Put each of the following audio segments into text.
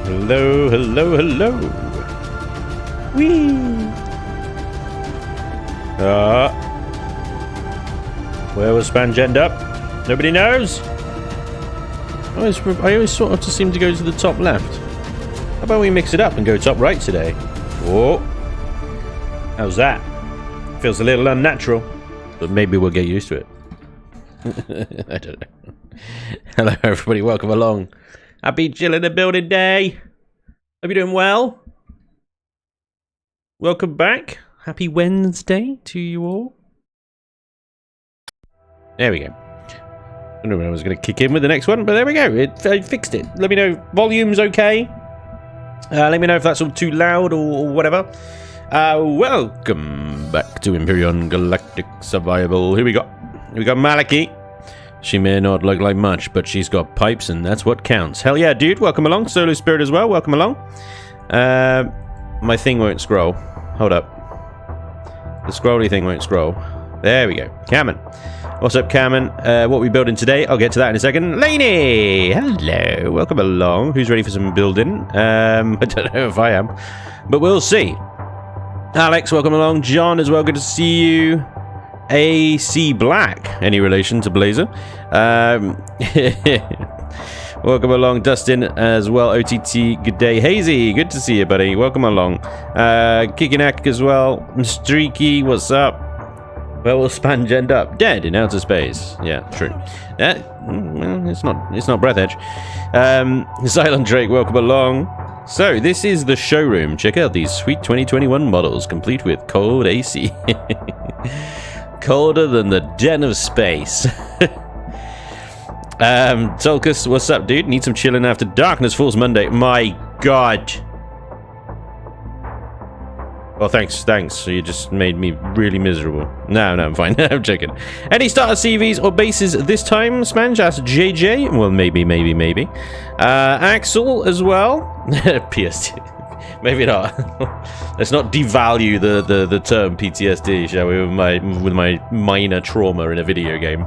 Hello, hello, hello. Whee! Where will Spanj end up? Nobody knows? I always sort of just seem to go to the top left. How about we mix it up and go top right today? Whoa. How's that? Feels a little unnatural, but maybe we'll get used to it. I don't know. Hello everybody, welcome along. Happy Chillin Buildin day. Hope you're doing well. Welcome back. Happy Wednesday to you all. There we go. I don't know when I was going to kick in with the next one, but there we go. I fixed it. Let me know. Volume's okay. Let me know if that's all too loud or whatever. Welcome back to Imperion Galactic Survival. Here we got Maliki. She may not look like much, but she's got pipes, and that's what counts. Hell yeah, dude. Welcome along. Solo Spirit as well. Welcome along. My thing won't scroll. Hold up. The scrolly thing won't scroll. There we go. Cameron. What's up, Cameron? What are we building today? I'll get to that in a second. Laney! Hello. Welcome along. Who's ready for some building? I don't know if I am, but we'll see. Alex, welcome along. John as well. Good to see you. AC Black. Any relation to Blazer? Welcome along, Dustin, as well. OTT, good day. Hazy, good to see you, buddy. Welcome along. Kicking-ack as well. Streaky, what's up? Where will Spanj end up? Dead in outer space. Yeah, true. Well, it's not Breath Edge. Silent Drake, welcome along. So, this is the showroom. Check out these sweet 2021 models, complete with cold AC. Colder than the den of space. Tolkus, what's up, dude? Need some chilling after darkness falls Monday. My god. Well, thanks. You just made me really miserable. No, I'm fine. I'm joking. Any starter CVs or bases this time, Spanj? Asked JJ. Well, maybe. Axel as well. PST. Maybe not. Let's not devalue the term PTSD, shall we? With my minor trauma in a video game.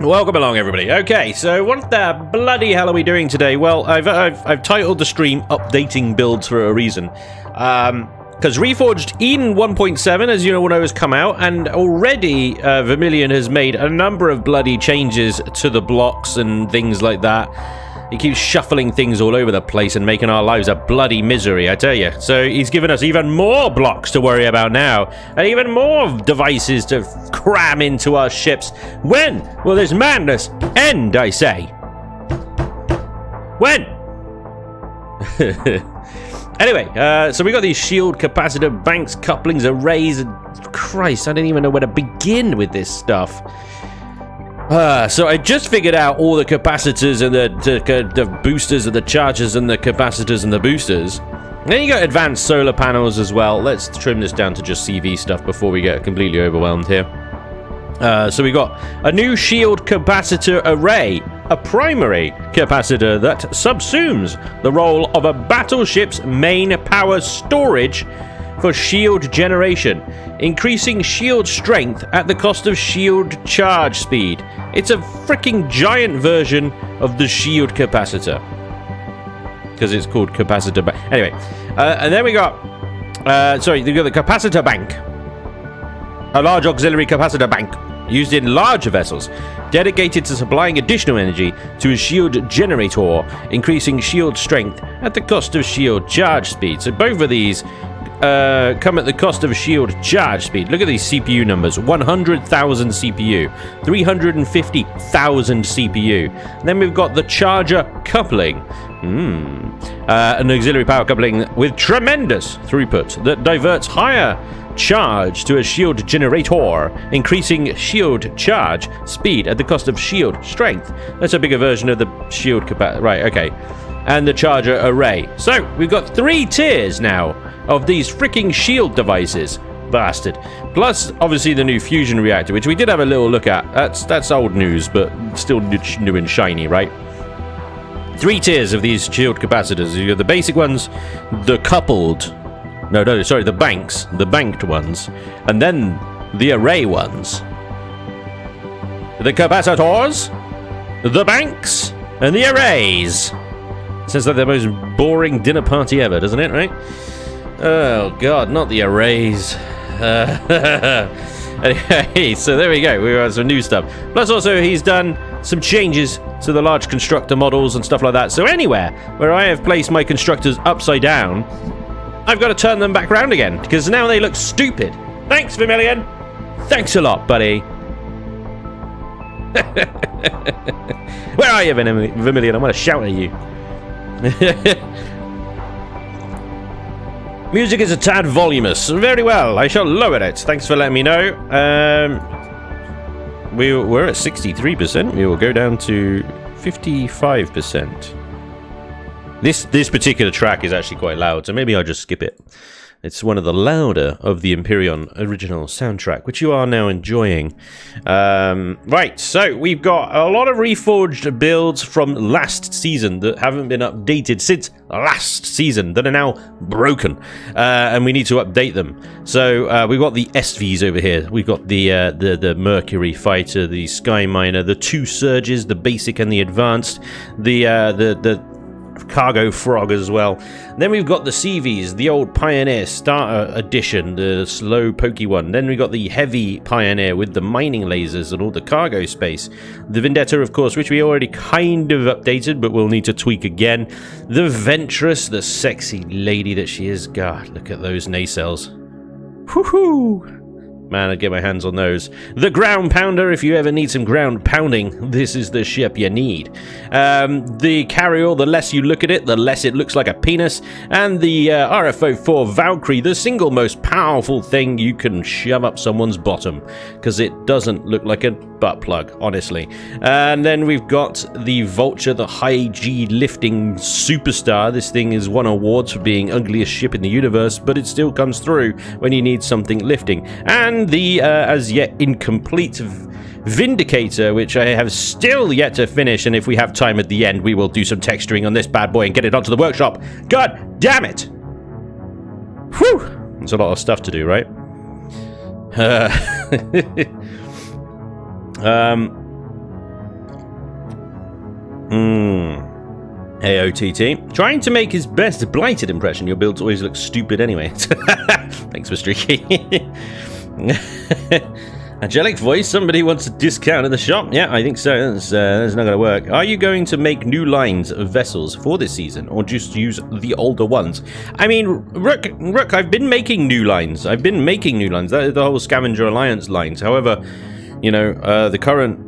Welcome along, everybody. Okay, so what the bloody hell are we doing today? Well, I've titled the stream "Updating Builds" for a reason. Because Reforged Eden 1.7, as you know, has come out, and already Vermilion has made a number of bloody changes to the blocks and things like that. He keeps shuffling things all over the place and making our lives a bloody misery, I tell you. So he's given us even more blocks to worry about now, and even more devices to cram into our ships. When will this madness end, I say? When? Anyway, so we got these shield, capacitor, banks, couplings, arrays, and Christ, I don't even know where to begin with this stuff. So I just figured out all the capacitors and the boosters and the chargers and the capacitors and the boosters. And then you got advanced solar panels as well. Let's trim this down to just CV stuff before we get completely overwhelmed here. So we got a new shield capacitor array, a primary capacitor that subsumes the role of a battleship's main power storage for shield generation, increasing shield strength at the cost of shield charge speed. It's a freaking giant version of the shield capacitor, because it's called capacitor bank. Anyway, and then we got we got the capacitor bank, a large auxiliary capacitor bank used in larger vessels, dedicated to supplying additional energy to a shield generator, increasing shield strength at the cost of shield charge speed. So both of these come at the cost of shield charge speed. Look at these CPU numbers: 100,000 CPU, 350,000 CPU. And then we've got the charger coupling, an auxiliary power coupling with tremendous throughput that diverts higher charge to a shield generator, increasing shield charge speed at the cost of shield strength. That's a bigger version of the shield capacity. Right, okay. And the charger array. So we've got 3 tiers now of these freaking shield devices. Bastard. Plus, obviously, the new fusion reactor, which we did have a little look at. That's old news, but still new and shiny, right? 3 tiers of these shield capacitors. You got the basic ones, the coupled. No, sorry, the banks, the banked ones, and then the array ones. The capacitors, the banks, And the arrays! Sounds like the most boring dinner party ever, doesn't it, right? Oh, God, not the arrays. Anyway, so there we go. We got some new stuff. Plus, also, he's done some changes to the large constructor models and stuff like that. So anywhere where I have placed my constructors upside down, I've got to turn them back around again, because now they look stupid. Thanks, Vermilion. Thanks a lot, buddy. Where are you, Vermilion? I'm going to shout at you. Music is a tad voluminous. Very well. I shall lower it. Thanks for letting me know. We're at 63%. We will go down to 55%. This particular track is actually quite loud, so maybe I'll just skip it. It's one of the louder of the Empyrean original soundtrack, which you are now enjoying. Right, so we've got a lot of reforged builds from last season that haven't been updated since last season that are now broken, and we need to update them. So we've got the SVs over here. We've got the Mercury Fighter, the Sky Miner, the two Surges, the Basic and the Advanced, the Cargo Frog as well. Then we've got the CVs, the old Pioneer Starter Edition, the slow pokey one. Then we got the heavy Pioneer with the mining lasers and all the cargo space. The Vendetta, of course, which we already kind of updated, but we'll need to tweak again. The Ventress, the sexy lady that she is. God, look at those nacelles. Woohoo! Man, I'd get my hands on those. The Ground Pounder, if you ever need some ground pounding, this is the ship you need. The Carrier, the less you look at it, the less it looks like a penis. And the RFO4 Valkyrie, the single most powerful thing you can shove up someone's bottom. Because it doesn't look like a butt plug, honestly. And then we've got the Vulture, the high G lifting superstar. This thing has won awards for being ugliest ship in the universe, but it still comes through when you need something lifting. And the as yet incomplete Vindicator, which I have still yet to finish, and if we have time at the end, we will do some texturing on this bad boy and get it onto the workshop. God damn it! Whew! There's a lot of stuff to do, right? AOTT. Trying to make his best blighted impression. Your builds always look stupid anyway. Thanks for streaky. Angelic voice. Somebody wants a discount in the shop. Yeah, I think so. That's not going to work. Are you going to make new lines of vessels for this season, or just use the older ones? I mean, Rook, I've been making new lines. That is the whole Scavenger Alliance lines. However, you know, the current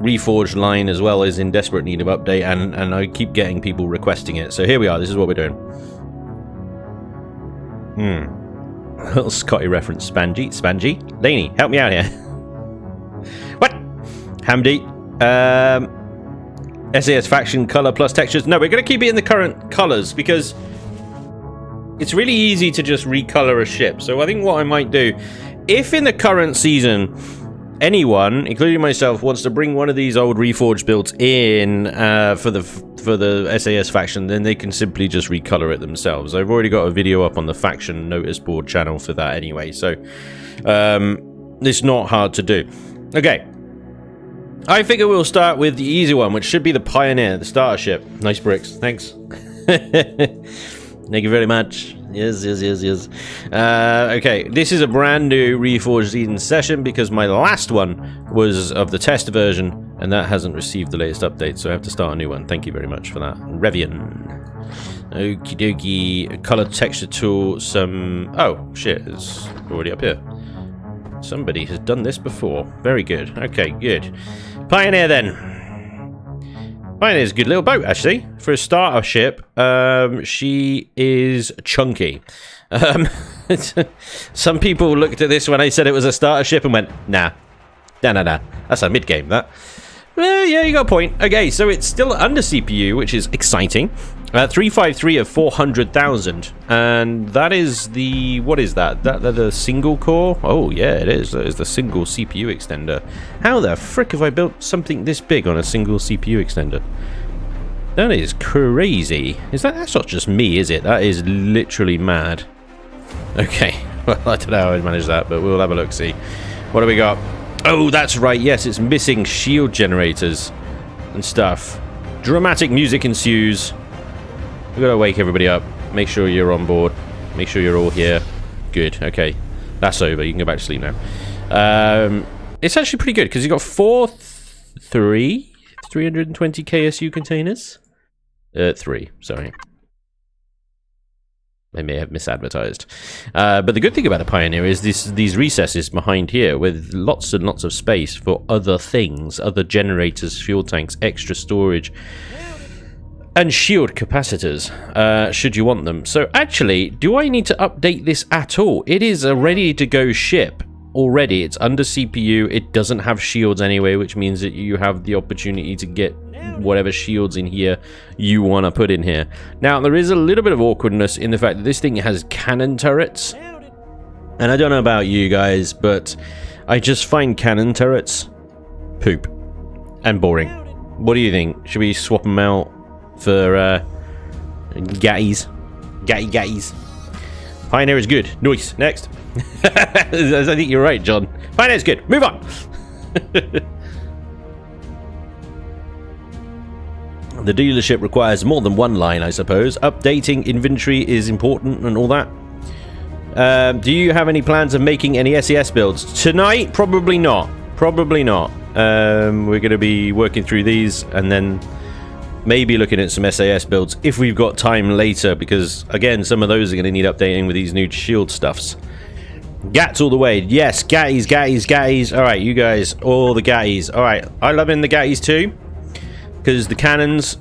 Reforged line as well is in desperate need of update, and I keep getting people requesting it. So here we are. This is what we're doing. Little Scotty reference. Spanji. Laney, help me out here. What? Hamdi. SAS faction color plus textures. No, we're going to keep it in the current colors because it's really easy to just recolor a ship. So I think what I might do, if in the current season anyone, including myself, wants to bring one of these old Reforged builds in for the SAS faction, then they can simply just recolor it themselves. I've already got a video up on the faction notice board channel for that anyway, so it's not hard to do. Okay, I figure we'll start with the easy one, which should be the Pioneer, the starter ship. Nice bricks, thanks. Thank you very much. Yes. Okay, this is a brand new Reforged Eden session because my last one was of the test version, and that hasn't received the latest update, so I have to start a new one. Thank you very much for that. Revian. Okie dokie. Color texture tool, some... Oh, shit, it's already up here. Somebody has done this before. Very good. Okay, good. Pioneer, then. Pioneer's a good little boat, actually. For a starter ship, she is chunky. Some people looked at this when I said it was a starter ship and went, nah. That's a mid-game, that. Yeah, you got a point. Okay, so it's still under CPU, which is exciting. 353 of 400,000, and that is the... What is that? That the single core? Oh, yeah, it is. That is the single CPU extender. How the frick have I built something this big on a single CPU extender? That is crazy. That's not just me, is it? That is literally mad. Okay, well, I don't know how I managed that, but we'll have a look-see. What do we got? Oh, that's right, yes, it's missing shield generators and stuff. Dramatic music ensues. We've got to wake everybody up. Make sure you're on board. Make sure you're all here. Good. Okay. That's over. You can go back to sleep now. It's actually pretty good because you've got 320 KSU containers. 3. Sorry. I may have misadvertised. But the good thing about the Pioneer is these recesses behind here with lots and lots of space for other things, other generators, fuel tanks, extra storage, and shield capacitors, should you want them. So actually, do I need to update this at all? It is a ready-to-go ship already. It's under CPU. It doesn't have shields anyway, which means that you have the opportunity to get whatever shields in here you want to put in here. Now, there is a little bit of awkwardness in the fact that this thing has cannon turrets. And I don't know about you guys, but I just find cannon turrets poop and boring. What do you think? Should we swap them out for gatties? Gatties. Pioneer is good. Nice. Next. I think you're right, John. Pioneer's good. Move on. The dealership requires more than one line, I suppose. Updating inventory is important and all that. Do you have any plans of making any SES builds? Tonight? Probably not. Probably not. We're going to be working through these and then maybe looking at some SAS builds if we've got time later, because, again, some of those are going to need updating with these new shield stuffs. Gats all the way. Yes, Gatties. All right, you guys, all the Gatties. All right, I love in the Gatties too, because the cannons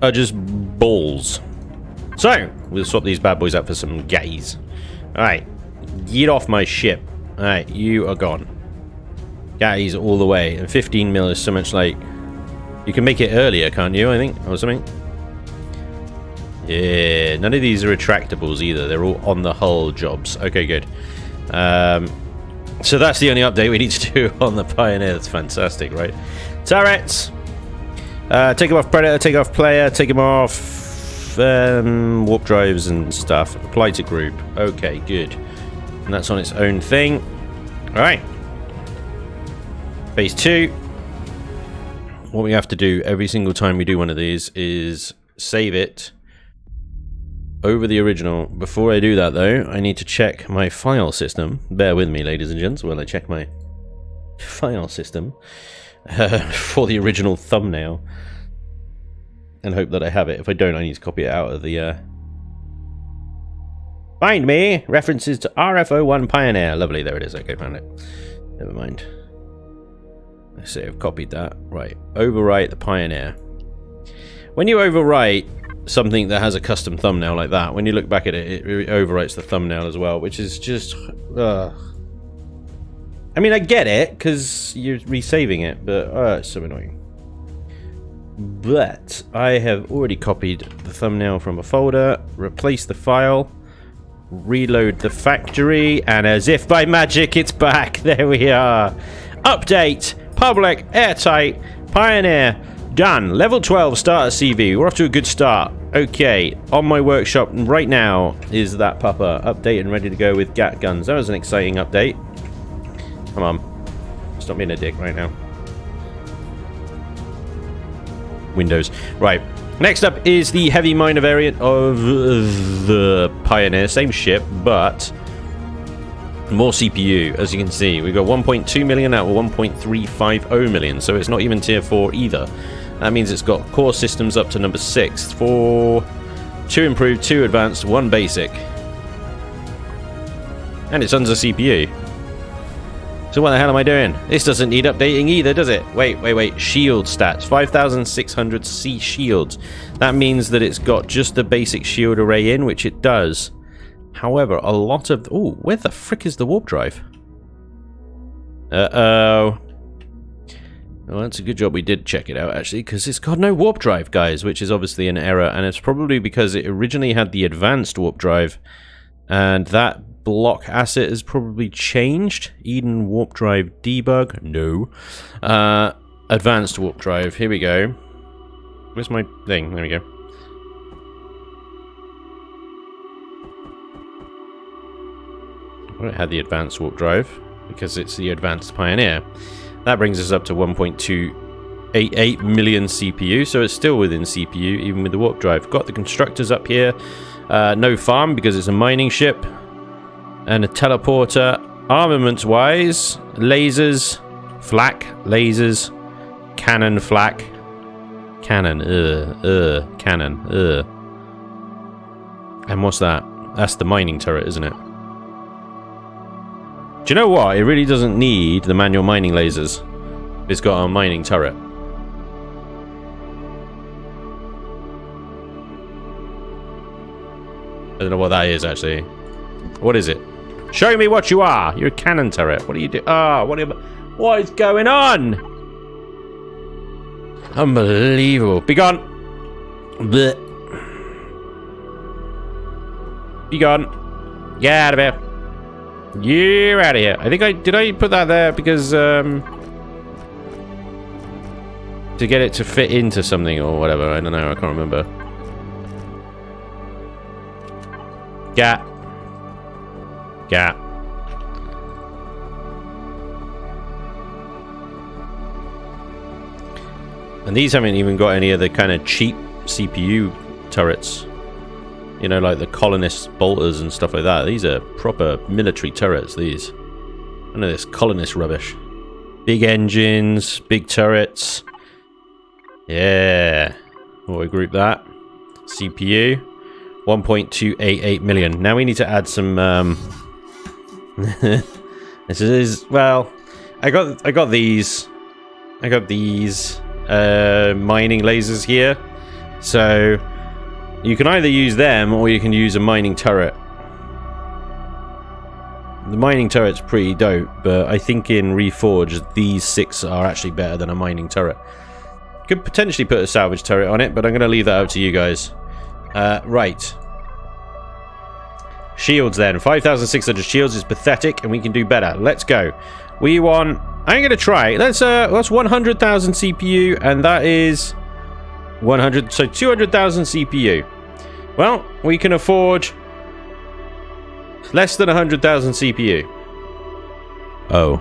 are just balls. So, we'll swap these bad boys out for some Gatties. All right, get off my ship. All right, you are gone. Gatties all the way. And 15 mil is so much like... You can make it earlier, can't you, I think? Or something? Yeah, none of these are retractables either. They're all on the hull jobs. Okay, good. So that's the only update we need to do on the Pioneer. That's fantastic, right? Turrets! Take them off Predator, take off Player, take them off warp drives and stuff. Apply to group. Okay, good. And that's on its own thing. Alright. Phase 2. What we have to do every single time we do one of these is save it over the original. Before I do that, though, I need to check my file system. Bear with me, ladies and gents, while I check my file system for the original thumbnail. And hope that I have it. If I don't, I need to copy it out of the... Find me! References to RF01 Pioneer. Lovely, there it is. Okay, found it. Never mind. I say I've copied that. Right. Overwrite the Pioneer. When you overwrite something that has a custom thumbnail like that, when you look back at it, it overwrites the thumbnail as well, which is just... I mean, I get it, because you're resaving it, but it's so annoying. But I have already copied the thumbnail from a folder, replaced the file, reload the factory, and as if by magic, it's back. There we are. Update. Public, airtight, Pioneer, done. Level 12, starter CV. We're off to a good start. Okay, on my workshop right now is that pupper. Update and ready to go with GAT guns. That was an exciting update. Come on. Stop being a dick right now. Windows. Right. Next up is the heavy miner variant of the Pioneer. Same ship, but... more CPU, as you can see. We've got 1.2 million out of 1.350 million, so it's not even tier 4 either. That means it's got core systems up to number 6 for 2 improved, 2 advanced, 1 basic. And it's under CPU. So what the hell am I doing? This doesn't need updating either, does it? Wait. Shield stats. 5,600 C shields. That means that it's got just the basic shield array in, which it does. However, a lot of... Oh, where the frick is the warp drive? Uh-oh. Well, that's a good job we did check it out, actually, because it's got no warp drive, guys, which is obviously an error, and it's probably because it originally had the advanced warp drive, and that block asset has probably changed. Eden warp drive debug? No. Advanced warp drive. Here we go. Where's my thing? There we go. Well, it had the advanced warp drive because it's the advanced Pioneer. That brings us up to 1.2 1.88 million CPU, so it's still within CPU, even with the warp drive. Got the constructors up here. No farm, because it's a mining ship. And a teleporter. Armaments-wise, lasers, flak, lasers, cannon, flak. Cannon, cannon, And what's that? That's the mining turret, isn't it? Do you know what? It really doesn't need the manual mining lasers. It's got a mining turret. I don't know what that is, actually. What is it? Show me what you are! You're a cannon turret. What do you do? Ah, what is going on? Unbelievable. Be gone! Blech. Be gone. Get out of here. You're out of here. I think did I put that there because to get it to fit into something or whatever. I don't know. I can't remember. Gap. Gap. And these haven't even got any of the kind of cheap CPU turrets. You know, like the colonist bolters and stuff like that. These are proper military turrets, these. None of this colonist rubbish. Big engines, big turrets. Yeah. What we group that? CPU. 1.288 million. Now we need to add some this is, well, I got these mining lasers here. So you can either use them or you can use a mining turret. The mining turret's pretty dope, but I think in Reforged these 6 are actually better than a mining turret. Could potentially put a salvage turret on it, but I'm going to leave that up to you guys. Right. Shields then. 5,600 shields is pathetic, and we can do better. Let's go. We want... I'm going to try. That's 100,000 CPU, and that is 100... So 200,000 CPU. Well, we can afford less than 100,000 CPU. Oh.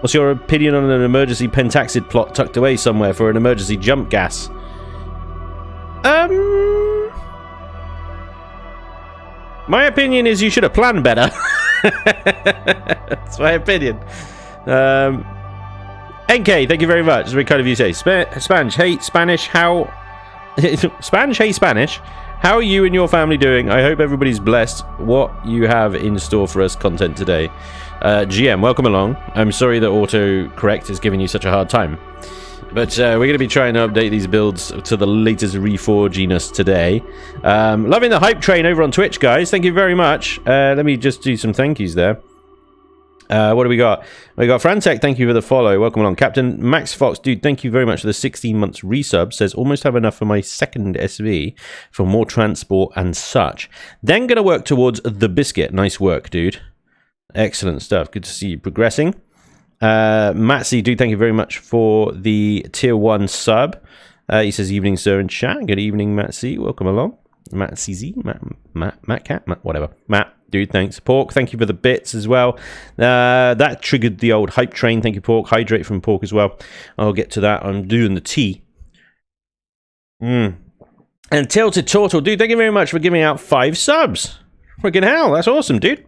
What's your opinion on an emergency pentaxid plot tucked away somewhere for an emergency jump gas? My opinion is you should have planned better. That's my opinion. NK, thank you very much. It's very kind of you to say. Spanj, hey Spanish, how... Spanj, hey Spanish. How are you and your family doing? I hope everybody's blessed. What you have in store for us content today. GM, welcome along. I'm sorry that autocorrect is giving you such a hard time. But we're going to be trying to update these builds to the latest reforginess today. Loving the hype train over on Twitch, guys. Thank you very much. Let me just do some thank yous there. What do we got? We got Frantech, thank you for the follow. Welcome along. Captain Max Fox, dude, thank you very much for the 16 months resub. Says, almost have enough for my second SV for more transport and such. Then going to work towards the biscuit. Nice work, dude. Excellent stuff. Good to see you progressing. Matsy, dude, thank you very much for the tier 1 sub. He says, evening, sir, in chat. Good evening, Matsy. Welcome along. Matsy Z, Matt Cat, whatever. Matt, dude, thanks. Pork, thank you for the bits as well. That triggered the old hype train. Thank you, Pork. Hydrate from Pork as well. I'll get to that. I'm doing the tea. And Tilted Turtle, dude, thank you very much for giving out 5 subs. Freaking hell, that's awesome, dude.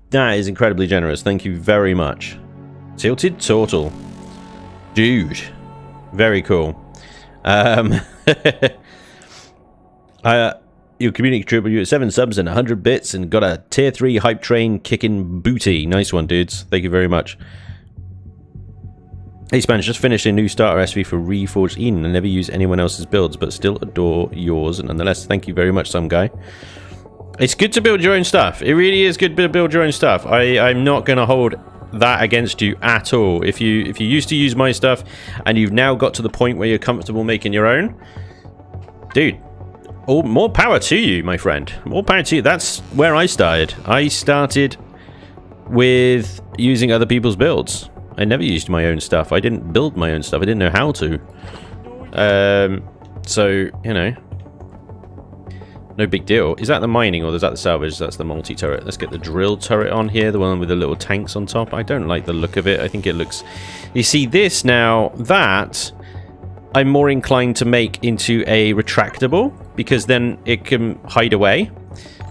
That is incredibly generous. Thank you very much. Tilted Turtle. Dude. Very cool. Your community trooper, you at 7 subs and 100 bits and got a tier 3 hype train kicking booty. Nice one, dudes. Thank you very much. Hey, Spanish, just finished a new starter SV for Reforged Eden and never use anyone else's builds, but still adore yours. Nonetheless, thank you very much, some guy. It's good to build your own stuff. It really is good to build your own stuff. I'm not going to hold that against you at all. If you used to use my stuff and you've now got to the point where you're comfortable making your own, dude, more power to you, my friend. More power to you. That's where I started. I started with using other people's builds. I never used my own stuff. I didn't build my own stuff. I didn't know how to. So, you know, No big deal. Is that the mining or is that the salvage? That's the multi-turret. Let's get the drill turret on here, the one with the little tanks on top. I don't like the look of it. I think it looks... You see this now, that I'm more inclined to make into a retractable, because then it can hide away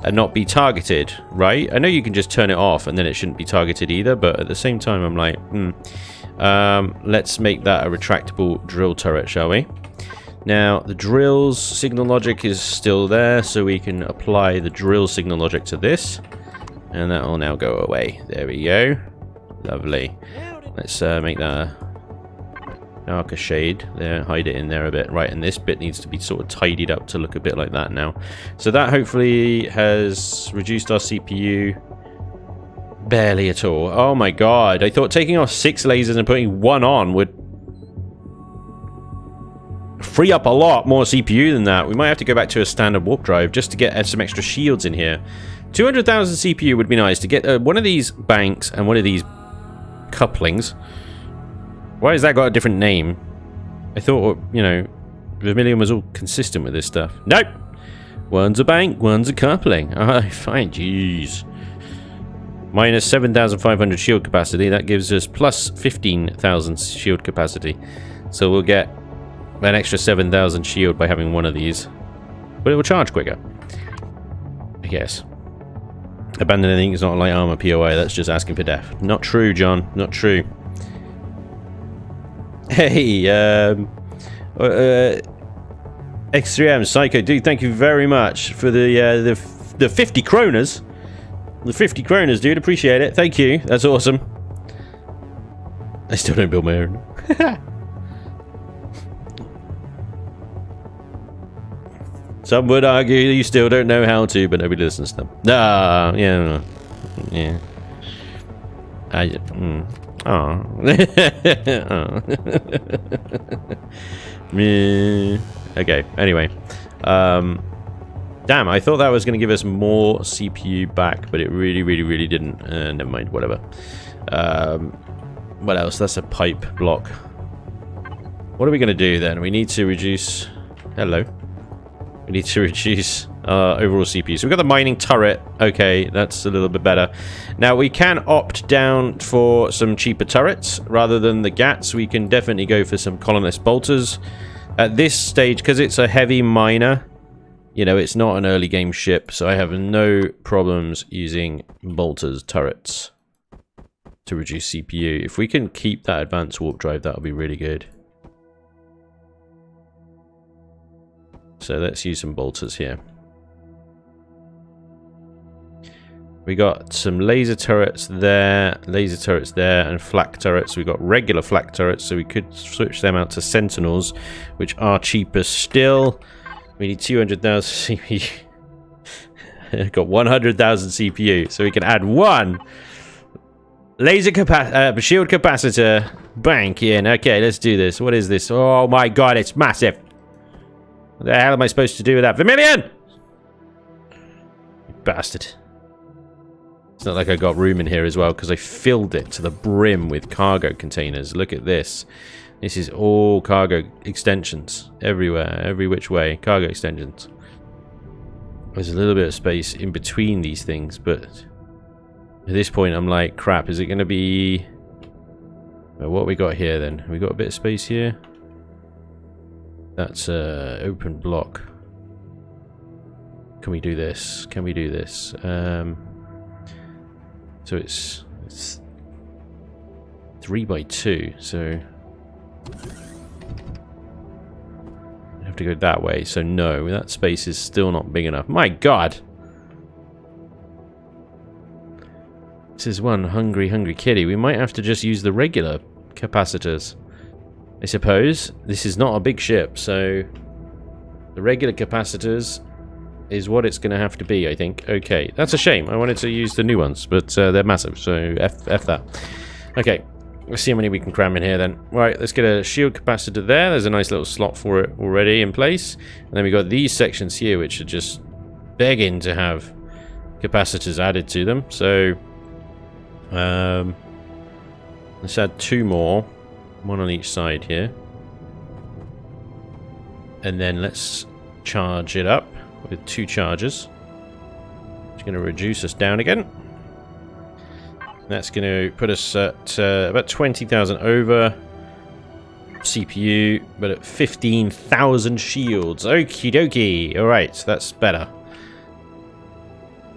and not be targeted, right? I know you can just turn it off and then it shouldn't be targeted either, but at the same time I'm like, let's make that a retractable drill turret, shall we? Now, the drill's signal logic is still there, so we can apply the drill signal logic to this. And that will now go away. There we go. Lovely. Let's make that a darker shade there, hide it in there a bit. Right, and this bit needs to be sort of tidied up to look a bit like that now. So that hopefully has reduced our CPU barely at all. Oh my god, I thought taking off 6 lasers and putting 1 on would free up a lot more CPU than that. We might have to go back to a standard warp drive just to get some extra shields in here. 200,000 CPU would be nice to get one of these banks and one of these couplings. Why has that got a different name? I thought, you know, Vermilion was all consistent with this stuff. Nope! One's a bank, one's a coupling. Alright, fine, jeez. Minus 7,500 shield capacity. That gives us plus 15,000 shield capacity. So we'll get an extra 7,000 shield by having one of these. But it will charge quicker, I guess. Abandoning is not light armor POI. That's just asking for death. Not true, John. Not true. Hey, X3M Psycho, dude, thank you very much for the 50 kroners. The 50 kroners, dude, appreciate it. Thank you. That's awesome. I still don't build my own. Some would argue you still don't know how to, but nobody listens to them. Ah, yeah. Yeah. Okay, anyway. Damn, I thought that was going to give us more CPU back, but it really didn't. Never mind, whatever. What else? That's a pipe block. What are we going to do then? We need to reduce... Hello. We need to reduce our overall CPU. So we've got the mining turret. Okay, that's a little bit better. Now, we can opt down for some cheaper turrets. Rather than the GATs, we can definitely go for some colonist bolters. At this stage, because it's a heavy miner, you know, it's not an early game ship, so I have no problems using bolters turrets to reduce CPU. If we can keep that advanced warp drive, that'll be really good. So let's use some bolters here. We got some laser turrets there, and flak turrets. We got regular flak turrets, so we could switch them out to sentinels, which are cheaper still. We need 200,000 CPU. Got 100,000 CPU, so we can add one laser shield capacitor bank in. Okay, let's do this. What is this? Oh my god, it's massive. What the hell am I supposed to do with that? Vermilion! You bastard. It's not like I got room in here as well, because I filled it to the brim with cargo containers. Look at this. This is all cargo extensions. Everywhere, every which way. Cargo extensions. There's a little bit of space in between these things, but at this point I'm like, crap, is it going to be... Well, what we got here then? We got a bit of space here. That's open block. Can we do this? Can we do this? So it's 3x2, so I have to go that way. So no, that space is still not big enough. My god! This is one hungry kitty. We might have to just use the regular capacitors, I suppose. This is not a big ship, so the regular capacitors is what it's going to have to be, I think. Okay, that's a shame. I wanted to use the new ones, but they're massive, so F that. Okay, let's see how many we can cram in here then. Right, let's get a shield capacitor there. There's a nice little slot for it already in place. And then we got these sections here, which are just begging to have capacitors added to them. So, let's add 2 more. One on each side here. And then let's charge it up with with 2 chargers. It's going to reduce us down again. That's going to put us at about 20,000 over CPU, but at 15,000 shields. Okie dokie. Alright, so that's better.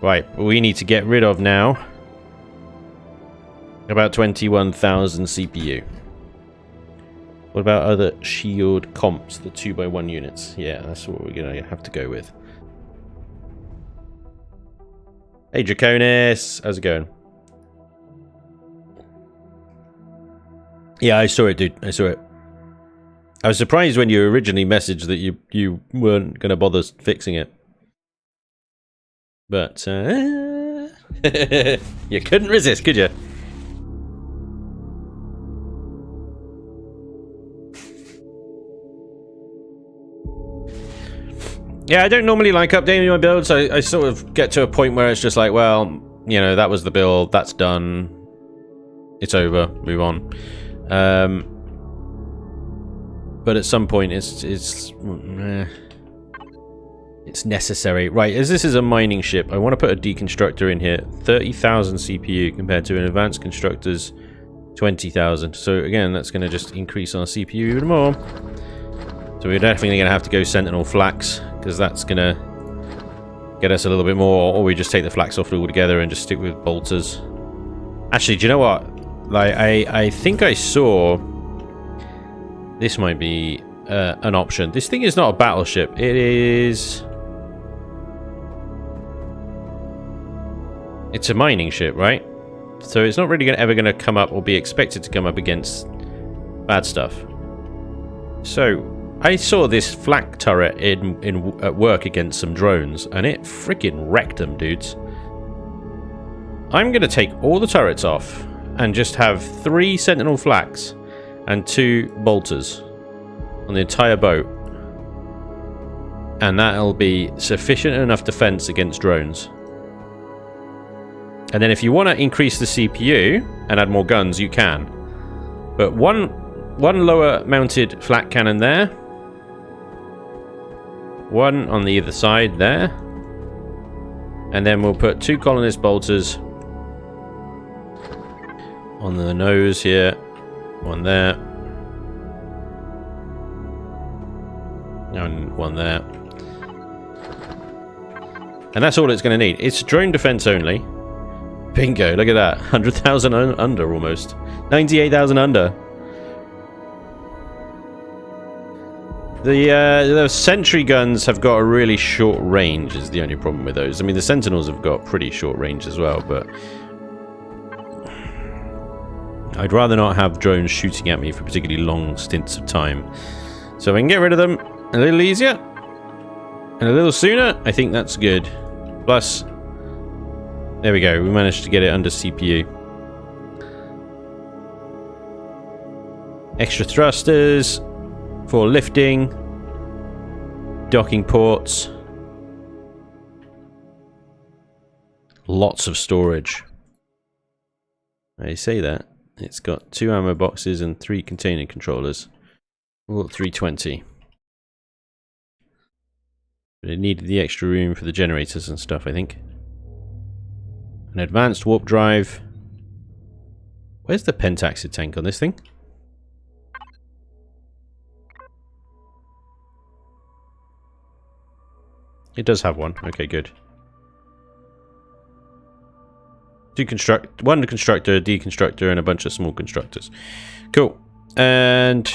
Right, we need to get rid of now about 21,000 CPU. What about other shield comps, the 2x1 units? Yeah, that's what we're going to have to go with. Hey, Draconis. How's it going? Yeah, I saw it, dude. I saw it. I was surprised when you originally messaged that you weren't going to bother fixing it. But, you couldn't resist, could you? Yeah, I don't normally like updating my builds. I sort of get to a point where it's just like, well, you know, that was the build, that's done. It's over, move on. But at some point it's necessary. Right, as this is a mining ship, I want to put a deconstructor in here. 30,000 CPU compared to an advanced constructor's 20,000. So again, that's going to just increase our CPU even more. So we're definitely going to have to go Sentinel Flax, because that's going to get us a little bit more, or we just take the Flax off altogether and just stick with bolters. Actually, do you know what? Like, I think I saw... This might be an option. This thing is not a battleship. It is... It's a mining ship, right? So it's not really ever going to come up or be expected to come up against bad stuff. So, I saw this flak turret at work against some drones, and it freaking wrecked them, dudes. I'm going to take all the turrets off and just have 3 Sentinel Flaks and 2 bolters on the entire boat. And that'll be sufficient enough defense against drones. And then if you want to increase the CPU and add more guns, you can. But one lower mounted flak cannon there. One on the either side there. And then we'll put 2 colonist bolters on the nose here. One there. And one there. And that's all it's going to need. It's drone defense only. Bingo, look at that. 100,000 under almost. 98,000 under. The sentry guns have got a really short range is the only problem with those. I mean, the sentinels have got pretty short range as well, but I'd rather not have drones shooting at me for particularly long stints of time. So if I can get rid of them a little easier and a little sooner, I think that's good. Plus, there we go. We managed to get it under CPU. Extra thrusters for lifting, docking ports, lots of storage. I say that. It's got 2 ammo boxes and 3 container controllers. All at 320. But it needed the extra room for the generators and stuff, I think. An advanced warp drive. Where's the pentaxid tank on this thing? It does have one. Okay, good. One constructor, a deconstructor, and a bunch of small constructors. Cool. And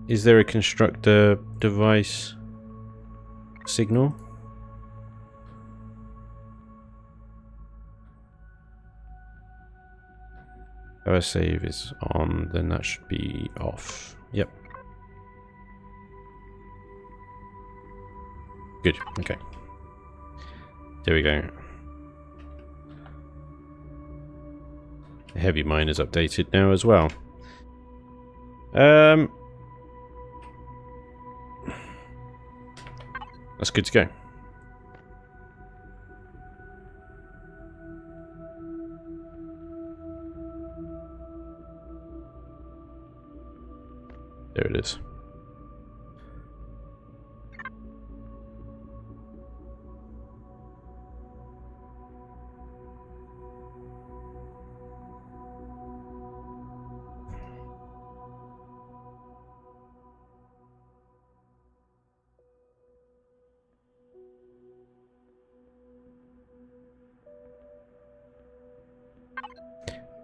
is there a constructor device signal? Power save is on, then that should be off. Yep. Good, okay. There we go. The heavy mine is updated now as well. That's good to go. There it is.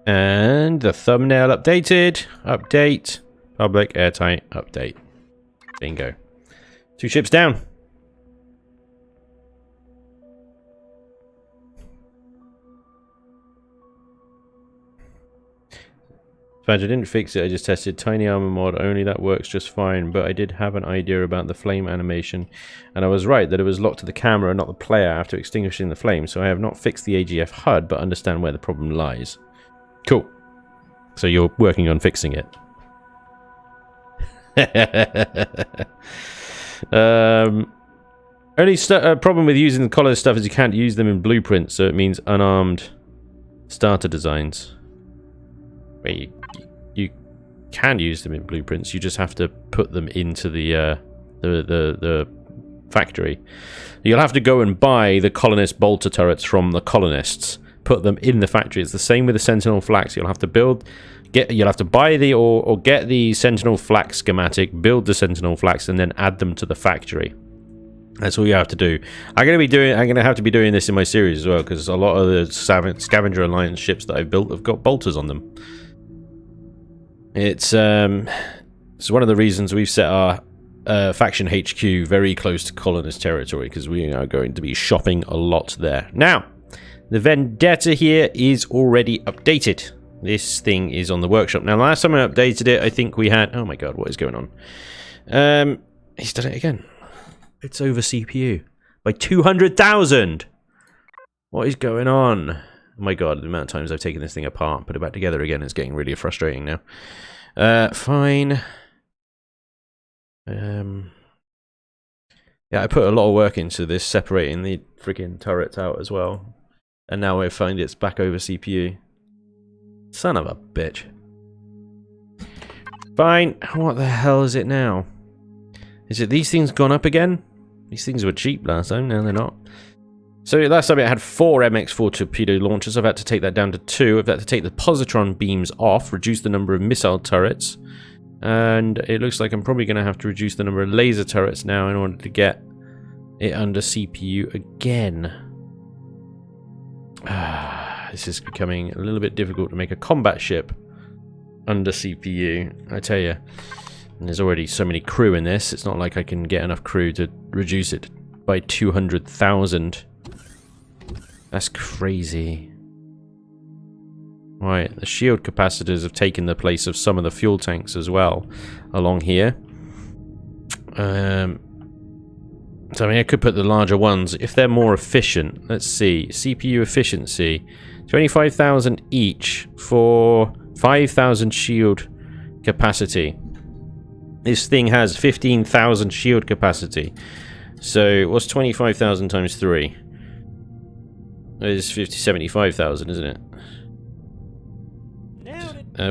And the thumbnail updated. Update. Public, airtight, update. Bingo. 2 ships down. Spanj, I didn't fix it, I just tested tiny armor mod only, that works just fine, but I did have an idea about the flame animation, and I was right that it was locked to the camera and not the player after extinguishing the flame, so I have not fixed the AGF HUD, but understand where the problem lies. Cool. So you're working on fixing it. Only problem with using the collar stuff is you can't use them in blueprints, so it means unarmed starter designs. Wait, you can use them in blueprints. You just have to put them into the factory. You'll have to go and buy the colonist bolter turrets from the colonists. Put them in the factory. It's the same with the Sentinel Flak. You'll have to you'll have to buy the or get the Sentinel Flak schematic, build the Sentinel Flaks, and then add them to the factory. That's all you have to do. I'm gonna have to be doing this in my series as well, because a lot of the Scavenger Alliance ships that I've built have got bolters on them. It's one of the reasons we've set our faction HQ very close to colonist territory, because we are going to be shopping a lot there. Now, the Vendetta here is already updated. This thing is on the workshop. Now, last time I updated it, I think we had... Oh my god, what is going on? He's done it again. It's over CPU. By 200,000! What is going on? Oh my god, the amount of times I've taken this thing apart, put it back together again, is getting really frustrating now. Fine. Yeah, I put a lot of work into this, separating the freaking turrets out as well. And now I find it's back over CPU. Son of a bitch. Fine. What the hell is it now? Is it these things gone up again? These things were cheap last time, now they're not. So last time it had 4 MX4 torpedo launchers. I've had to take that down to 2. I've had to take the positron beams off, reduce the number of missile turrets. And it looks like I'm probably going to have to reduce the number of laser turrets now in order to get it under CPU again. This is becoming a little bit difficult to make a combat ship under CPU, I tell you. And there's already so many crew in this, it's not like I can get enough crew to reduce it by 200,000. That's crazy. Right, the shield capacitors have taken the place of some of the fuel tanks as well along here. So I mean, I could put the larger ones if they're more efficient. Let's see, CPU efficiency, 25,000 each for 5,000 shield capacity. This thing has 15,000 shield capacity. So what's 25,000 times 3? It is 75,000, isn't it?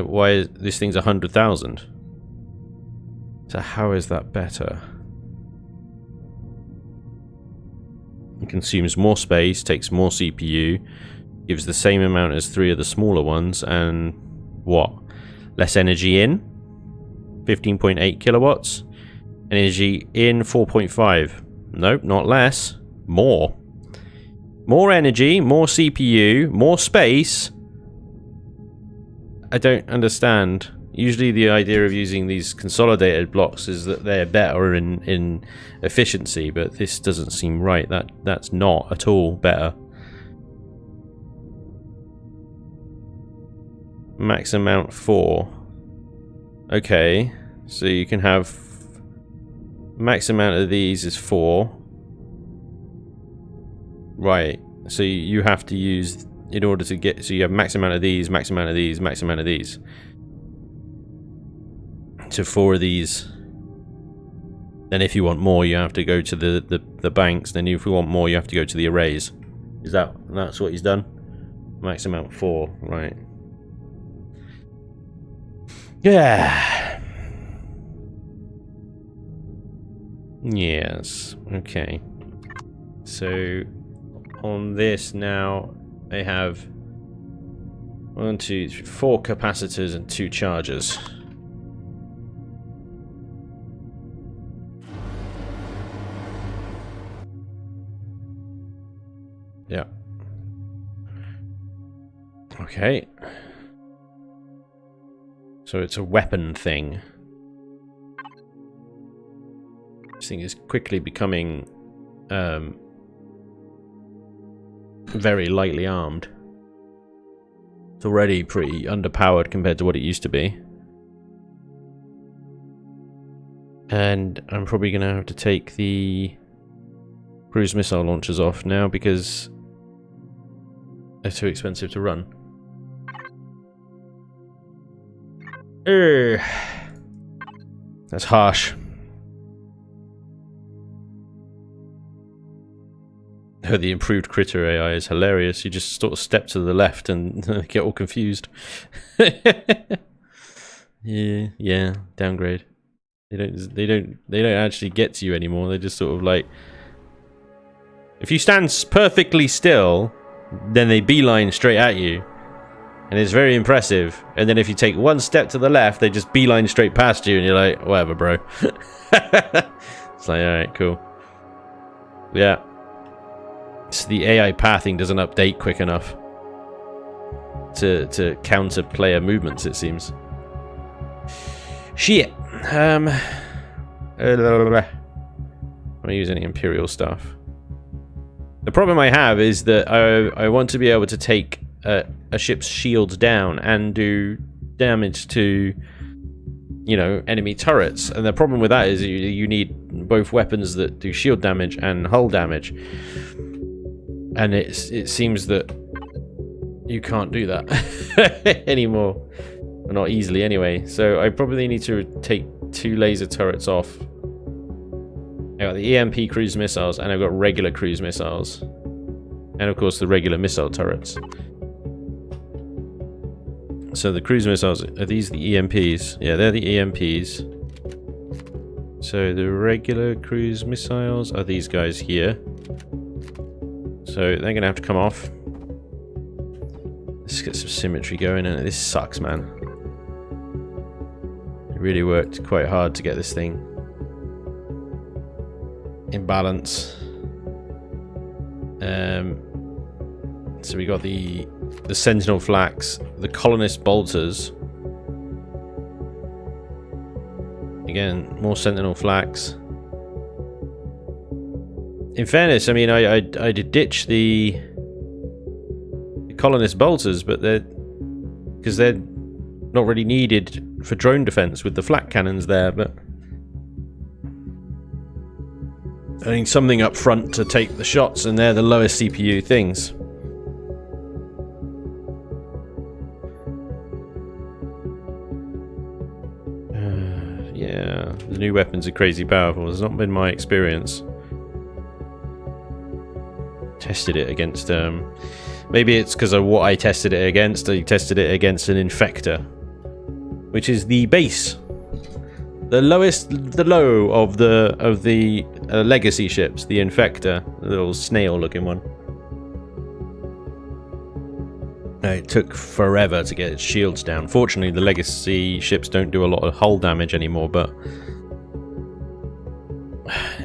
Why is this thing's 100,000? So how is that better? It consumes more space, takes more CPU, gives the same amount as 3 of the smaller ones, and what? Less energy in? 15.8 kilowatts. Energy in 4.5. Nope, not less. More. More energy, more CPU, more space. I don't understand. Usually the idea of using these consolidated blocks is that they're better in efficiency, but this doesn't seem right. That's not at all better. Max amount 4. Okay, so you can have max amount of these is 4. Right, so you have to use in order to get, so you have max amount of these, max amount of these, max amount of these. So 4 of these. Then if you want more, you have to go to the banks. Then if you want more, you have to go to the arrays. That's what he's done? Max amount 4, right. Yeah. Yes, okay. So on this now, I have 1, 2, 3, 4 capacitors and 2 chargers. Yeah. Okay. So it's a weapon thing. This thing is quickly becoming very lightly armed. It's already pretty underpowered compared to what it used to be. And I'm probably going to have to take the cruise missile launchers off now because they're too expensive to run. That's harsh. The improved critter AI is hilarious. You just sort of step to the left and get all confused. yeah, downgrade. They don't actually get to you anymore. They just sort of like, if you stand perfectly still, then they beeline straight at you, and it's very impressive. And then if you take one step to the left, they just beeline straight past you, and you're like, whatever, bro. It's like, all right, cool. Yeah. So the AI pathing doesn't update quick enough to counter player movements, it seems. Shit. I'm not use any Imperial stuff. The problem I have is that I want to be able to take a ship's shields down and do damage to, you know, enemy turrets. And the problem with that is you need both weapons that do shield damage and hull damage. And it seems that you can't do that anymore. Well, not easily anyway. So I probably need to take 2 laser turrets off. I got the EMP cruise missiles and I've got regular cruise missiles. And of course the regular missile turrets. So the cruise missiles, are these the EMPs? Yeah, they're the EMPs. So the regular cruise missiles are these guys here. So they're going to have to come off. Let's get some symmetry going, and this sucks, man. It really worked quite hard to get this thing in balance. So we got the Sentinel Flaks, the Colonist Bolters. Again, more Sentinel Flaks. In fairness, I mean, I did ditch the Colonist Bolters, but because they're not really needed for drone defense with the flak cannons there, but I need something up front to take the shots, and they're the lowest CPU things. Yeah, the new weapons are crazy powerful. It's not been my experience. Tested it against maybe it's because of what I tested it against. I tested it against an infector, which is the base, the low of the legacy ships, the infector, the little snail looking one. It took forever to get its shields down. Fortunately, the legacy ships don't do a lot of hull damage anymore, but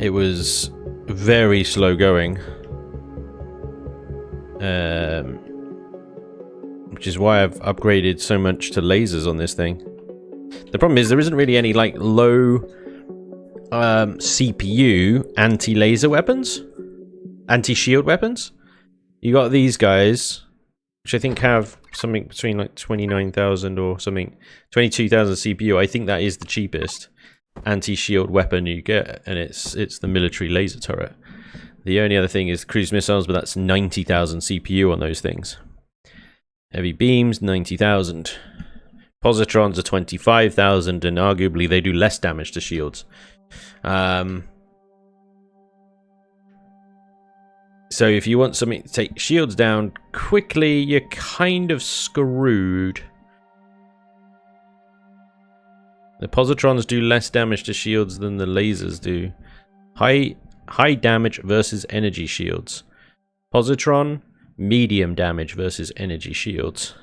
it was very slow going. Which is why I've upgraded so much to lasers on this thing. The problem is there isn't really any like low CPU anti-laser weapons, anti-shield weapons. You got these guys, which I think have something between like 29,000 or something, 22,000 CPU. I think that is the cheapest anti-shield weapon you get, and it's the military laser turret. The only other thing is cruise missiles, but that's 90,000 CPU on those things. Heavy beams, 90,000. Positrons are 25,000, and arguably they do less damage to shields. So if you want something to take shields down quickly, you're kind of screwed. The positrons do less damage to shields than the lasers do. High damage versus energy shields. Positron, medium damage versus energy shields.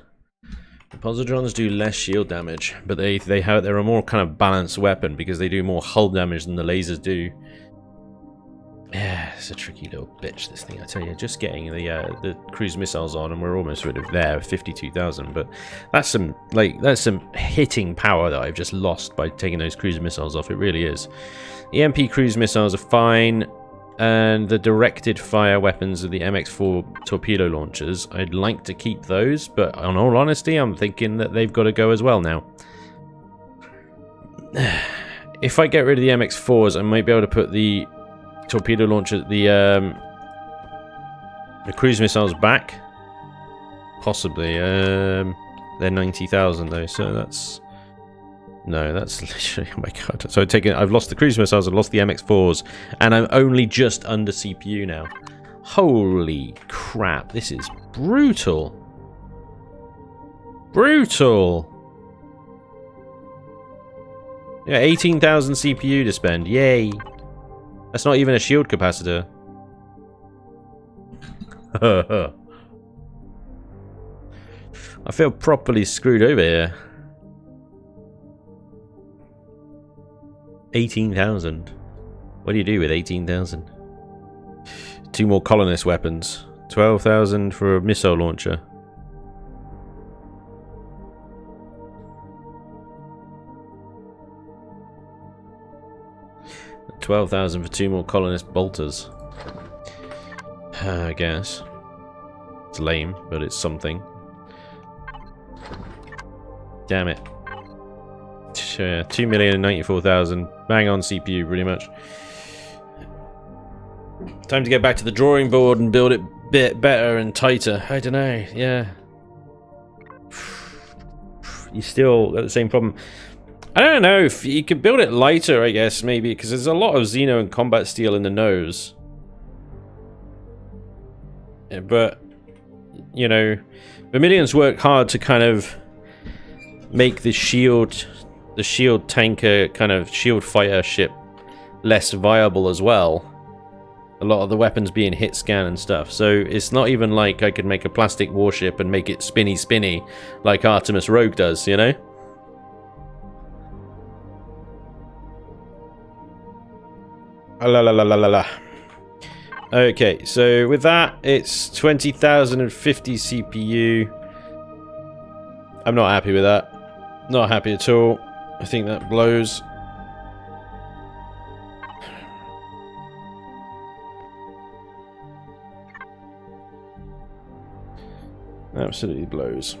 The positrons do less shield damage, but they're a more kind of balanced weapon because they do more hull damage than the lasers do. Yeah, it's a tricky little bitch, this thing. I tell you, just getting the cruise missiles on, and we're almost sort of there, 52,000. But that's some hitting power that I've just lost by taking those cruise missiles off. It really is. EMP cruise missiles are fine, and the directed fire weapons of the MX4 torpedo launchers, I'd like to keep those, but in all honesty, I'm thinking that they've got to go as well now. If I get rid of the MX4s, I might be able to put the torpedo launcher, the cruise missiles back. Possibly. They're 90,000 though, so that's... No, that's literally... Oh my god. So I've lost the cruise missiles, I've lost the MX4s, and I'm only just under CPU now. Holy crap, this is brutal. Brutal! Yeah, 18,000 CPU to spend. Yay! That's not even a shield capacitor. I feel properly screwed over here. 18,000. What do you do with 18,000? 2 more colonist weapons. 12,000 for a missile launcher. $12,000 for 2 more colonist bolters. I guess. It's lame, but it's something. Damn it. 2,094,000. Bang on CPU, pretty much. Time to get back to the drawing board and build it a bit better and tighter. I don't know, yeah. You still got the same problem. I don't know if you could build it lighter, I guess, maybe, because there's a lot of Xeno and combat steel in the nose. Yeah, but, you know, Vermilions work hard to kind of make the shield tanker, kind of shield fighter ship less viable as well. A lot of the weapons being hit scan and stuff. So it's not even like I could make a plastic warship and make it spinny like Artemis Rogue does, you know? La la la la la la. Okay, so with that, it's 20,050 CPU. I'm not happy with that. Not happy at all. I think that blows. Absolutely blows.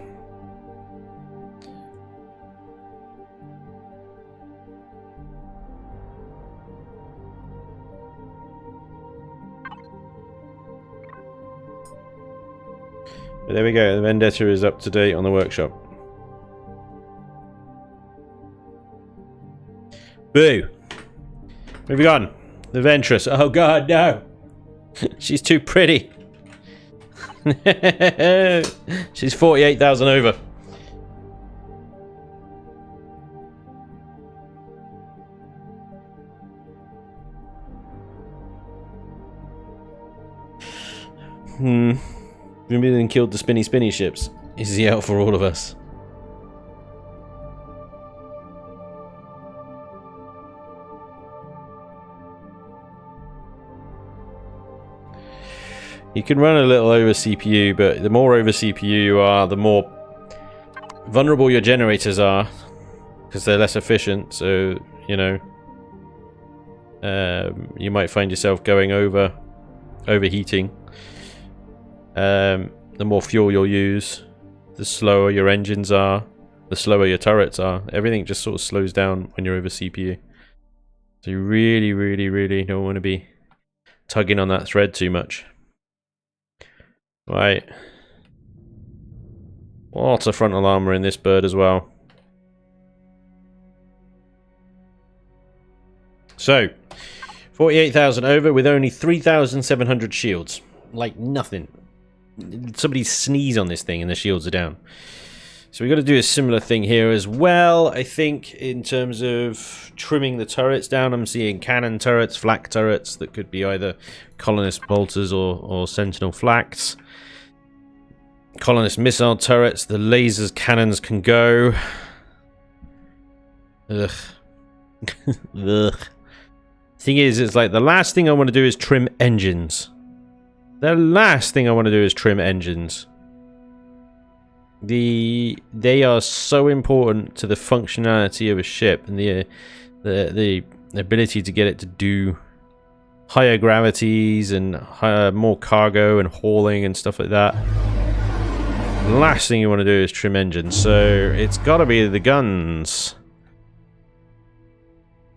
But there we go, the Vendetta is up to date on the workshop. Boo! Moving on. The Ventress. Oh god, no! She's too pretty. She's 48,000 over. Vermilion killed the spinny ships. Is he out for all of us? You can run a little over CPU, but the more over CPU you are, the more vulnerable your generators are, because they're less efficient. So, you know, you might find yourself going overheating. The more fuel you'll use, the slower your engines are, the slower your turrets are. Everything just sort of slows down when you're over CPU. So you really don't want to be tugging on that thread too much. Right. Lots of frontal armor in this bird as well. So, 48,000 over with only 3,700 shields. Like nothing. Somebody sneeze on this thing and the shields are down. So we've got to do a similar thing here as well. I think in terms of trimming the turrets down, I'm seeing cannon turrets, flak turrets that could be either colonist bolters or sentinel flaks. Colonist missile turrets, the lasers cannons can go. Ugh. Ugh. Thing is, it's like the last thing I want to do is trim engines. The last thing I want to do is trim engines. They are so important to the functionality of a ship and the ability to get it to do higher gravities and more cargo and hauling and stuff like that. The last thing you want to do is trim engines, so it's got to be the guns.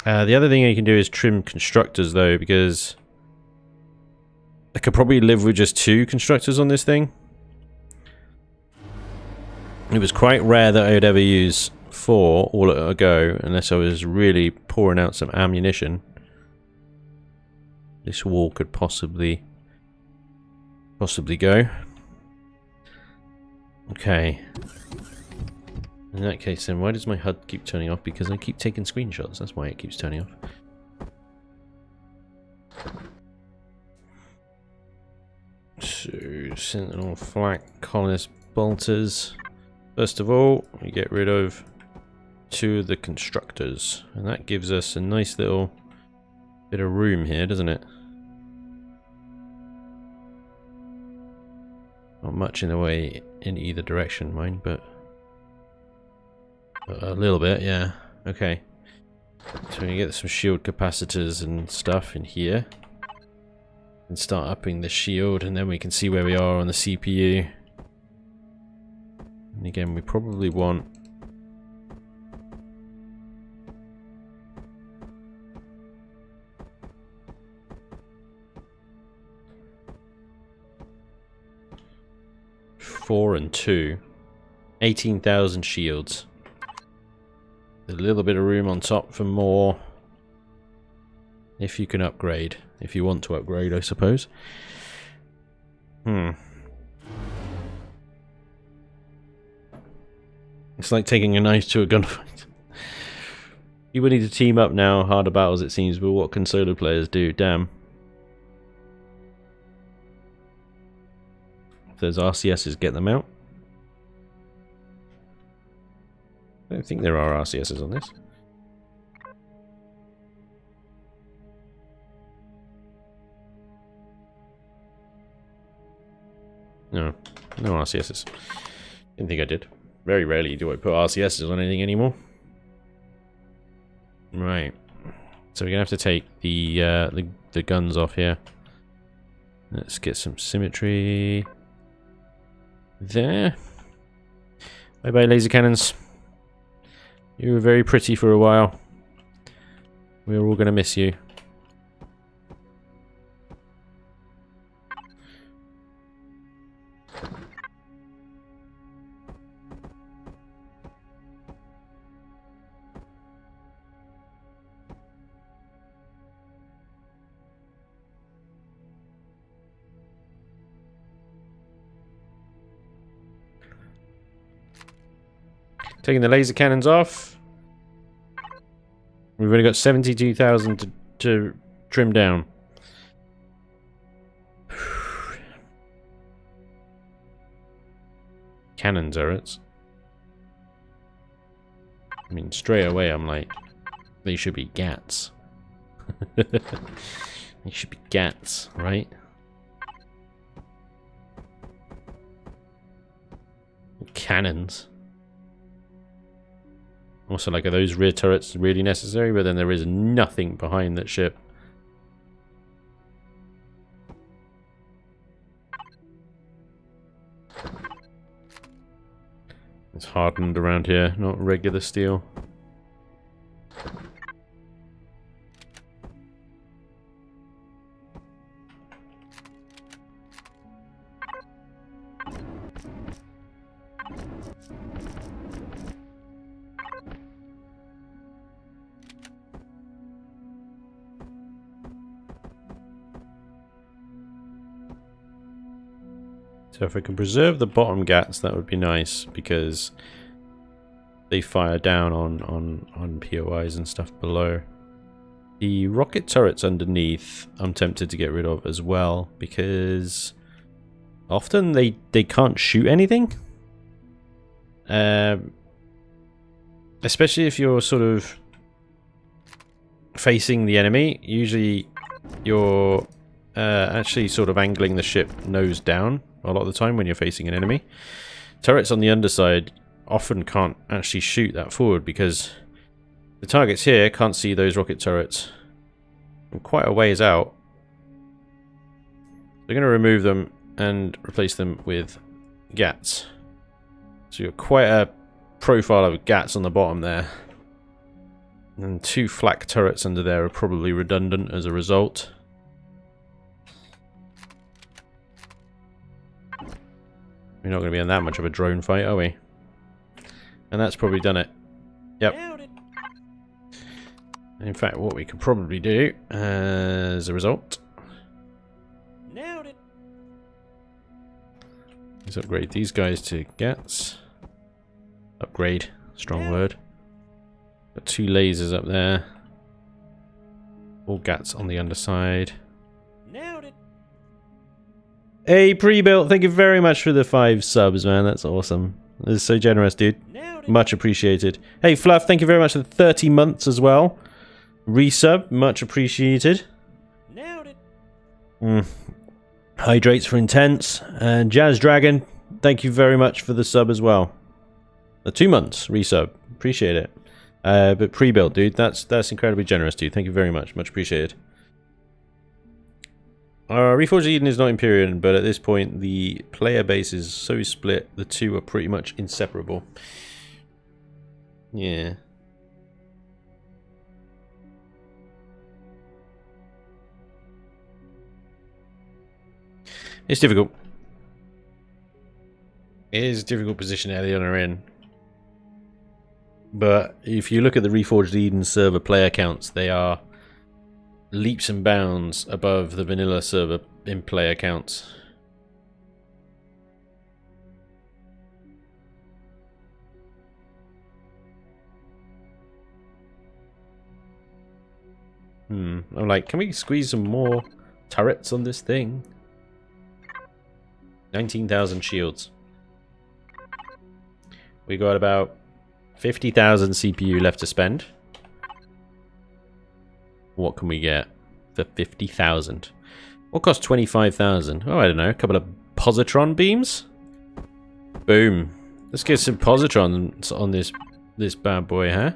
The other thing you can do is trim constructors, though, because I could probably live with just 2 constructors on this thing. It was quite rare that I would ever use 4 all at a go, unless I was really pouring out some ammunition. This wall could possibly go. Okay. In that case, then, why does my HUD keep turning off? Because I keep taking screenshots. That's why it keeps turning off. So, Sentinel flak colonist bolters. First of all, we get rid of 2 of the constructors. And that gives us a nice little bit of room here, doesn't it? Not much in the way in either direction, mind, but a little bit, yeah. Okay. So we get some shield capacitors and stuff in here. And start upping the shield, and then we can see where we are on the CPU. And again, we probably want four and 2. 18,000 shields. A little bit of room on top for more. If you can upgrade. If you want to upgrade, I suppose. It's like taking a knife to a gunfight. People need to team up now. Harder battles, it seems, but what can solo players do? Damn. If there's RCSs, get them out. I don't think there are RCSs on this. No RCSs. Didn't think I did. Very rarely do I put RCSs on anything anymore. Right. So we're gonna have to take the guns off here. Let's get some symmetry there. Bye bye, laser cannons. You were very pretty for a while. We're all gonna miss you. Taking the laser cannons off. We've only got 72,000 to trim down. Cannon turrets. I mean, straight away I'm like, they should be GATs. They should be GATs, right? Cannons. Also, like, are those rear turrets really necessary? But then there is nothing behind that ship. It's hardened around here, not regular steel. So if I can preserve the bottom GATs, that would be nice, because they fire down on POIs and stuff below. The rocket turrets underneath, I'm tempted to get rid of as well, because often they can't shoot anything. Especially if you're sort of facing the enemy, usually you're actually sort of angling the ship nose down a lot of the time when you're facing an enemy. Turrets on the underside often can't actually shoot that forward because the targets here can't see those rocket turrets from quite a ways out. We're going to remove them and replace them with GATs. So you've got quite a profile of GATs on the bottom there. And 2 flak turrets under there are probably redundant as a result. We're not going to be in that much of a drone fight, are we? And that's probably done it. Yep. In fact, what we could probably do as a result is upgrade these guys to GATs. Upgrade, strong word. Got 2 lasers up there. All GATs on the underside. Hey, pre-built, thank you very much for the 5 subs, man. That's awesome. This is so generous, dude. Much appreciated. Hey, Fluff, thank you very much for the 30 months as well. Resub, much appreciated. Hydrates for Intense. And Jazz Dragon, thank you very much for the sub as well. The 2 months resub. Appreciate it. But pre-built, dude, that's incredibly generous, dude. Thank you very much. Much appreciated. Reforged Eden is not Empyrean, but at this point the player base is so split, the two are pretty much inseparable. Yeah. It's difficult. It is a difficult position Elion are in. But if you look at the Reforged Eden server player counts, they are leaps and bounds above the vanilla server in player counts. I'm like, can we squeeze some more turrets on this thing? 19,000 shields. We got about 50,000 CPU left to spend. What can we get for 50,000? What costs 25,000? Oh, I don't know. A couple of positron beams? Boom. Let's get some positrons on this bad boy, huh?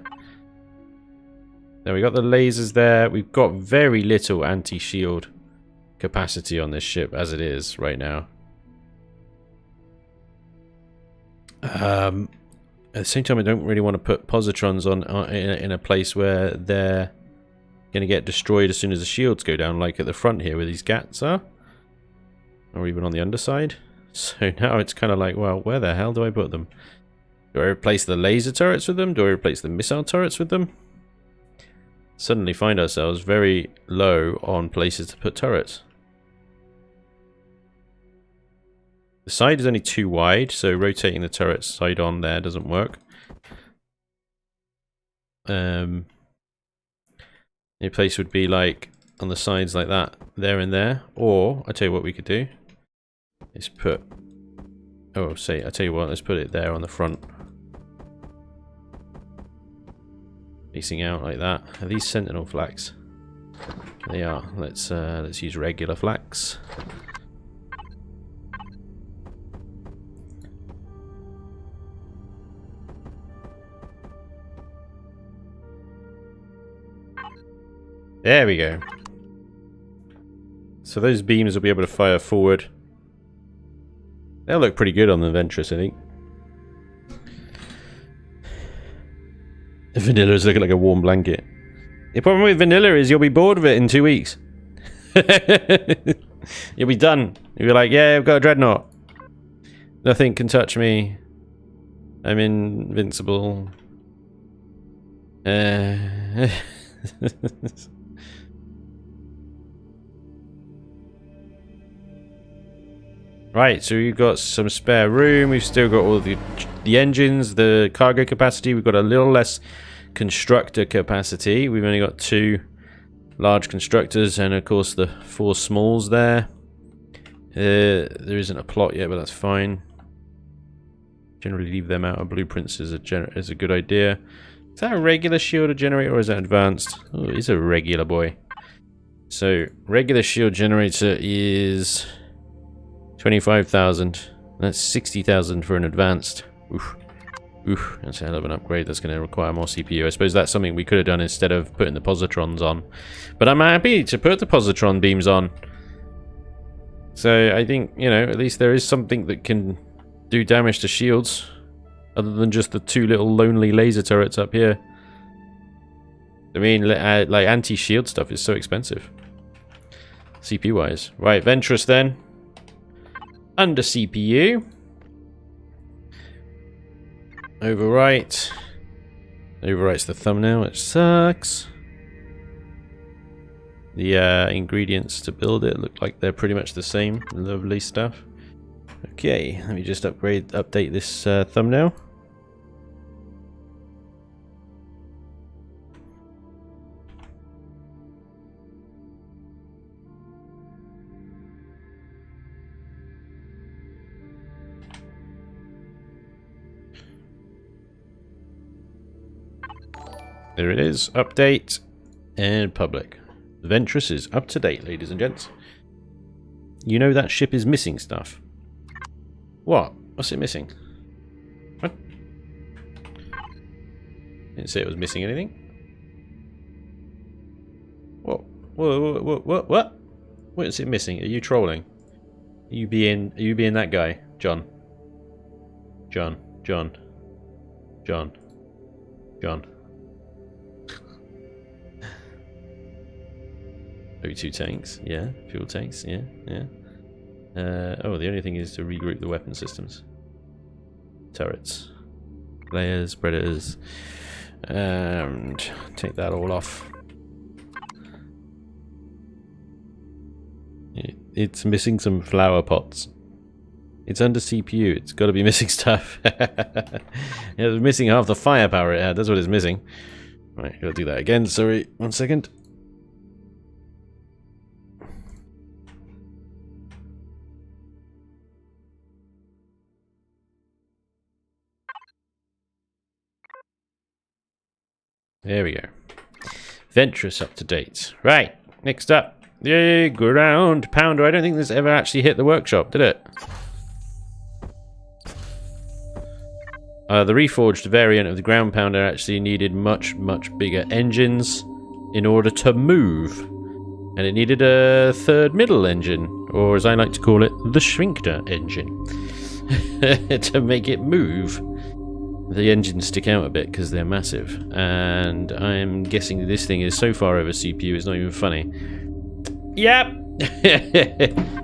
There, we got the lasers there. We've got very little anti-shield capacity on this ship as it is right now. At the same time, I don't really want to put positrons on in a place where they're going to get destroyed as soon as the shields go down, like at the front here where these GATs are, or even on the underside. So now it's kind of like, well, where the hell do I put them? Do I replace the laser turrets with them? Do I replace the missile turrets with them? Suddenly find ourselves very low on places to put turrets. The side is only too wide, so rotating the turret side on there doesn't work. Your place would be like on the sides like that, there and there. Or, I tell you what we could do, is put, oh, say, I tell you what, let's put it there on the front. Facing out like that. Are these sentinel flags? They are. Let's use regular flags. There we go. So those beams will be able to fire forward. They'll look pretty good on the Ventress, I think. Vanilla's looking like a warm blanket. The problem with vanilla is you'll be bored of it in 2 weeks. You'll be done. You'll be like, yeah, I've got a dreadnought. Nothing can touch me. I'm invincible. Right, so we've got some spare room. We've still got all the engines, the cargo capacity. We've got a little less constructor capacity. We've only got 2 large constructors and, of course, the 4 smalls there. There isn't a plot yet, but that's fine. Generally leave them out of blueprints is a good idea. Is that a regular shield generator or is that advanced? Oh, it is a regular boy. So, regular shield generator is 25,000. That's 60,000 for an advanced. Oof. Oof, that's a hell of an upgrade. That's going to require more CPU. I suppose that's something we could have done instead of putting the positrons on. But I'm happy to put the positron beams on. So I think, you know, at least there is something that can do damage to shields. Other than just the two little lonely laser turrets up here. I mean, like anti-shield stuff is so expensive. CPU-wise. Right, Ventress then. Under CPU. Overwrite. Overwrites the thumbnail, which sucks. The ingredients to build it look like they're pretty much the same. Lovely stuff. Okay, let me just update this thumbnail. There it is. Update and public. The Ventress is up to date, ladies and gents. You know that ship is missing stuff. What? What's it missing? What? Didn't say it was missing anything. What? What? What is it missing? Are you trolling? Are you being that guy? John. John. 32 tanks, yeah. Fuel tanks, yeah. Oh, the only thing is to regroup the weapon systems. Turrets. Layers, predators. And take that all off. It's missing some flower pots. It's under CPU, it's got to be missing stuff. It's missing half the firepower it had, that's what it's missing. Right, gotta do that again, sorry, 1 second. There we go. Ventress up to date. Right, next up. Yay, ground pounder. I don't think this ever actually hit the workshop, did it? The reforged variant of the ground pounder actually needed much bigger engines in order to move. And it needed a third middle engine, or as I like to call it, the shrinkter engine. To make it move. The engines stick out a bit because they're massive, and I'm guessing this thing is so far over CPU it's not even funny. Yep!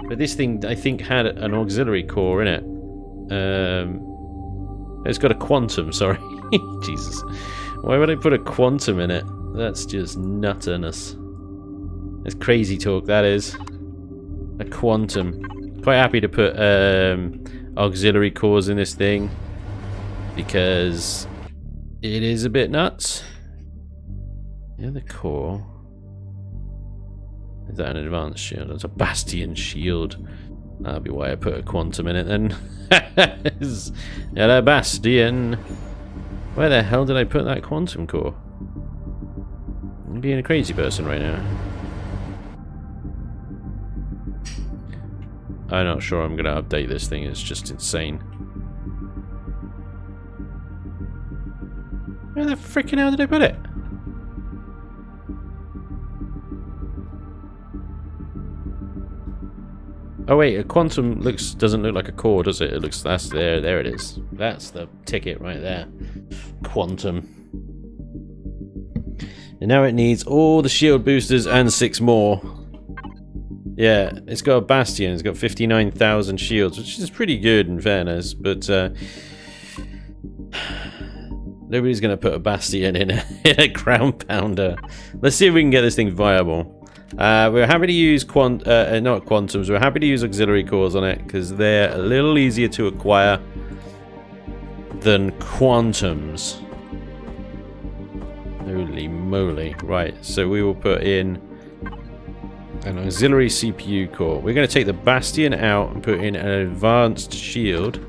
But this thing, I think, had an auxiliary core in it. It's got a quantum, sorry. Jesus. Why would I put a quantum in it? That's just nutterness. That's crazy talk, that is. A quantum. Quite happy to put auxiliary cores in this thing. Because it is a bit nuts. Yeah, the core. Is that an advanced shield? That's a bastion shield. That'll be why I put a quantum in it then. Hello, bastion. Where the hell did I put that quantum core? I'm being a crazy person right now. I'm not sure I'm going to update this thing. It's just insane. Where the freaking hell did I put it? Oh wait, a quantum doesn't look like a core, does it? It looks, that's there it is. That's the ticket right there. Quantum. And now it needs all the shield boosters and 6 more. Yeah, it's got a bastion, it's got 59,000 shields, which is pretty good in fairness, but nobody's going to put a bastion in a ground pounder. Let's see if we can get this thing viable. We're happy to use not quantums, we're happy to use auxiliary cores on it because they're a little easier to acquire than quantums. Holy moly. Right, so we will put in an auxiliary CPU core. We're going to take the bastion out and put in an advanced shield.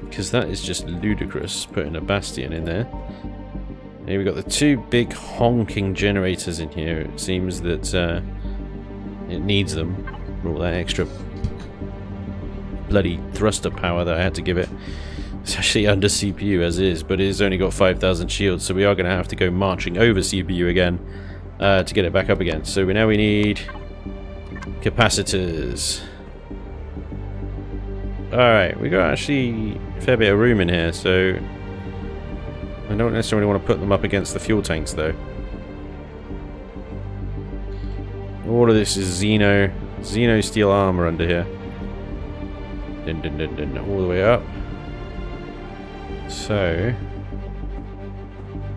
Because that is just ludicrous, putting a bastion in there. Here we've got the two big honking generators in here. It seems that it needs them for all that extra bloody thruster power that I had to give it. It's actually under CPU as is, but it has only got 5,000 shields, so we are going to have to go marching over CPU again to get it back up again. So now we need capacitors. Alright, we got actually a fair bit of room in here, so I don't necessarily want to put them up against the fuel tanks though. All of this is Xeno steel armor under here. Dun, dun, dun, dun, all the way up. So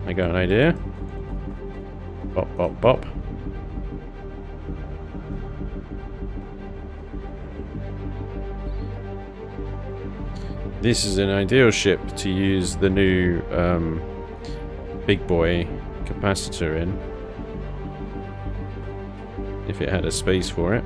I got an idea. Bop, bop, bop. This is an ideal ship to use the new big boy capacitor in, if it had a space for it.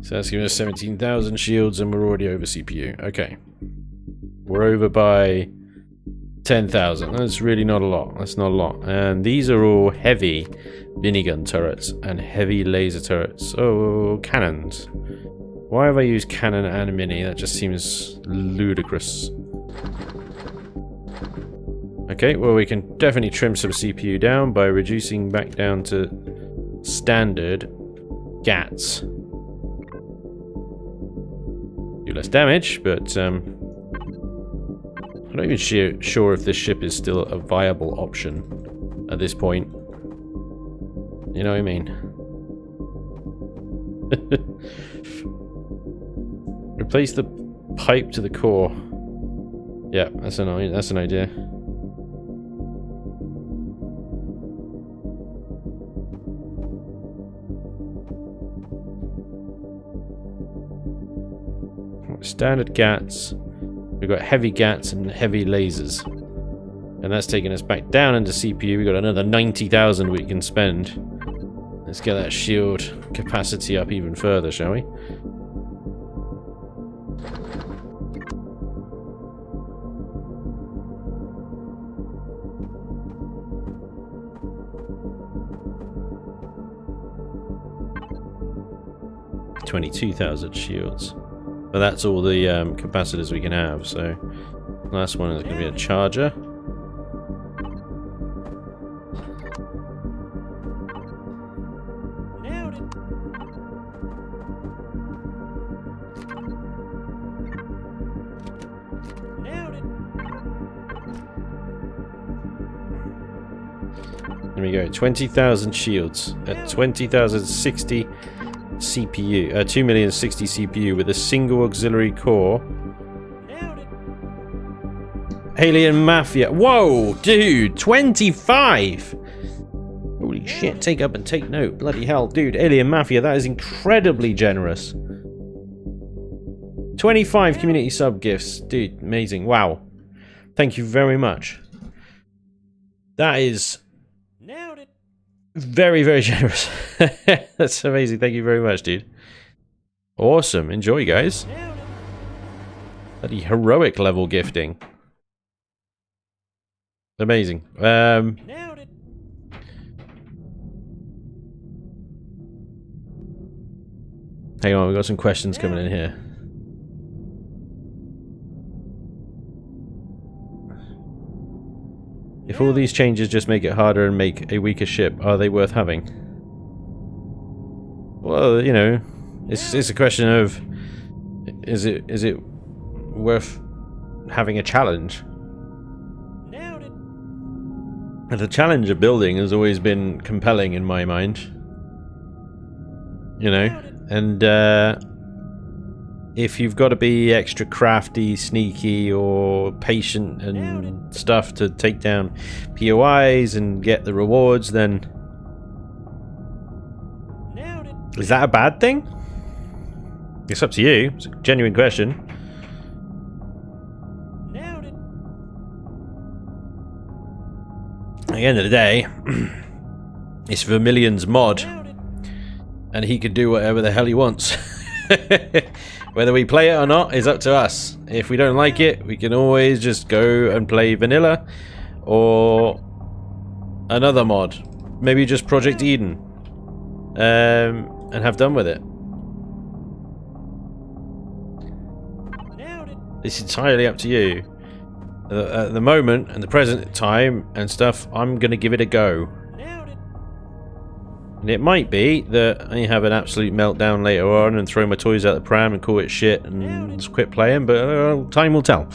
So that's giving us 17,000 shields and we're already over CPU. Okay. We're over by 10,000. That's really not a lot. That's not a lot. And these are all heavy minigun turrets and heavy laser turrets. Oh, cannons. Why have I used cannon and mini? That just seems ludicrous. Okay, well we can definitely trim some CPU down by reducing back down to standard GATs. Do less damage, but I'm not even sure if this ship is still a viable option at this point. You know what I mean? Replace the pipe to the core. Yeah, that's an idea. Standard GATs. We've got heavy GATs and heavy lasers. And that's taking us back down into CPU. We've got another 90,000 we can spend. Let's get that shield capacity up even further, shall we? $22,000 shields. But that's all the capacitors we can have, so last one is going to be a charger. Nailed it. Nailed it. There we go, 20,000 shields at 20,060 CPU, 2,060 CPU with a single auxiliary core. Nailed it. Alien Mafia. Whoa, dude, 25! Holy shit, take up and take note. Bloody hell, dude, Alien Mafia, that is incredibly generous. 25 community sub gifts. Dude, amazing. Wow. Thank you very much. That is Nailed it. very, very generous. That's amazing. Thank you very much, dude. Awesome. Enjoy, guys. Nailed it. Bloody heroic level gifting. Amazing. Nailed it. Hang on, we've got some questions coming in here. If all these changes just make it harder and make a weaker ship, are they worth having? Well, you know, it's a question of is it worth having a challenge? Nailed it. And the challenge of building has always been compelling in my mind. You know, and if you've got to be extra crafty, sneaky, or patient and stuff to take down POIs and get the rewards, then Nailed it. is that a bad thing? It's up to you. It's a genuine question. Nailed it. At the end of the day, it's Vermilion's mod, Nailed it. and he can do whatever the hell he wants. Whether we play it or not is up to us. If we don't like it, we can always just go and play vanilla or another mod. Maybe just Project Eden. And have done with it. Nailed it. It's entirely up to you. At the moment and the present time and stuff, I'm going to give it a go. Nailed it. And it might be that I have an absolute meltdown later on and throw my toys out the pram and call it shit and just quit playing, but time will tell.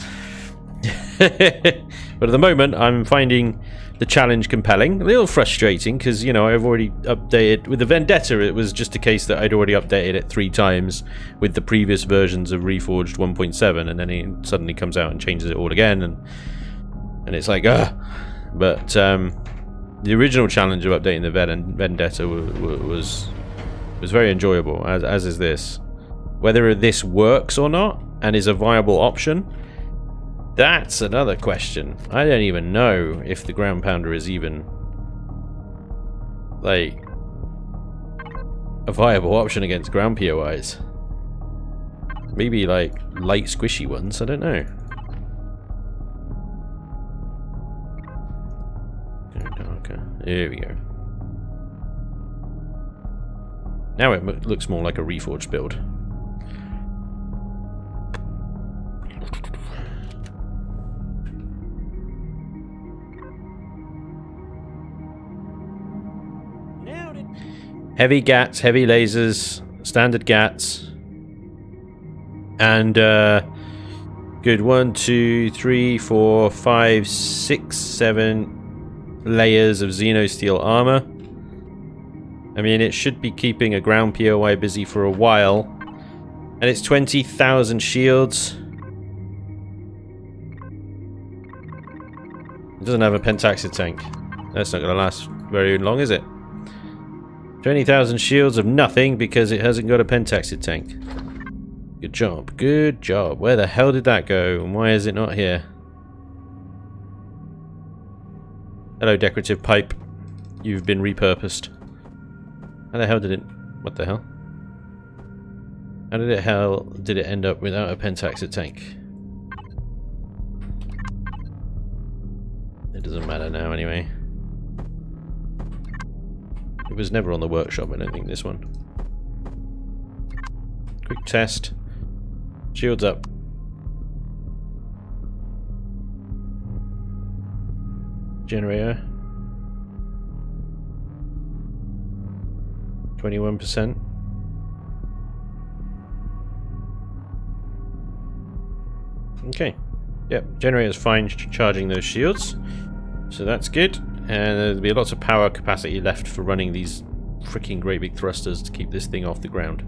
But at the moment, I'm finding the challenge compelling. A little frustrating because, you know, I've already updated. With the Vendetta, it was just a case that I'd already updated it 3 times with the previous versions of Reforged 1.7, and then it suddenly comes out and changes it all again, and it's like, ugh. But the original challenge of updating the Vendetta was very enjoyable, as is this. Whether this works or not, and is a viable option, that's another question. I don't even know if the ground pounder is even like a viable option against ground POIs. Maybe like light squishy ones, I don't know. Go darker. Here we go. Now it looks more like a Reforged build. Heavy GATs, heavy lasers, standard GATs, and good 1, 2, 3, 4, 5, 6, 7 layers of Xenosteel armor. I mean, it should be keeping a ground POI busy for a while, and it's 20,000 shields. It doesn't have a pentaxid tank. That's not going to last very long, is it? 20,000 shields of nothing because it hasn't got a pentaxid tank. Good job, good job. Where the hell did that go, and why is it not here? Hello, decorative pipe. You've been repurposed. How the hell did it... What the hell? How did it end up without a pentaxid tank? It doesn't matter now anyway. It was never on the workshop, I don't think, this one. Quick test. Shields up. Generator. 21%. Okay. Yep, generator's fine charging those shields. So that's good. And there'll be lots of power capacity left for running these freaking great big thrusters to keep this thing off the ground.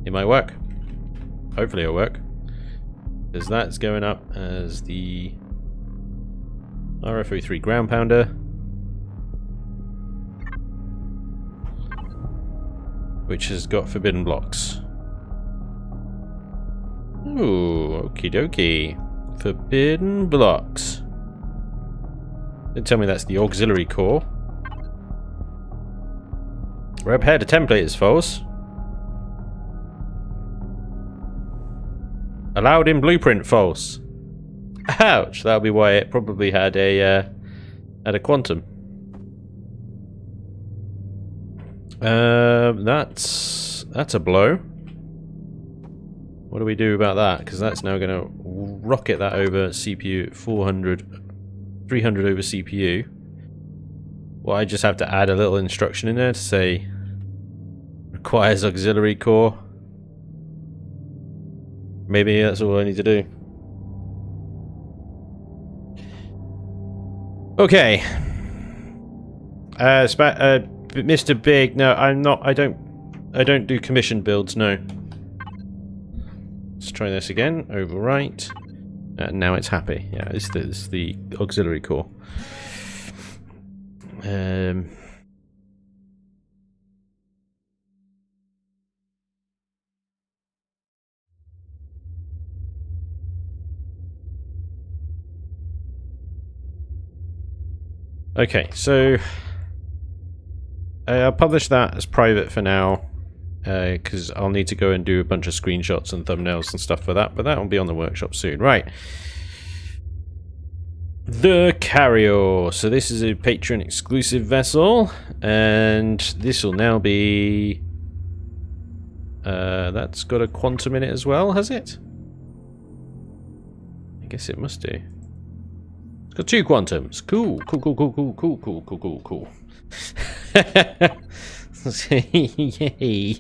It might work. Hopefully it'll work. Because that's going up as the RFO3 ground pounder. Which has got forbidden blocks. Ooh, okie dokie. Forbidden blocks. Don't tell me that's the auxiliary core. Repair the template is false. Allowed in blueprint false. Ouch, that'll be why it probably had a quantum. That's a blow. What do we do about that? Because that's now going to rocket that over CPU 300 over CPU. Well, I just have to add a little instruction in there to say requires auxiliary core. Maybe that's all I need to do. Okay. Mr. Big, no, I'm not. I don't do commission builds. No. Let's try this again. Overwrite. Now it's happy. Yeah, it's the auxiliary core. Okay, so I'll publish that as private for now, because I'll need to go and do a bunch of screenshots and thumbnails and stuff for that, but that will be on the workshop soon. Right. The Carrier. So this is a Patreon exclusive vessel, and this will now be... that's got a quantum in it as well, has it? I guess it must do. It's got 2 quantums. Cool. Cool. Yay.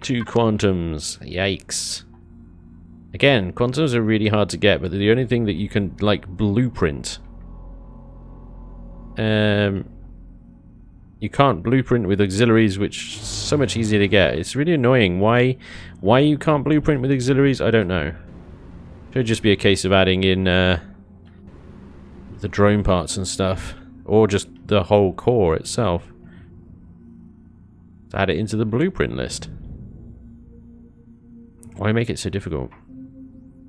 2 quantums. Yikes. Again, quantums are really hard to get, but they're the only thing that you can, like, blueprint. You can't blueprint with auxiliaries, which is so much easier to get. It's really annoying. Why you can't blueprint with auxiliaries, I don't know. Should just be a case of adding in the drone parts and stuff, or just the whole core itself. To add it into the blueprint list. Why make it so difficult?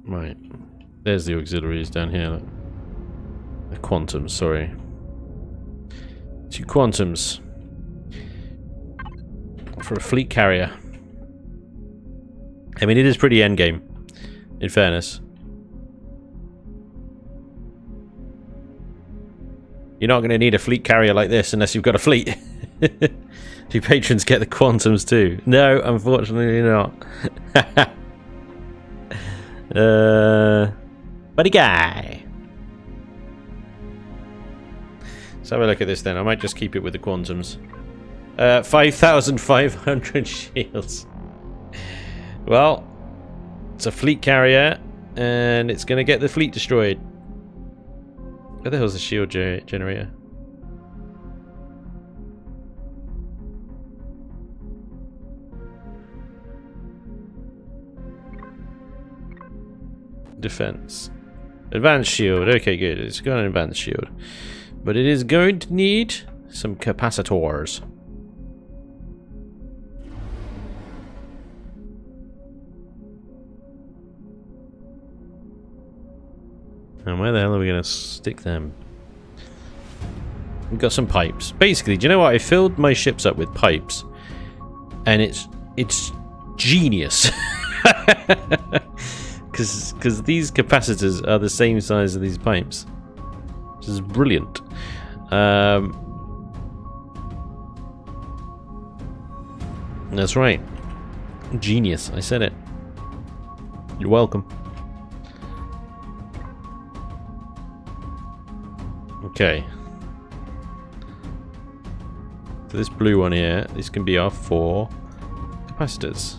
Right. There's the auxiliaries down here. The quantums, sorry. 2 quantums. For a fleet carrier. I mean, it is pretty endgame, in fairness. You're not going to need a fleet carrier like this unless you've got a fleet. Do patrons get the quantums too? No, unfortunately not. Buddy guy. Let's have a look at this then. I might just keep it with the quantums. 5,500 shields. Well, it's a fleet carrier, and it's going to get the fleet destroyed. Where the hell's the shield generator? Defense. Advanced shield. Okay, good. It's got an advanced shield. But it is going to need some capacitors. And where the hell are we going to stick them? We've got some pipes. Basically, do you know what? I filled my ships up with pipes. And it's genius. Because these capacitors are the same size as these pipes. Which is brilliant. That's right. Genius. I said it. You're welcome. Okay. So this blue one here, this can be our 4 capacitors.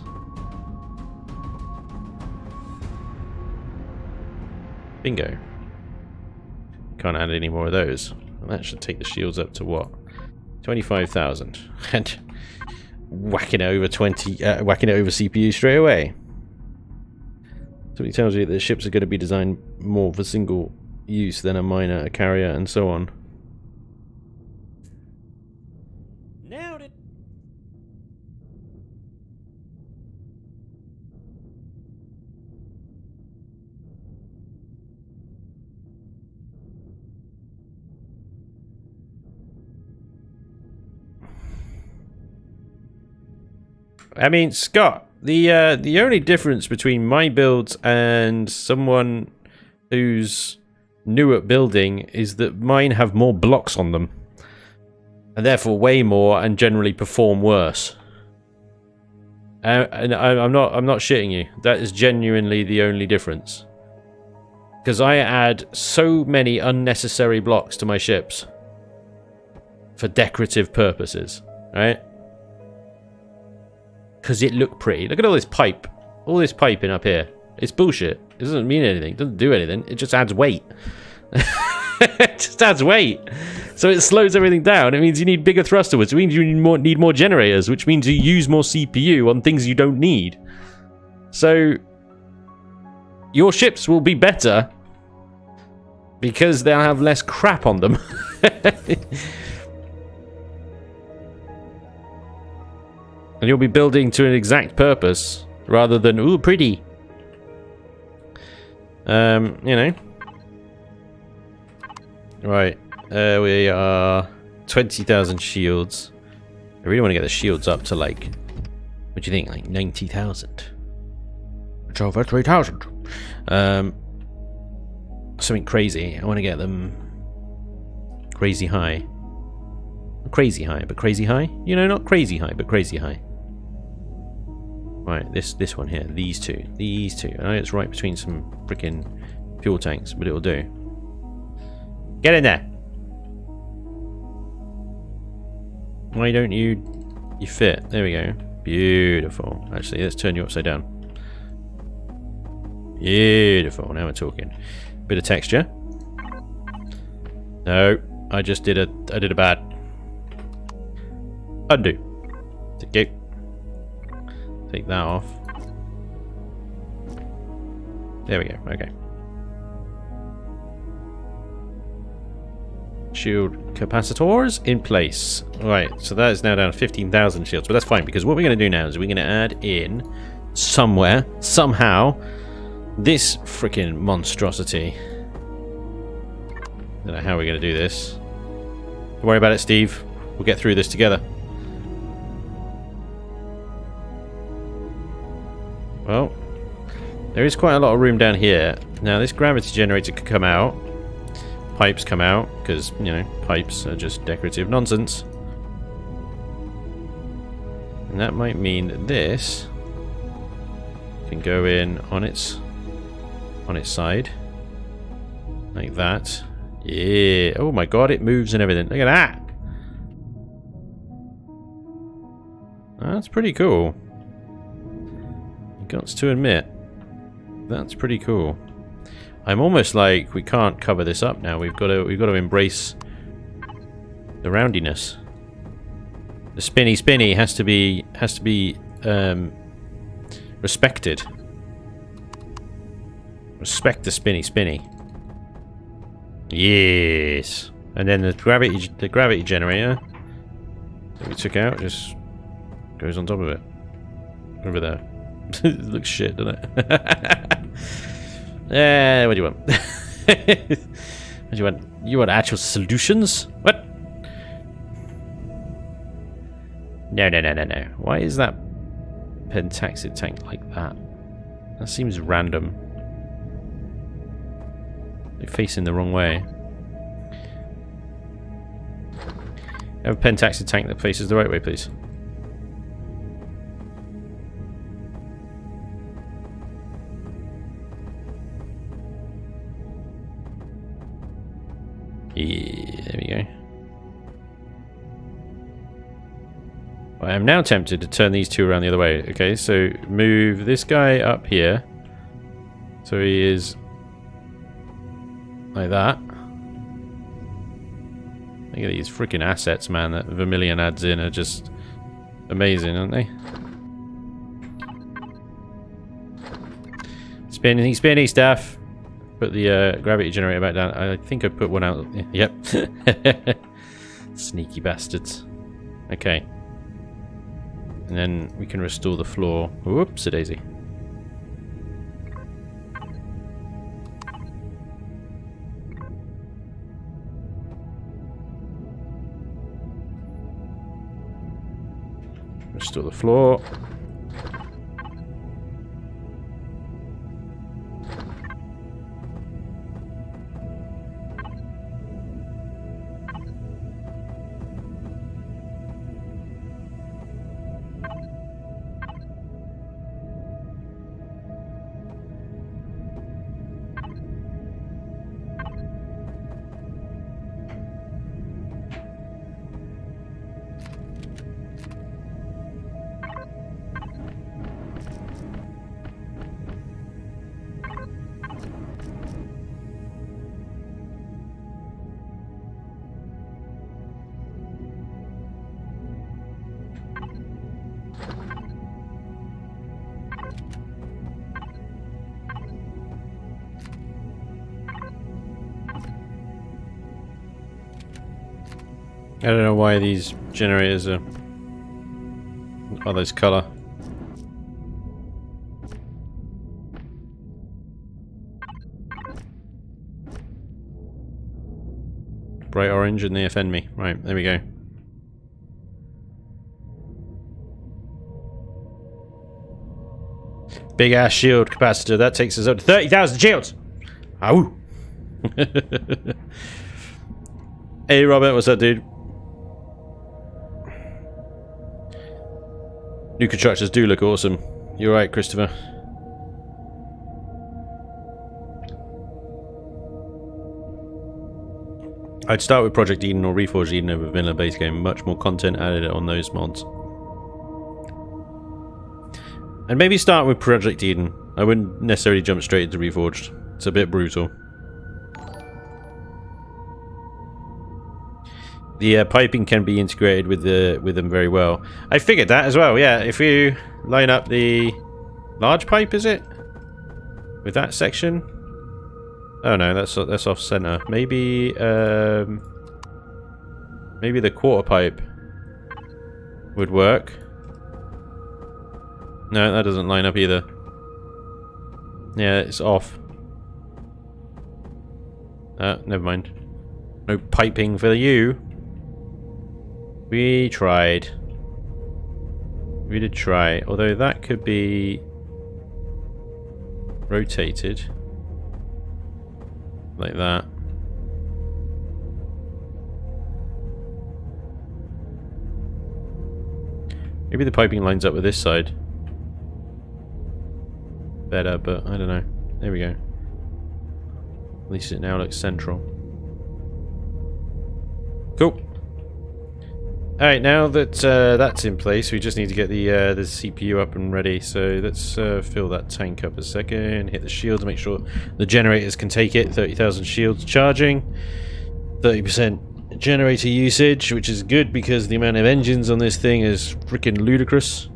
Bingo. Can't add any more of those. And that should take the shields up to what? 25,000. And whacking it over CPU straight away. So it tells you that the ships are going to be designed more for single use than a miner, a carrier, and so on. Nailed it. I mean, Scott, the only difference between my builds and someone who's new at building is that mine have more blocks on them, and therefore weigh more and generally perform worse. And I'm not shitting you. That is genuinely the only difference. Because I add so many unnecessary blocks to my ships for decorative purposes, right? Because it looked pretty. Look at all this pipe. All this piping up here. It's bullshit. It doesn't mean anything. It doesn't do anything. It just adds weight. It just adds weight. So it slows everything down. It means you need bigger thrusters. It means you need more generators, which means you use more CPU on things you don't need. So your ships will be better because they'll have less crap on them. And you'll be building to an exact purpose rather than, ooh, pretty. You know. Right. We are 20,000 shields. I really want to get the shields up to like, what do you think, like 90,000? It's over 3,000. Something crazy. I want to get them crazy high. Crazy high, but crazy high? You know, not crazy high, but crazy high. Right, this one here. These two. I know it's right between some freaking fuel tanks, but it'll do. Get in there! Why don't you fit? There we go. Beautiful. Actually, let's turn you upside down. Beautiful. Now we're talking. Bit of texture. No, I did a bad. Undo. Okay. Take that off. There we go. Okay. Shield capacitors in place. Right, so that is now down to 15,000 shields, but that's fine because what we're going to do now is we're going to add in somewhere, somehow, this freaking monstrosity. Don't know how we're going to do this. Don't worry about it, Steve. We'll get through this together. Well, there is quite a lot of room down here. Now, this gravity generator could come out. Pipes come out, because, you know, pipes are just decorative nonsense. And that might mean that this can go in on its side. Like that. Yeah. Oh my god, it moves and everything. Look at that! That's pretty cool. Got to admit, that's pretty cool. I'm almost like we can't cover this up now. We've got to embrace the roundiness. The spinny has to be respected. Respect the spinny. Yes. And then the gravity generator that we took out just goes on top of it. Over there. It looks shit, doesn't it? What do you want? What do you want? You want actual solutions? What? No. Why is that pentaxid tank like that? That seems random. They're facing the wrong way. Have a pentaxid tank that faces the right way, please. Yeah, there we go. I am now tempted to turn these two around the other way. Okay, so move this guy up here. So he is like that. Look at these freaking assets, man, that Vermilion adds in are just amazing, aren't they? Spinny stuff. Put the gravity generator back down. I think I put one out. Yep. Sneaky bastards. Okay. And then we can restore the floor. Whoops-a-daisy. Restore the floor. I don't know why these generators are this color. bright orange and they offend me. Right, there we go. Big ass shield capacitor. That takes us up to 30,000 shields. Ow. Hey Robert, what's up, dude? New constructors do look awesome. You're right, Christopher. I'd start with Project Eden or Reforged Eden over vanilla base game. Much more content added on those mods. And maybe start with Project Eden. I wouldn't necessarily jump straight into Reforged. It's a bit brutal. The piping can be integrated with them very well. I figured that as well. Yeah, if you line up the large pipe, is it? With that section? Oh no, that's off center. Maybe maybe the quarter pipe would work. No, that doesn't line up either. Yeah, it's off. Never mind. No piping for you. We tried. We did try, although that could be rotated like that. Maybe the piping lines up with this side better, but I don't know. There we go. At least it now looks central. Cool. Alright, now that that's in place, we just need to get the CPU up and ready. So let's fill that tank up a second, hit the shields, make sure the generators can take it. 30,000 shields charging, 30% generator usage, which is good because the amount of engines on this thing is freaking ludicrous.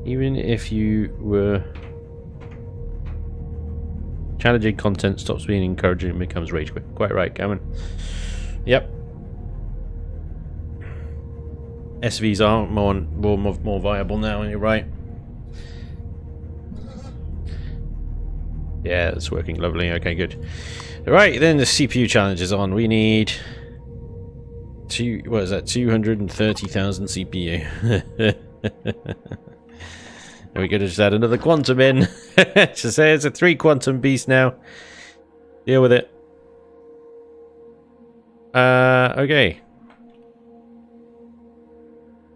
Even if you were... Challenging content stops being encouraging and becomes rage quit. Quite right, Cameron. Yep. SVs are more viable now, and you're right. Yeah, it's working lovely. Okay, good. Right, then the CPU challenge is on. We need what is that? 230,000 CPU. We could have just add another quantum in. Just say it's a 3 quantum beast now. Deal with it. Okay.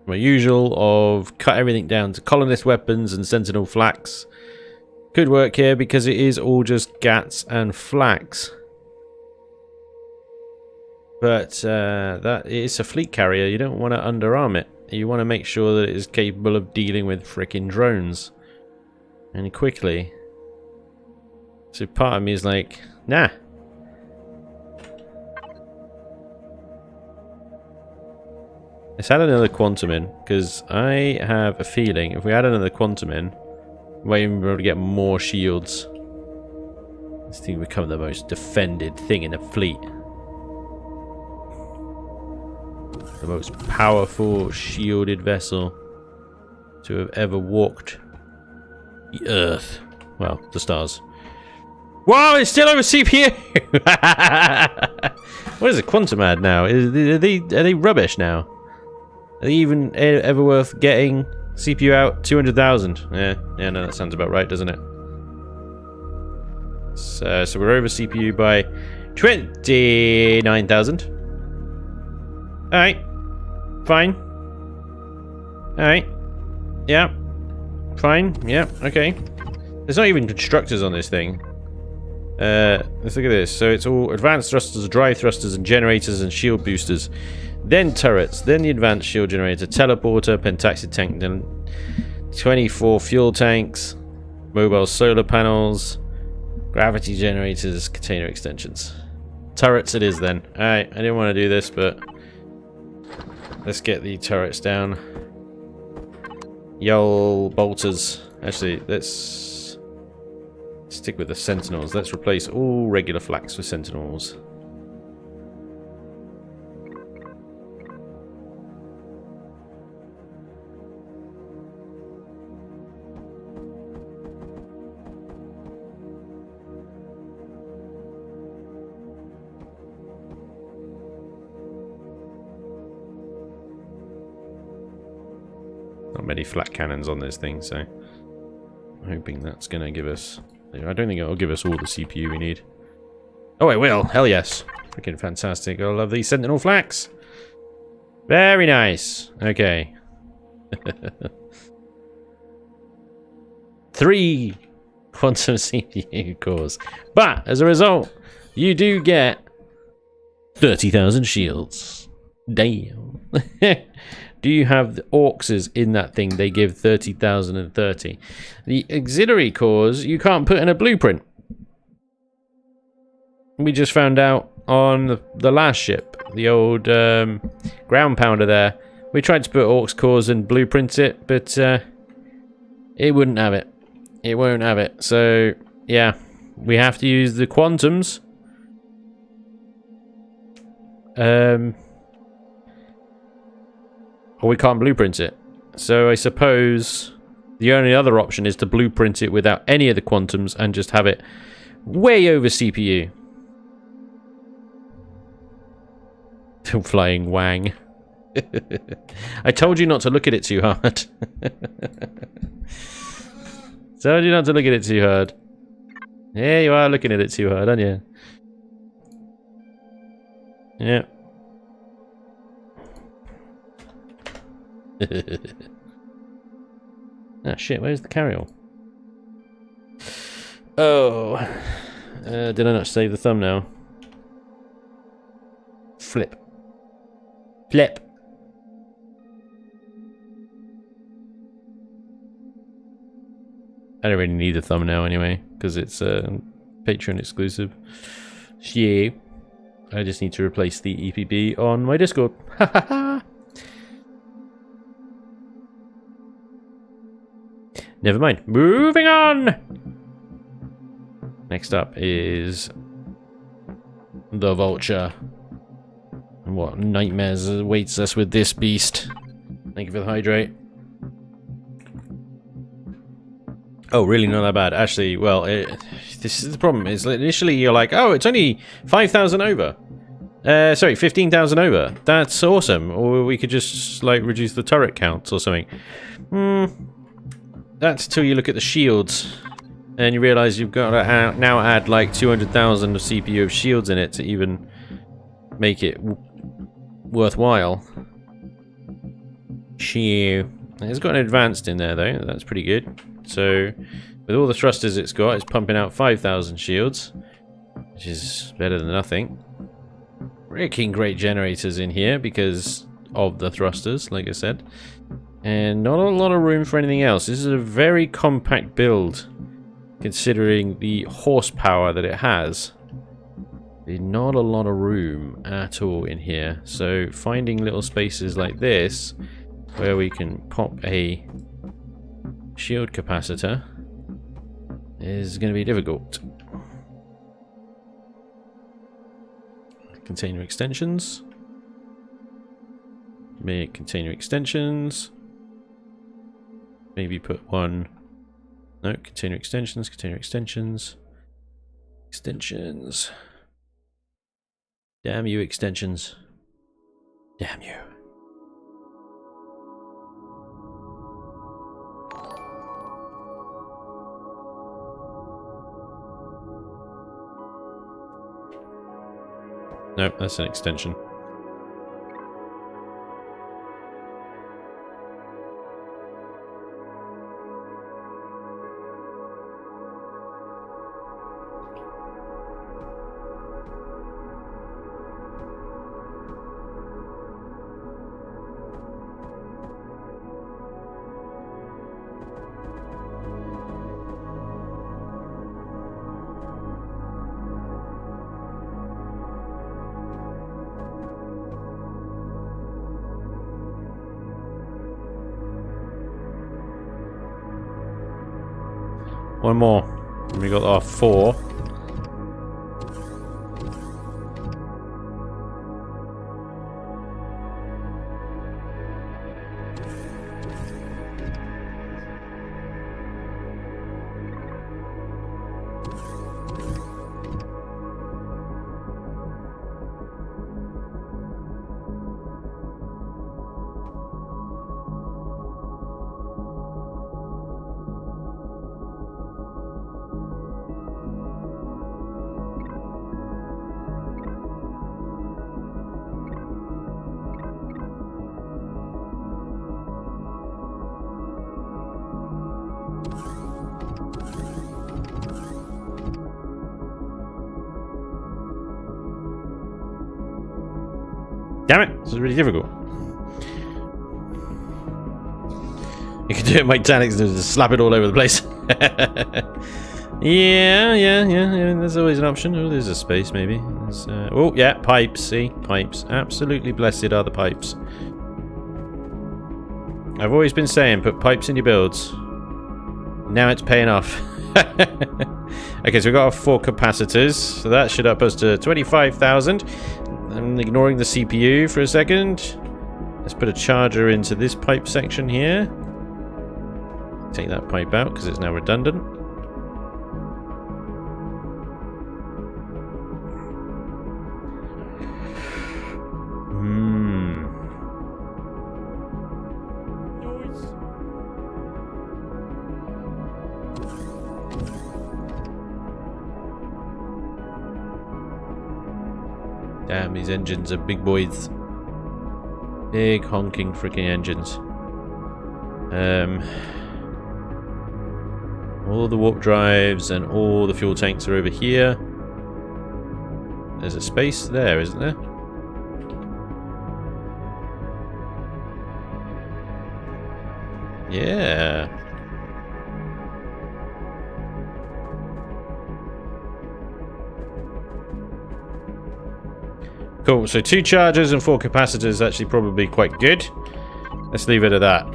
My usual of cut everything down to colonist weapons and sentinel flax. Could work here because it is all just gats and flax. But that is a fleet carrier. You don't want to underarm it. You want to make sure that it is capable of dealing with frickin' drones. And quickly. So part of me is like, nah. Let's add another quantum in, because I have a feeling if we add another quantum in, we might even be able to get more shields. This thing will become the most defended thing in the fleet. The most powerful shielded vessel to have ever walked the Earth. Well, the stars. Wow, it's still over CPU! What is it, quantum ad now? Are they rubbish now? Are they even ever worth getting? CPU out 200,000. Yeah, no, that sounds about right, doesn't it? So we're over CPU by 29,000. Alright. Fine. Alright. Yeah. Fine. Yeah. Okay. There's not even constructors on this thing. Let's look at this. So it's all advanced thrusters, drive thrusters, and generators and shield boosters. Then turrets. Then the advanced shield generator, teleporter, pentaxid tank, then 24 fuel tanks, mobile solar panels, gravity generators, container extensions. Turrets it is then. Alright. I didn't want to do this, but... let's get the turrets down. Yo, bolters. Actually, let's stick with the sentinels. Let's replace all regular flax with sentinels. Not many flat cannons on this thing, so I'm hoping that's going to give us... I don't think it'll give us all the CPU we need. Oh, it will. Hell yes. Freaking fantastic. I love these Sentinel flaks. Very nice. Okay. 3 quantum CPU cores. But, as a result, you do get 30,000 shields. Damn. Do you have the auxes in that thing? They give 30,000 and 30. The auxiliary cores, you can't put in a blueprint. We just found out on the last ship, the old ground pounder there. We tried to put aux cores and blueprint it, but it wouldn't have it. It won't have it. So, yeah, we have to use the quantums. Or we can't blueprint it. So I suppose the only other option is to blueprint it without any of the quantums and just have it way over CPU. Flying wang. I told you not to look at it too hard. Told you not to look at it too hard. Yeah, you are looking at it too hard, aren't you? Yeah. Ah, shit, where's the carry-all? Oh. Did I not save the thumbnail? Flip. Flip. I don't really need the thumbnail anyway, because it's Patreon exclusive. Yeah. I just need to replace the EPB on my Discord. Ha ha ha! Never mind. Moving on! Next up is the Vulture. And what nightmares awaits us with this beast. Thank you for the hydrate. Oh, really not that bad. Actually, well, this is the problem. Is initially you're like, oh, it's only 5,000 over. Sorry, 15,000 over. That's awesome. Or we could just, like, reduce the turret count or something. That's till you look at the shields. And you realize you've got to now add, like, 200,000 of CPU of shields in it to even make it worthwhile. Shoo. It's got an advanced in there, though. That's pretty good. So, with all the thrusters it's got, it's pumping out 5,000 shields. Which is better than nothing. Freaking great generators in here because of the thrusters, like I said. And not a lot of room for anything else. This is a very compact build, considering the horsepower that it has. There's not a lot of room at all in here. So finding little spaces like this, where we can pop a shield capacitor, is going to be difficult. Container extensions. Make container extensions. Maybe put one. No, container extensions, container extensions. Extensions. Damn you, extensions. Damn you. Nope, that's an extension. One more. We got our 4. Damn it, this is really difficult. You can do it Titanics and just slap it all over the place. yeah, there's always an option. Oh, there's a space maybe. Oh, yeah, pipes, see? Pipes. Absolutely blessed are the pipes. I've always been saying, put pipes in your builds. Now it's paying off. Okay, so we've got our 4 capacitors, so that should up us to 25,000. I'm ignoring the CPU for a second. Let's put a charger into this pipe section here. Take that pipe out because it's now redundant. Noise. Damn, these engines are big boys. Big honking freaking engines. All the warp drives and all the fuel tanks are over here. There's a space there, isn't there? Yeah. Cool, so 2 chargers and 4 capacitors actually probably quite good. Let's leave it at that.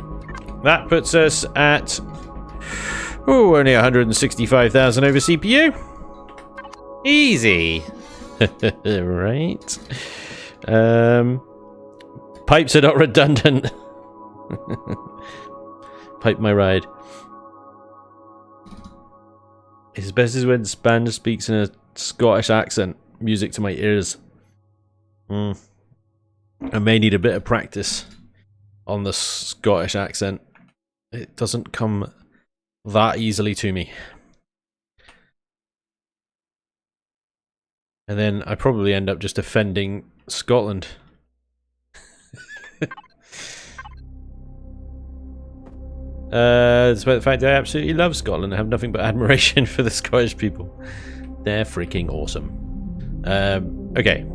That puts us at only 165,000 over CPU. Easy. Right. Pipes are not redundant. Pipe my ride. It's best is when Spanj speaks in a Scottish accent. Music to my ears. I may need a bit of practice on the Scottish accent. It doesn't come that easily to me. And then I probably end up just offending Scotland. Despite the fact that I absolutely love Scotland, I have nothing but admiration for the Scottish people. They're freaking awesome. Okay.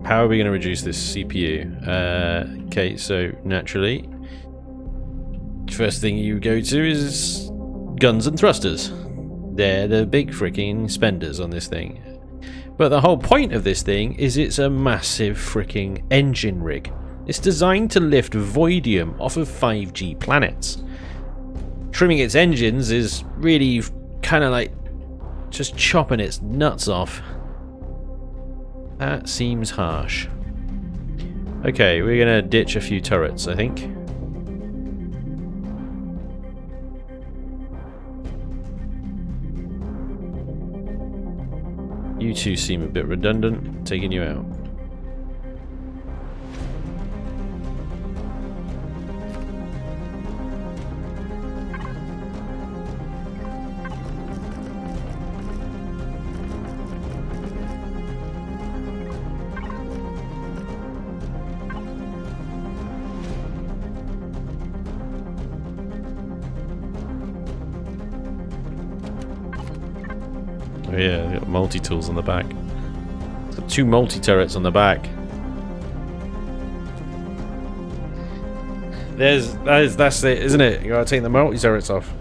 How are we going to reduce this CPU? Okay, so naturally, first thing you go to is guns and thrusters. They're the big freaking spenders on this thing. But the whole point of this thing is it's a massive freaking engine rig. It's designed to lift voidium off of 5G planets. Trimming its engines is really kind of like just chopping its nuts off. That seems harsh. Okay, we're gonna ditch a few turrets, I think. You two seem a bit redundant, taking you out. Oh yeah, got multi-tools on the back. It's got 2 multi-turrets on the back. That's it, isn't it? You gotta take the multi-turrets off.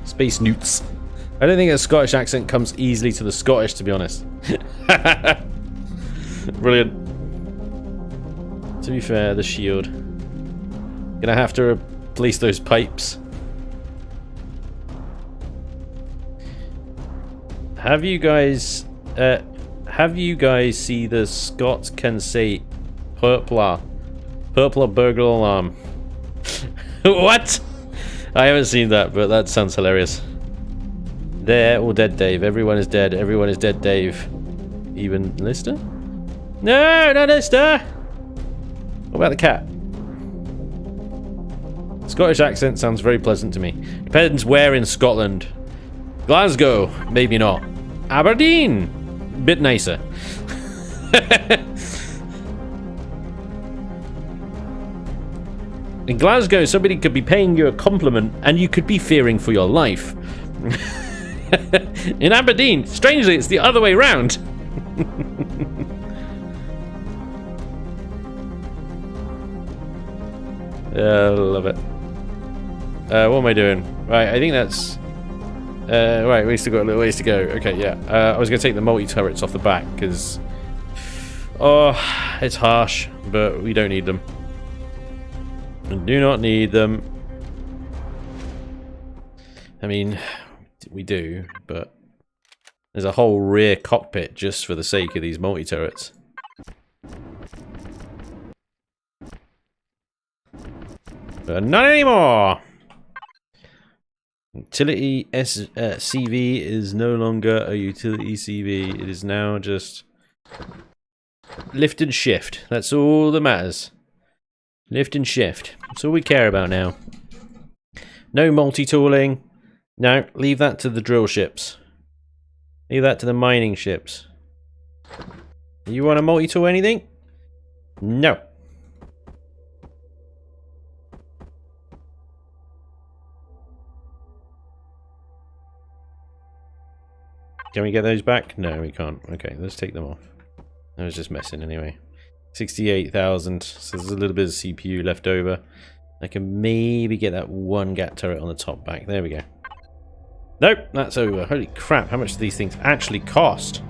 Space newts. I don't think a Scottish accent comes easily to the Scottish, to be honest. Brilliant. To be fair, the shield. Gonna have to replace those pipes. Have you guys see the Scots can say purpler burglar alarm? What? I haven't seen that, but that sounds hilarious. They're all dead, Dave. Everyone is dead. Everyone is dead, Dave. Even Lister? No, not Lister. What about the cat? Scottish accent sounds very pleasant to me. Depends where in Scotland. Glasgow, maybe not. Aberdeen, bit nicer. In Glasgow, somebody could be paying you a compliment and you could be fearing for your life. In Aberdeen, strangely, it's the other way round. I love it. What am I doing? Right, I think that's... right, we still got a little ways to go. Okay, yeah. I was going to take the multi-turrets off the back, because... Oh, it's harsh, but we don't need them. We do not need them. I mean, we do, but... There's a whole rear cockpit just for the sake of these multi-turrets. But not anymore! Utility CV is no longer a utility CV. It is now just lift and shift. That's all that matters. Lift and shift. That's all we care about now. No multi-tooling. No, leave that to the drill ships. Leave that to the mining ships. You want to multi-tool anything? No. Can we get those back? No, we can't. Okay, let's take them off. I was just messing anyway. 68,000. So there's a little bit of CPU left over. I can maybe get that one gat turret on the top back. There we go. Nope, that's over. Holy crap, how much do these things actually cost?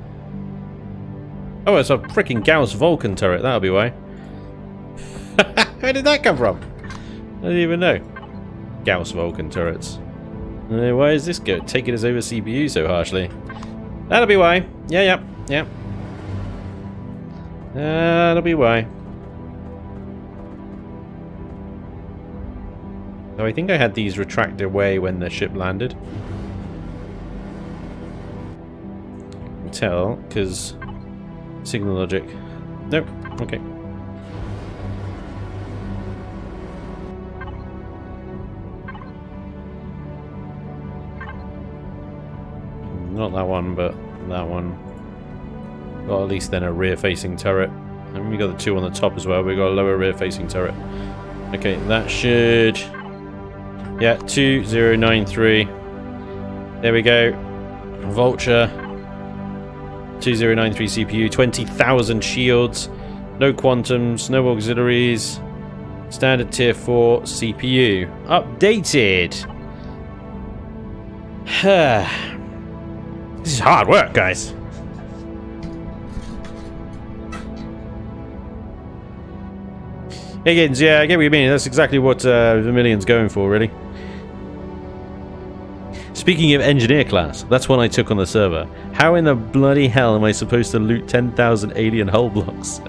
Oh, it's a freaking Gauss Vulcan turret. That'll be why. Where did that come from? I didn't even know. Gauss Vulcan turrets. Why is this go taking us over CPU so harshly? That'll be why. Yeah. That'll be why. So I think I had these retract away when the ship landed. Tell, because signal logic. Nope. Okay. Not that one, but that one. Got at least then a rear-facing turret. And we got the two on the top as well. We got a lower rear-facing turret. Okay, that should... Yeah, 2093. There we go. Vulture. 2093 CPU. 20,000 shields. No quantums. No auxiliaries. Standard tier 4 CPU. Updated. This is hard work, guys. Higgins, yeah, I get what you mean. That's exactly what Vermilion's going for, really. Speaking of engineer class, that's one I took on the server. How in the bloody hell am I supposed to loot 10,000 alien hull blocks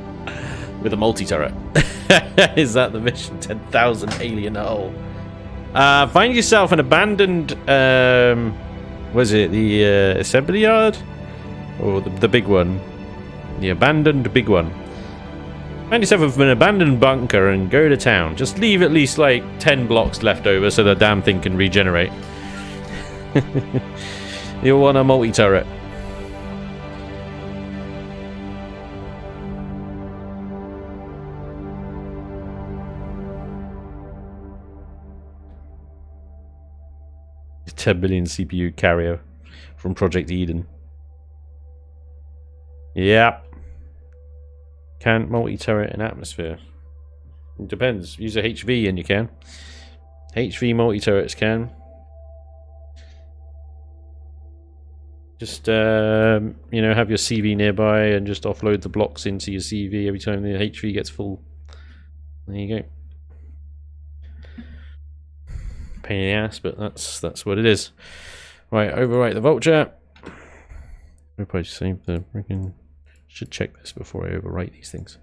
with a multi-turret? Is that the mission? 10,000 alien hull. Find yourself an abandoned... was it the assembly yard? Or the big one? The abandoned big one. Find yourself an abandoned bunker and go to town. Just leave at least like 10 blocks left over so the damn thing can regenerate. You'll want a multi-turret. A 10 billion CPU carrier from Project Eden. Yep. Can't multi-turret in atmosphere. It depends. Use a HV and you can. HV multi-turrets can. Just, you know, have your CV nearby and just offload the blocks into your CV every time the HV gets full. There you go. Pain in the ass, but that's what it is. Right, overwrite the Vulture. I'll probably save the freaking... Should check this before I overwrite these things.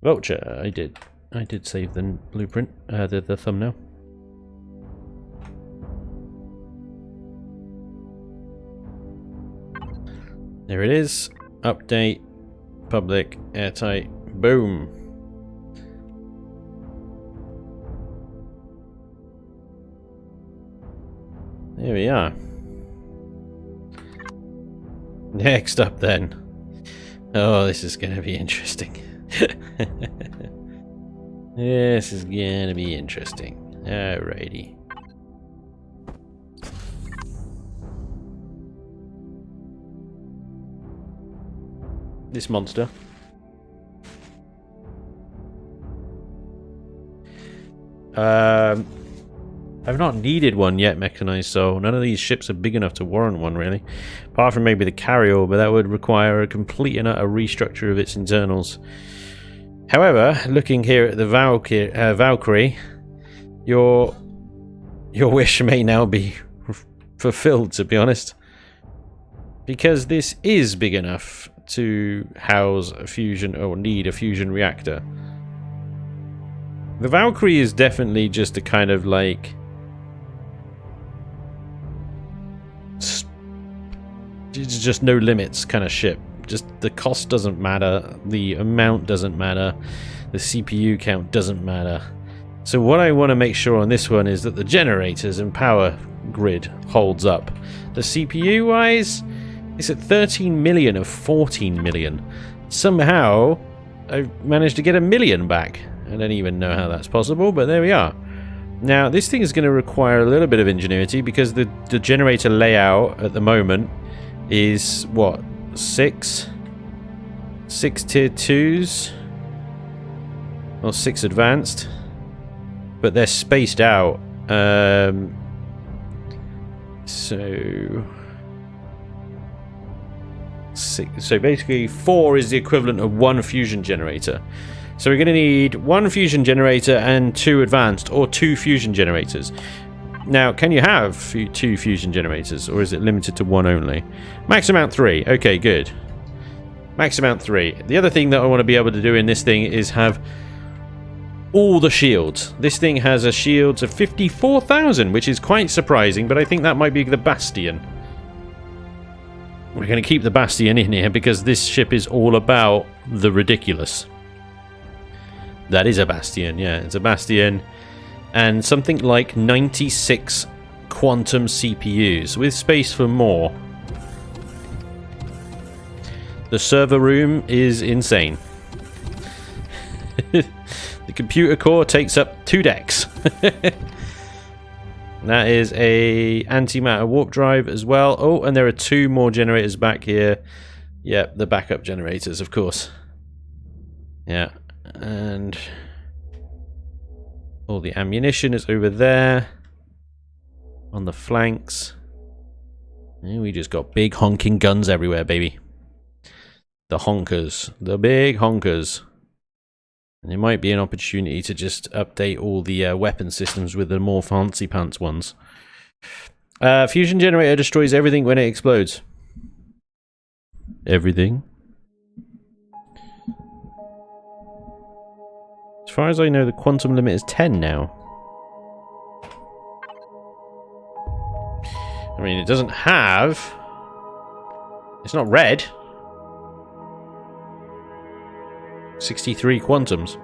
Vulture, I did save the blueprint, the thumbnail. There it is. Update, public, airtight, boom. There we are. Next up then. Oh, this is going to be interesting. This is going to be interesting. Alrighty. This monster. I've not needed one yet, mechanized soul. None of these ships are big enough to warrant one, really. Apart from maybe the carrier, but that would require a complete and utter restructure of its internals. However, looking here at the Valkyrie, your wish may now be fulfilled, to be honest. Because this is big enough to house a fusion, or need a fusion reactor. The Valkyrie is definitely just a kind of like... it's just no limits kind of ship. Just the cost doesn't matter, the amount doesn't matter, the CPU count doesn't matter. So what I want to make sure on this one is that the generators and power grid holds up. The CPU wise, it's at 13 million of 14 million. Somehow I've managed to get 1 million back. I don't even know how that's possible, but there we are. Now, this thing is going to require a little bit of ingenuity because the generator layout at the moment is, what, 6 tier 2s? Or 6 advanced? But they're spaced out. So basically 4 is the equivalent of 1 fusion generator. So we're going to need 1 fusion generator and 2 advanced, or 2 fusion generators. Now, can you have 2 fusion generators, or is it limited to 1 only? Max amount 3. Okay, good. Max amount 3. The other thing that I want to be able to do in this thing is have all the shields. This thing has a shields of 54,000, which is quite surprising, but I think that might be the Bastion. We're going to keep the Bastion in here because this ship is all about the ridiculous. That is a Bastion, yeah, it's a Bastion. And something like 96 quantum CPUs, with space for more. The server room is insane. The computer core takes up 2 decks. That is a antimatter warp drive as well. Oh, and there are 2 more generators back here. Yep, the backup generators, of course. Yeah. And all the ammunition is over there on the flanks. And we just got big honking guns everywhere, baby. The honkers, the big honkers. And there might be an opportunity to just update all the weapon systems with the more fancy pants ones. Fusion generator destroys everything when it explodes. Everything? As far as I know, the quantum limit is 10 now. I mean, it doesn't have... it's not red. 63 quantums.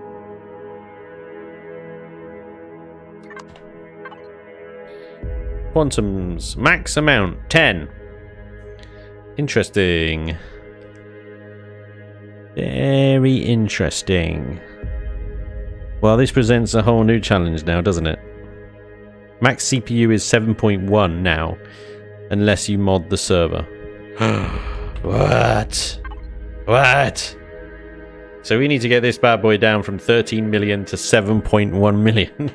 Quantums. Max amount, 10. Interesting. Very interesting. Well, this presents a whole new challenge now, doesn't it? Max CPU is 7.1 now, unless you mod the server. What? What? So we need to get this bad boy down from 13 million to 7.1 million.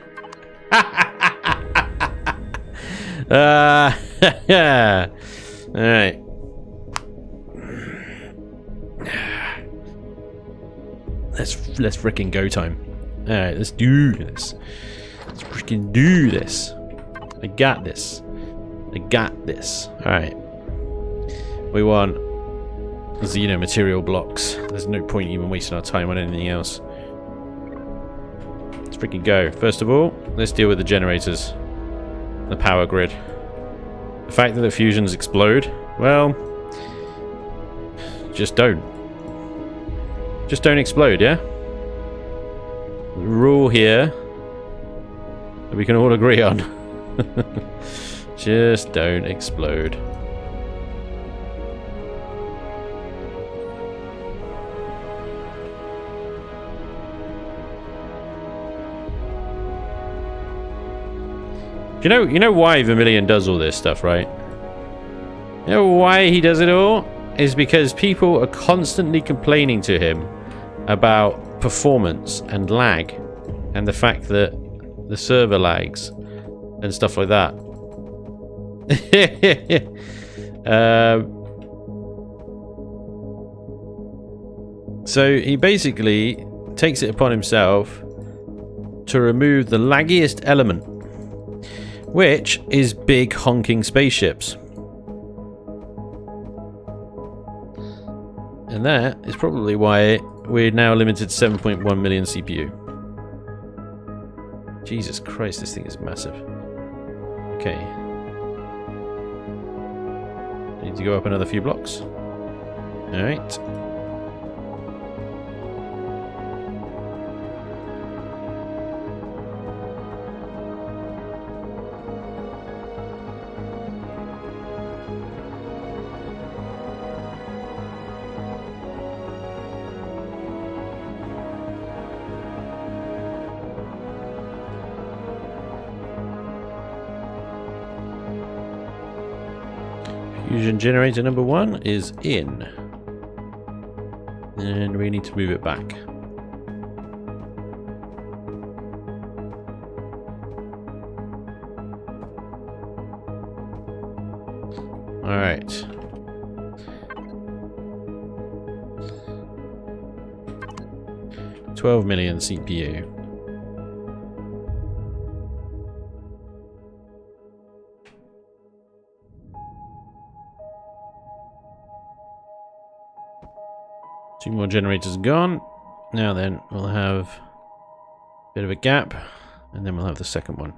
Alright. Let's frickin' go time. Alright, let's do this. Let's freaking do this. I got this. I got this. Alright. We want Xeno material blocks. There's no point even wasting our time on anything else. Let's freaking go. First of all, let's deal with the generators. The power grid. The fact that the fusions explode, well, just don't. Just don't explode, yeah? The rule here that we can all agree on. Just don't explode. You know why Vermilion does all this stuff, right? You know why he does it all? is because people are constantly complaining to him about performance and lag and the fact that the server lags and stuff like that. So he basically takes it upon himself to remove the laggiest element, which is big honking spaceships. And that is probably why we're now limited to 7.1 million CPU. Jesus Christ, this thing is massive. Okay. Need to go up another few blocks. Alright. Fusion generator number 1 is in. And we need to move it back. Alright. $12 million CPU. Two more generators gone. Now then, we'll have a bit of a gap, and then we'll have the second one.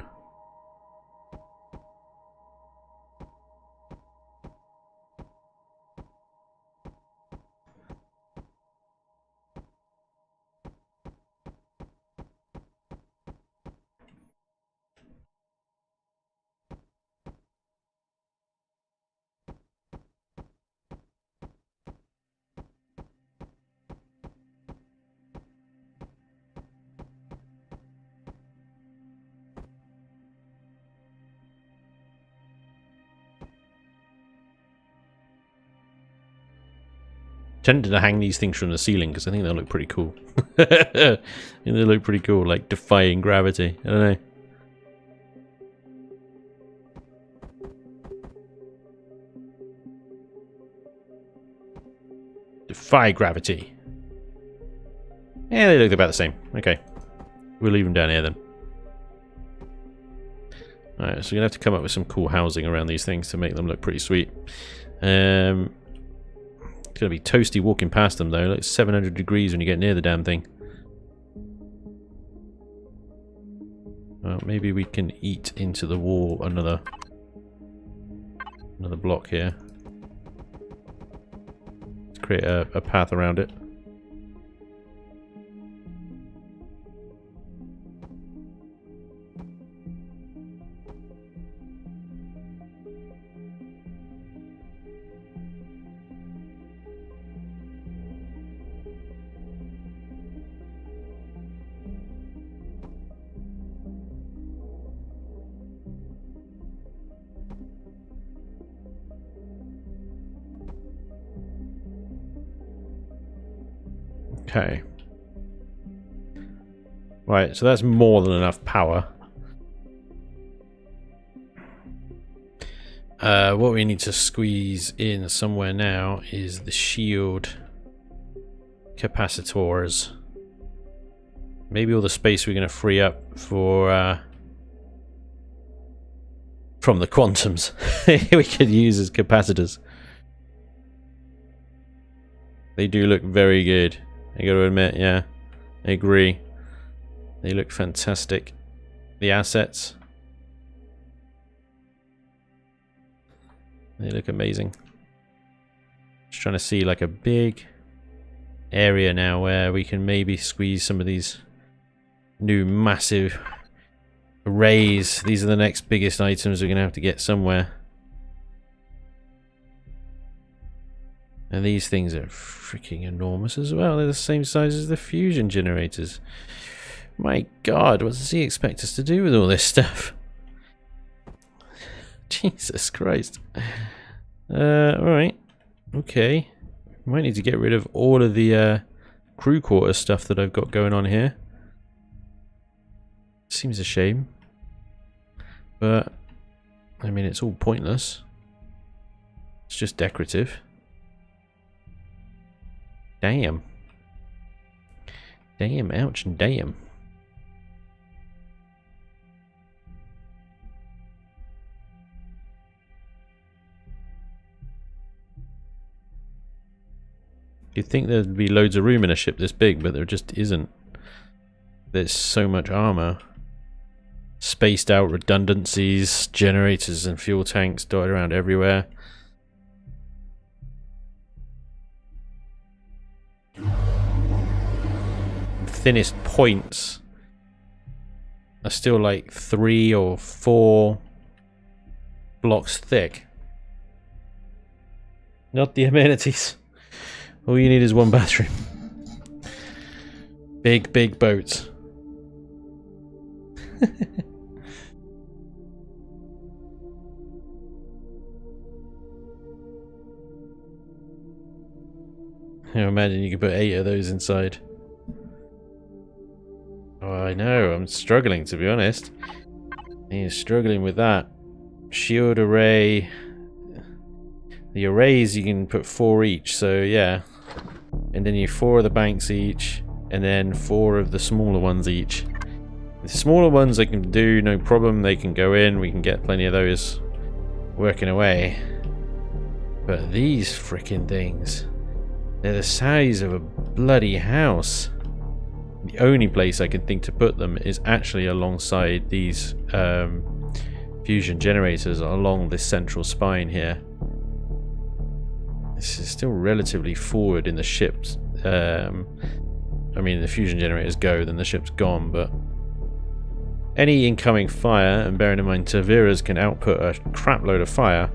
Tended to hang these things from the ceiling because I think they'll look pretty cool. I think they look pretty cool, like defying gravity. I don't know. Defy gravity. Yeah, they look about the same. Okay. We'll leave them down here then. Alright, so you're going to have to come up with some cool housing around these things to make them look pretty sweet. It's going to be toasty walking past them though, like 700 degrees when you get near the damn thing. Well, maybe we can eat into the wall another block here. Let's create a path around it. Okay. Right, so that's more than enough power. What we need to squeeze in somewhere now is the shield capacitors. Maybe all the space we're going to free up for from the quantums we could use as capacitors. They do look very good. I gotta admit, yeah, I agree. They look fantastic. The assets, they look amazing. Just trying to see like a big area now where we can maybe squeeze some of these new massive arrays. These are the next biggest items we're gonna have to get somewhere. And these things are freaking enormous as well. They're the same size as the fusion generators. My God, what does he expect us to do with all this stuff? Jesus Christ. Alright. Okay. Might need to get rid of all of the crew quarter stuff that I've got going on here. Seems a shame. But, I mean, it's all pointless. It's just decorative. Damn. Damn, ouch, and damn. You'd think there'd be loads of room in a ship this big, but there just isn't. There's so much armor. Spaced out redundancies, generators and fuel tanks dotted around everywhere. The thinnest points are still like 3 or 4 blocks thick. Not the amenities. All you need is one bathroom. Big, big boats. I imagine you could put 8 of those inside. Oh, I know. I'm struggling, to be honest. I'm struggling with that. Shield array. The arrays, you can put 4 each, so yeah. And then you 4 of the banks each, and then 4 of the smaller ones each. The smaller ones I can do, no problem. They can go in. We can get plenty of those working away. But these frickin' things, they're the size of a bloody house. The only place I can think to put them is actually alongside these fusion generators along this central spine here. This is still relatively forward in the ship's... I mean, the fusion generators go, then the ship's gone, but... Any incoming fire, and bearing in mind Taveras can output a crap load of fire,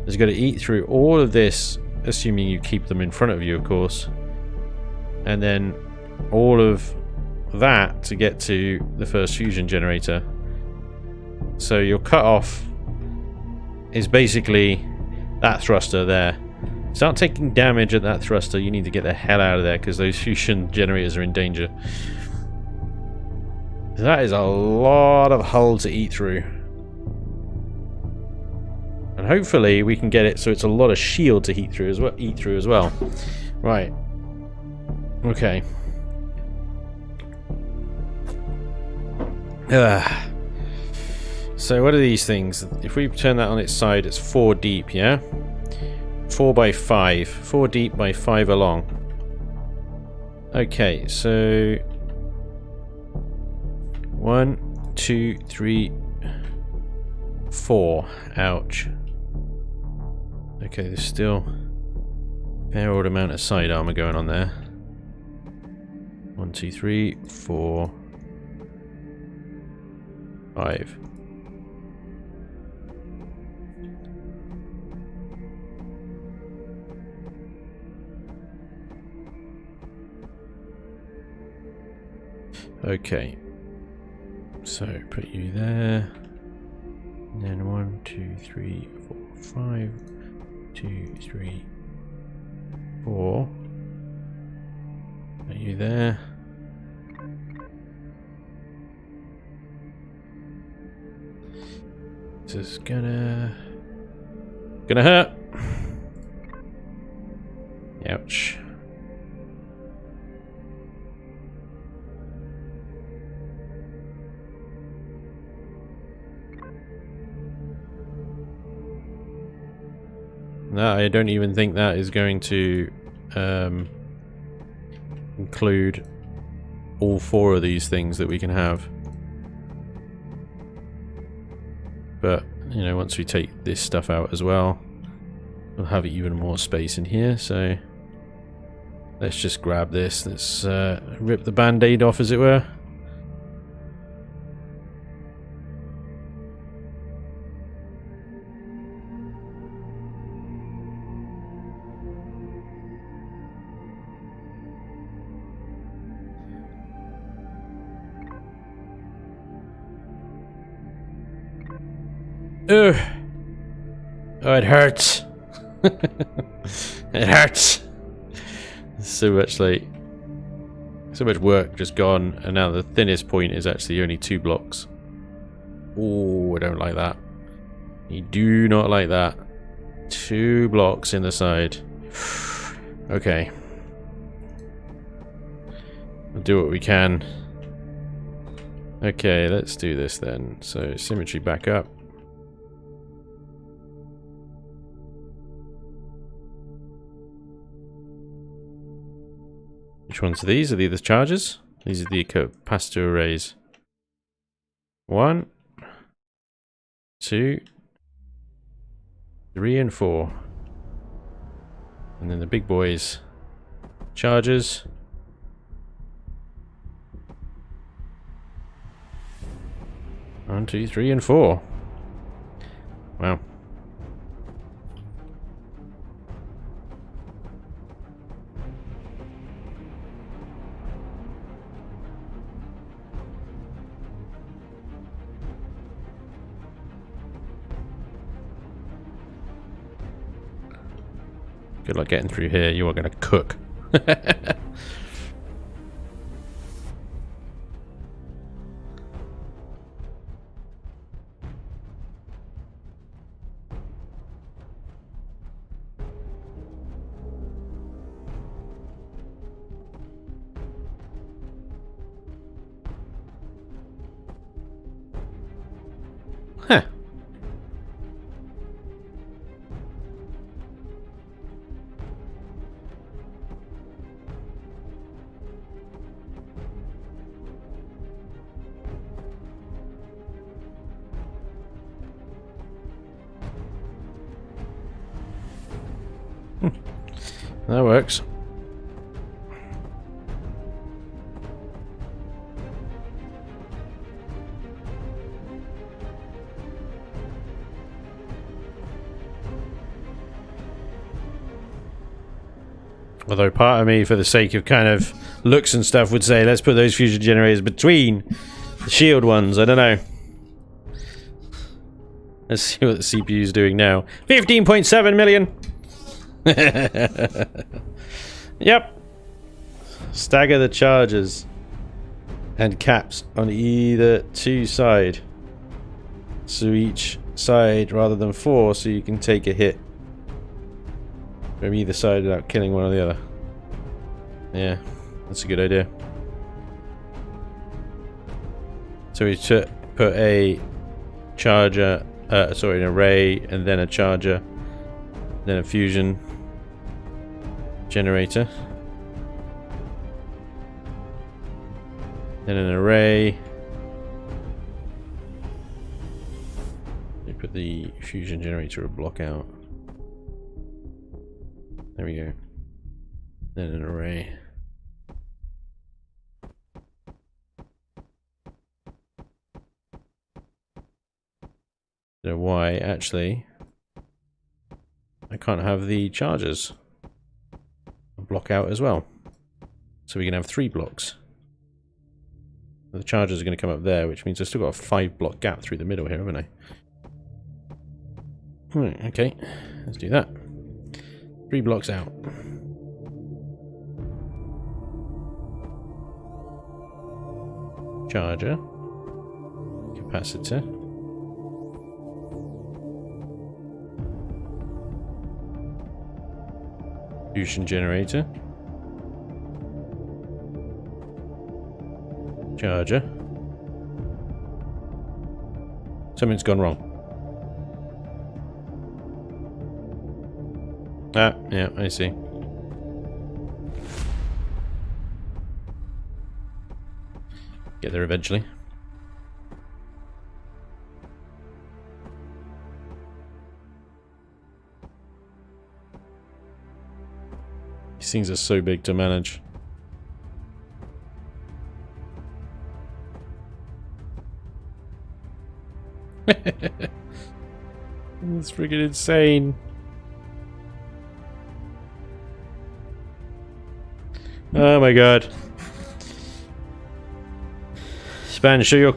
is going to eat through all of this, assuming you keep them in front of you, of course. And then all of that to get to the first fusion generator. So your cutoff is basically that thruster there. Start taking damage at that thruster, you need to get the hell out of there because those fusion generators are in danger. That is a lot of hull to eat through. And hopefully we can get it so it's a lot of shield to eat through as well. Right. Okay. So what are these things? If we turn that on its side, it's 4 deep, yeah? 4 by 5. 4 deep by 5 along. Okay, so 1, 2, 3, 4. Ouch. Okay, there's still a fair old amount of side armor going on there. 1, 2, 3, 4, 5. Okay, so put you there, and then 1, 2, 3, 4, 5, 2, 3, 4. Put you there. This is gonna hurt. Ouch. No, I don't even think that is going to include all 4 of these things that we can have. But, you know, once we take this stuff out as well, we'll have even more space in here, so let's just grab this. Let's rip the band-aid off, as it were. Ugh. Oh, it hurts. It hurts. So much work just gone, and now the thinnest point is actually only 2 blocks. Oh, I don't like that. You do not like that. 2 blocks in the side. Okay. We'll do what we can. Okay, let's do this then. So, symmetry back up. Which ones are these? Are these the chargers? These are the capacitor arrays. 1, 2, 3 and 4. And then the big boys. Chargers. One, 2, 3 and 4. Wow. Good luck getting through here. You are going to cook. Huh. That works. Although part of me, for the sake of kind of looks and stuff, would say let's put those fusion generators between the shield ones. I don't know. Let's see what the CPU is doing now. 15.7 million! Yep. Stagger the chargers and caps on either 2 sides. So each side rather than 4, so you can take a hit from either side without killing one or the other. Yeah, that's a good idea. So we put a charger, sorry, an array, and then a charger, then a fusion generator, then an array. We put the fusion generator a block out. There we go. Then an array. So why actually I can't have the chargers block out as well. So we can have 3 blocks. The chargers are going to come up there, which means I've still got a 5 block gap through the middle here, haven't I? Right, okay. Let's do that. 3 blocks out. Charger. Capacitor. Fusion generator. Charger. Something's gone wrong. Ah, yeah, I see. Get there eventually. These things are so big to manage. It's freaking insane. Oh my god. Spanj, show your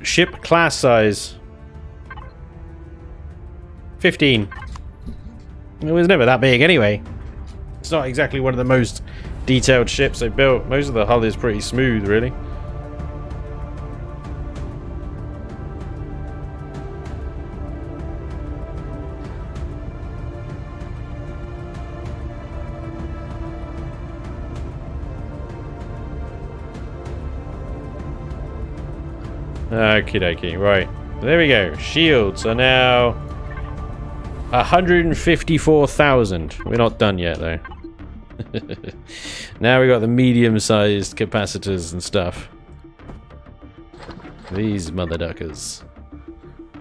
ship class size. 15. It was never that big anyway. It's not exactly one of the most detailed ships they built. Most of the hull is pretty smooth, really. Okie dokie, right. There we go. Shields are now 154,000. We're not done yet, though. Now we got the medium-sized capacitors and stuff. These mother duckers.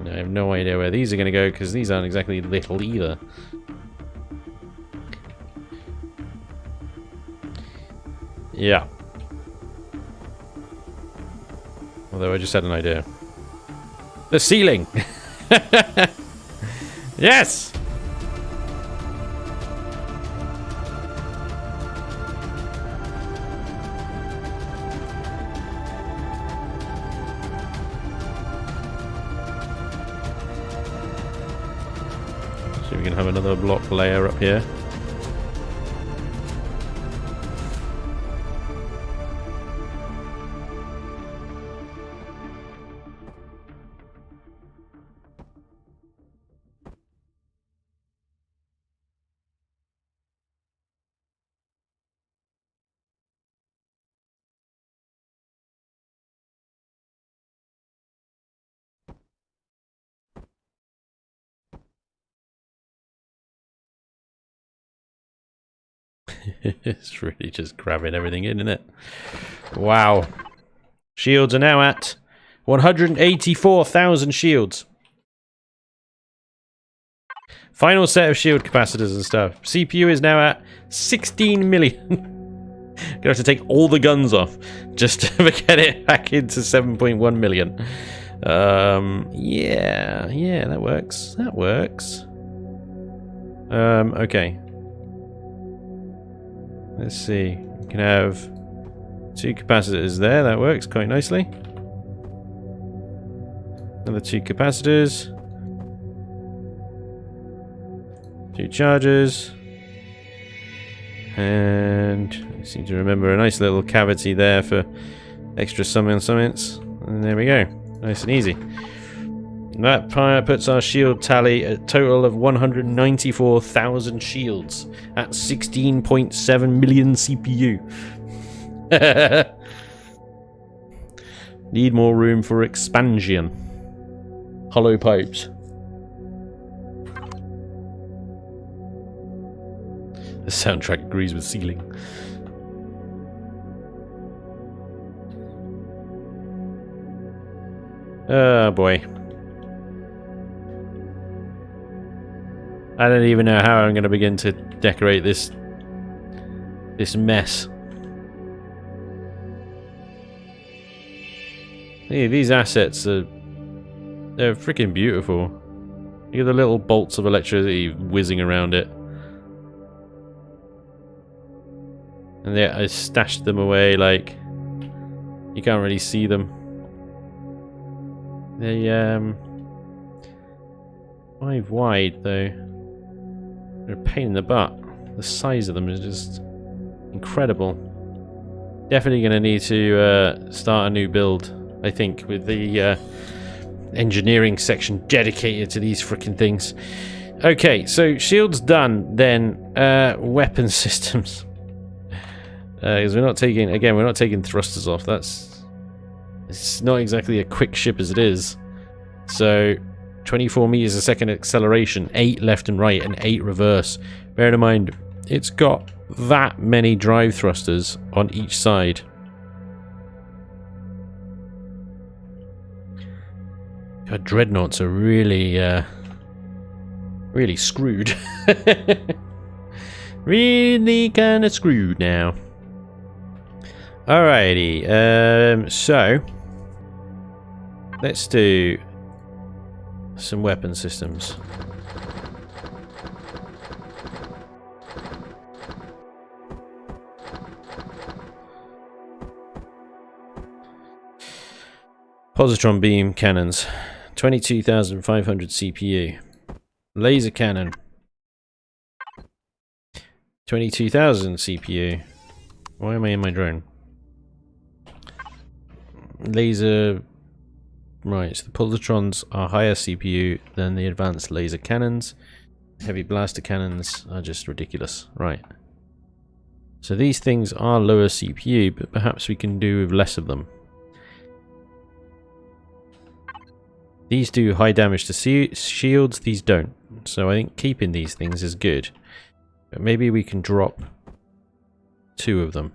I have no idea where these are going to go, because these aren't exactly little either. Yeah. Although I just had an idea. The ceiling! Yes! So we can have another block layer up here. It's really just grabbing everything in, isn't it? Wow. Shields are now at 184,000 shields. Final set of shield capacitors and stuff. CPU is now at 16 million. Gonna have to take all the guns off just to get it back into 7.1 million. Yeah, that works. That works. Okay. Let's see. We can have 2 capacitors there. That works quite nicely. Another 2 capacitors. 2 chargers. And I seem to remember a nice little cavity there for extra summons. And there we go. Nice and easy. That puts our shield tally at a total of 194,000 shields at 16.7 million CPU. Need more room for expansion. Hollow pipes. The soundtrack agrees with ceiling. Oh boy. I don't even know how I'm going to begin to decorate this mess. Hey, these assets they're freaking beautiful. Look at the little bolts of electricity whizzing around it. And yeah, I stashed them away like you can't really see them. They 5 wide though. They're a pain in the butt. The size of them is just incredible. Definitely going to need to start a new build, I think, with the engineering section dedicated to these freaking things. Okay, so shields done. Then weapon systems. Because we're not taking thrusters off. It's not exactly a quick ship as it is. So 24 meters a second acceleration, 8 left and right, and 8 reverse. Bear in mind, it's got that many drive thrusters on each side. God, dreadnoughts are really, really screwed. Really kind of screwed now. Alrighty, so let's do some weapon systems. Positron beam cannons, 22,500 CPU. Laser cannon, 22,000 CPU. Why am I in my drone? Laser. Right, so the positrons are higher CPU than the advanced laser cannons. Heavy blaster cannons are just ridiculous. Right. So these things are lower CPU, but perhaps we can do with less of them. These do high damage to shields, these don't. So I think keeping these things is good. But maybe we can drop 2 of them.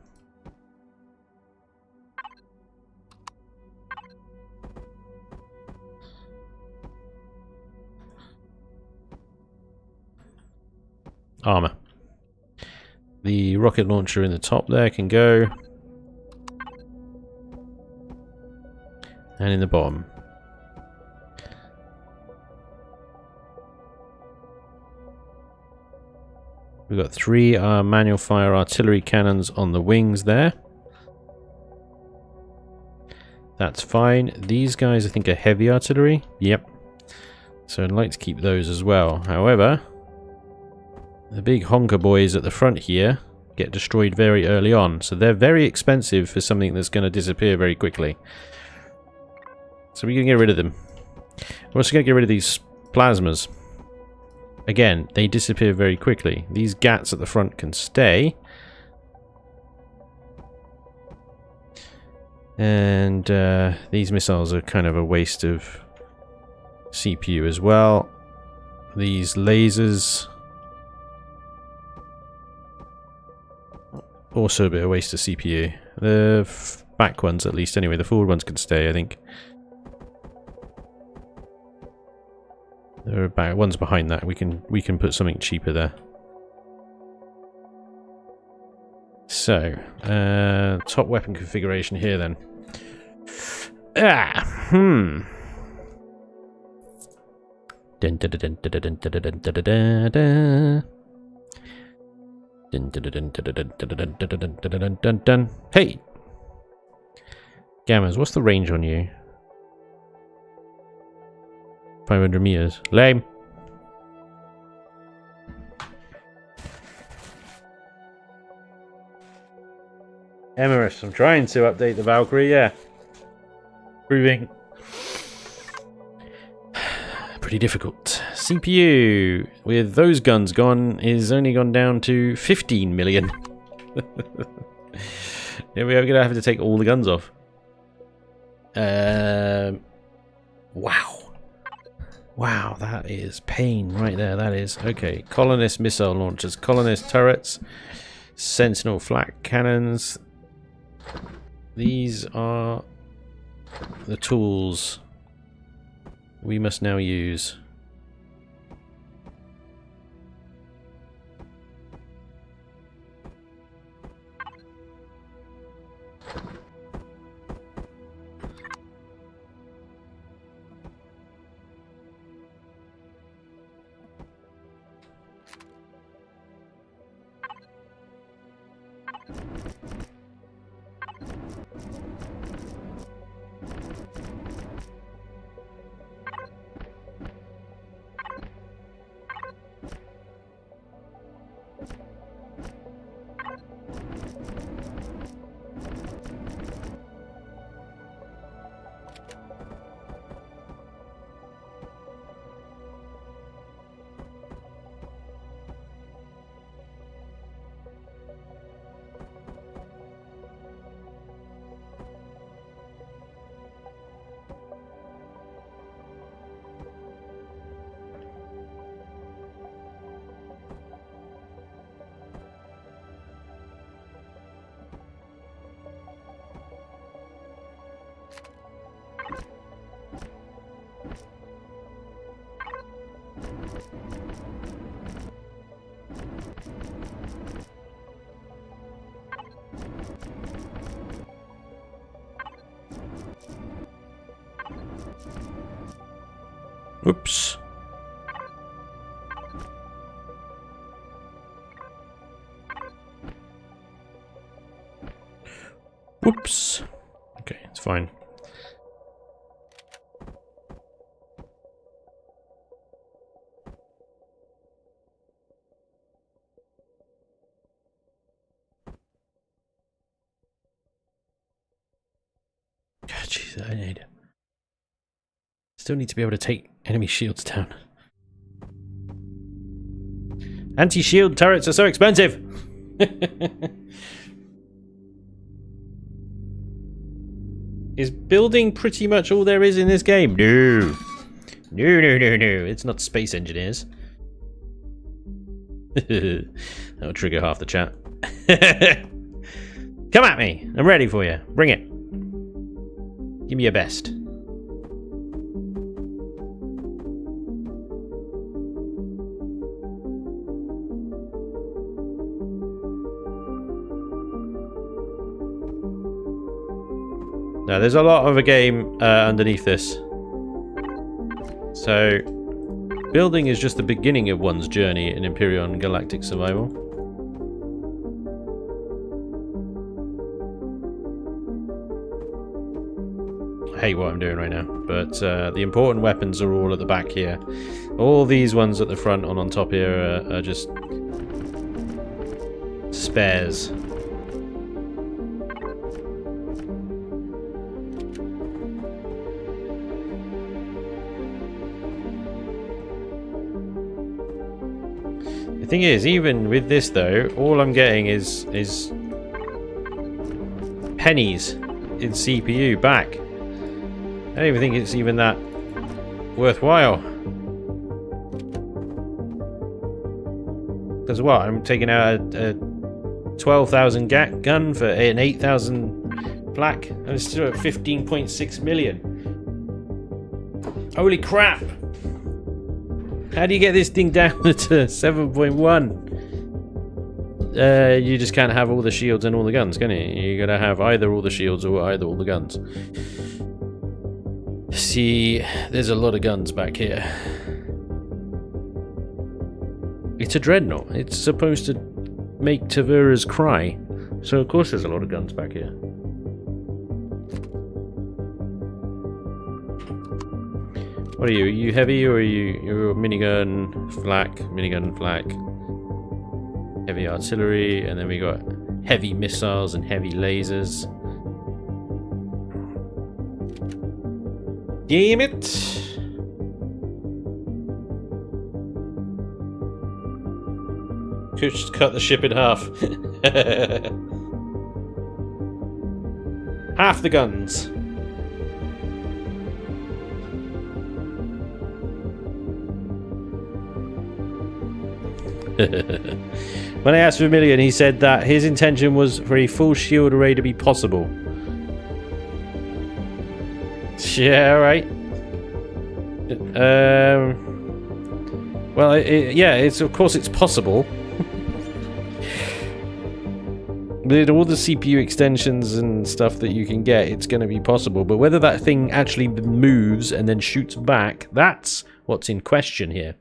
Armor. The rocket launcher in the top there can go. And in the bottom. We've got 3 manual fire artillery cannons on the wings there. That's fine. These guys I think are heavy artillery. Yep. So I'd like to keep those as well. However, the big honker boys at the front here get destroyed very early on. So they're very expensive for something that's going to disappear very quickly. So we're going to get rid of them. We're also going to get rid of these plasmas. Again, they disappear very quickly. These GATs at the front can stay. And these missiles are kind of a waste of CPU as well. These lasers, also a bit of waste of CPU. The back ones at least anyway. The forward ones can stay, I think. There are back ones behind that. We can put something cheaper there. So, top weapon configuration here then. Dun dun dun dun dun dun dun dun dun dun dun. Dun dun dun dun dun dun dun dun dun dun dun. Hey! Gammas, what's the range on you? 500 meters. Lame. Emirates, I'm trying to update the Valkyrie, yeah. Proving pretty difficult. CPU, with those guns gone, is only gone down to 15 million. Yeah, we are going to have to take all the guns off. Wow. Wow, that is pain right there, that is. Okay, colonist missile launchers, colonist turrets, sentinel flak cannons. These are the tools we must now use. Oops. Whoops. Okay, it's fine. Jeez, I need. Still need to be able to take enemy shields down. Anti-shield turrets are so expensive. Is building pretty much all there is in this game? No. No, no, no, no. It's not Space Engineers. That'll trigger half the chat. Come at me. I'm ready for you. Bring it. Give me your best. Now, there's a lot of a game underneath this. So, building is just the beginning of one's journey in Imperial Galactic Survival. I hate what I'm doing right now, but the important weapons are all at the back here. All these ones at the front and on top here are just spares. The thing is, even with this though, all I'm getting is pennies in CPU back. I don't even think it's even that worthwhile. Because what? I'm taking out a 12,000 gun for an 8,000 black, and it's still at 15.6 million. Holy crap! How do you get this thing down to 7.1? You just can't have all the shields and all the guns, can you? You gotta have either all the shields or either all the guns. See, there's a lot of guns back here. It's a dreadnought. It's supposed to make Taveras cry. So of course there's a lot of guns back here. What are you? Are you heavy or are you're a minigun, flak, heavy artillery, and then we got heavy missiles and heavy lasers. Damn it! Could just cut the ship in half. Half the guns. When I asked Vermilion, he said that his intention was for a full shield array to be possible. Yeah, right. Well, yeah, it's of course it's possible. With all the CPU extensions and stuff that you can get, it's going to be possible. But whether that thing actually moves and then shoots back, that's what's in question here.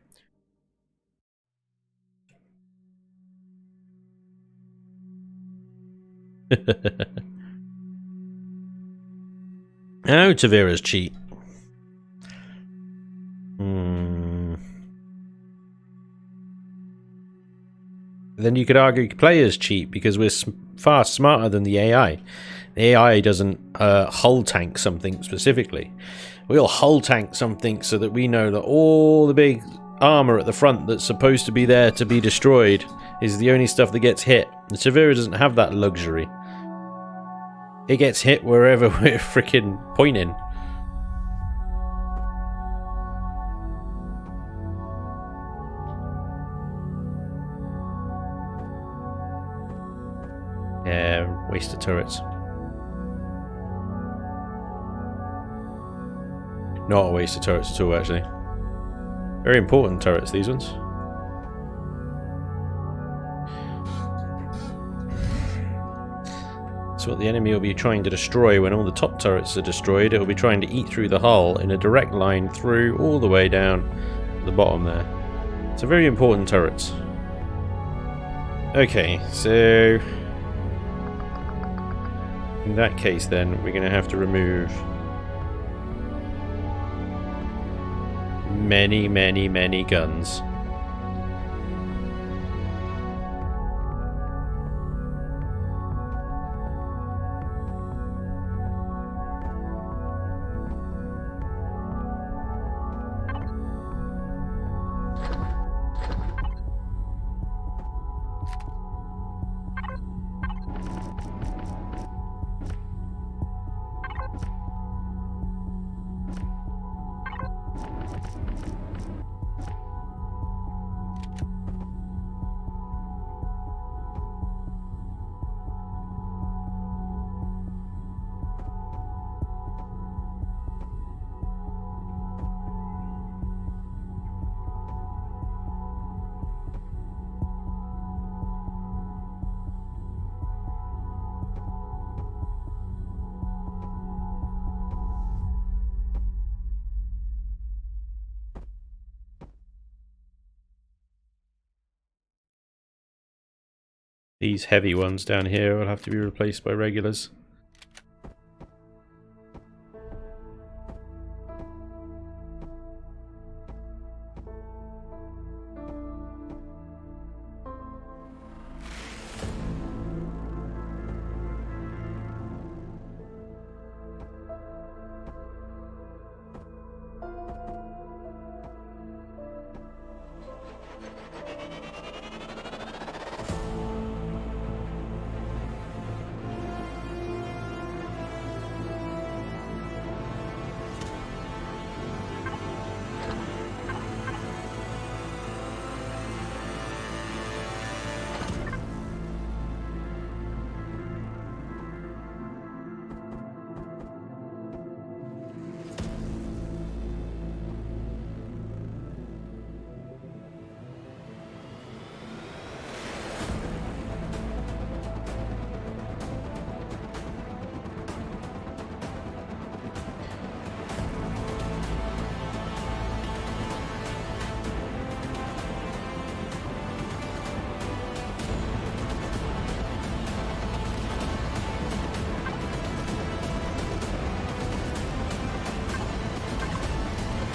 Oh, Tavera's cheat. Then you could argue players cheat because we're far smarter than the AI. The AI doesn't hull tank something specifically. We'll hull tank something so that we know that all the big armor at the front that's supposed to be there to be destroyed is the only stuff that gets hit. The Tavera doesn't have that luxury. It gets hit wherever we're freaking pointing. Yeah, waste of turrets. Not a waste of turrets at all, actually. Very important turrets, these ones. That's what the enemy will be trying to destroy when all the top turrets are destroyed. It will be trying to eat through the hull in a direct line through all the way down to the bottom there. It's a very important turret. Okay, so in that case then we're going to have to remove many guns. These heavy ones down here will have to be replaced by regulars.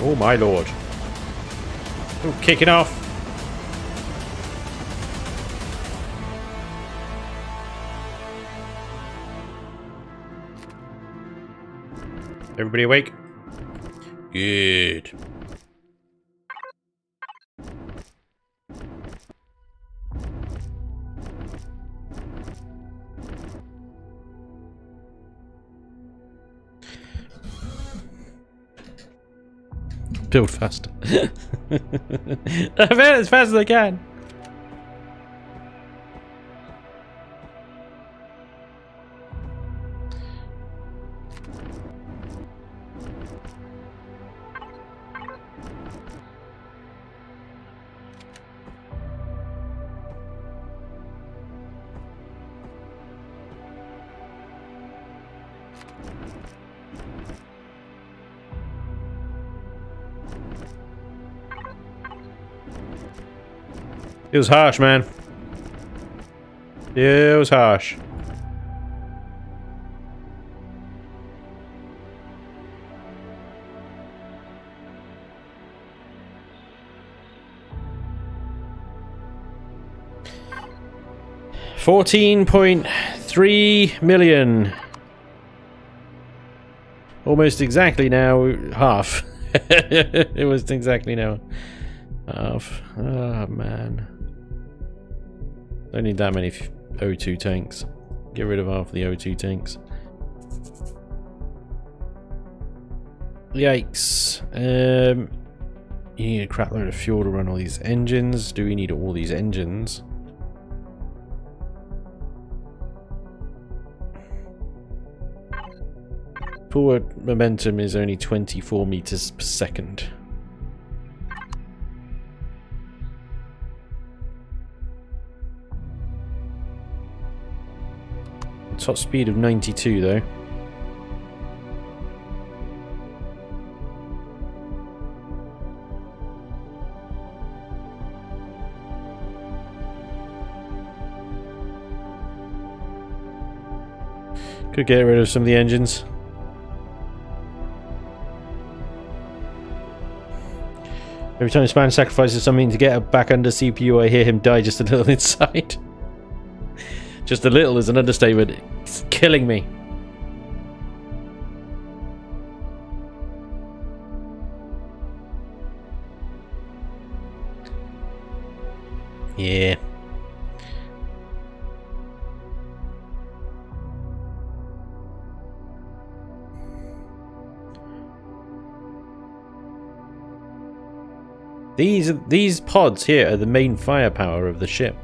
Oh my lord. Oh, kicking off. Everybody awake? Good. Build faster. I bet as fast as I can. It was harsh, man. It was harsh. $14.3 million. Almost exactly now. Half. It was exactly now. Half. Oh man. Don't need that many O2 tanks. Get rid of half the O2 tanks. Yikes. You need a crap load of fuel to run all these engines. Do we need all these engines? Forward momentum is only 24 meters per second. Top speed of 92 though. Could get rid of some of the engines. Every time Spanj sacrifices something to get back under CPU, I hear him die just a little inside. Just a little is an understatement. It's killing me. Yeah. These pods here are the main firepower of the ship.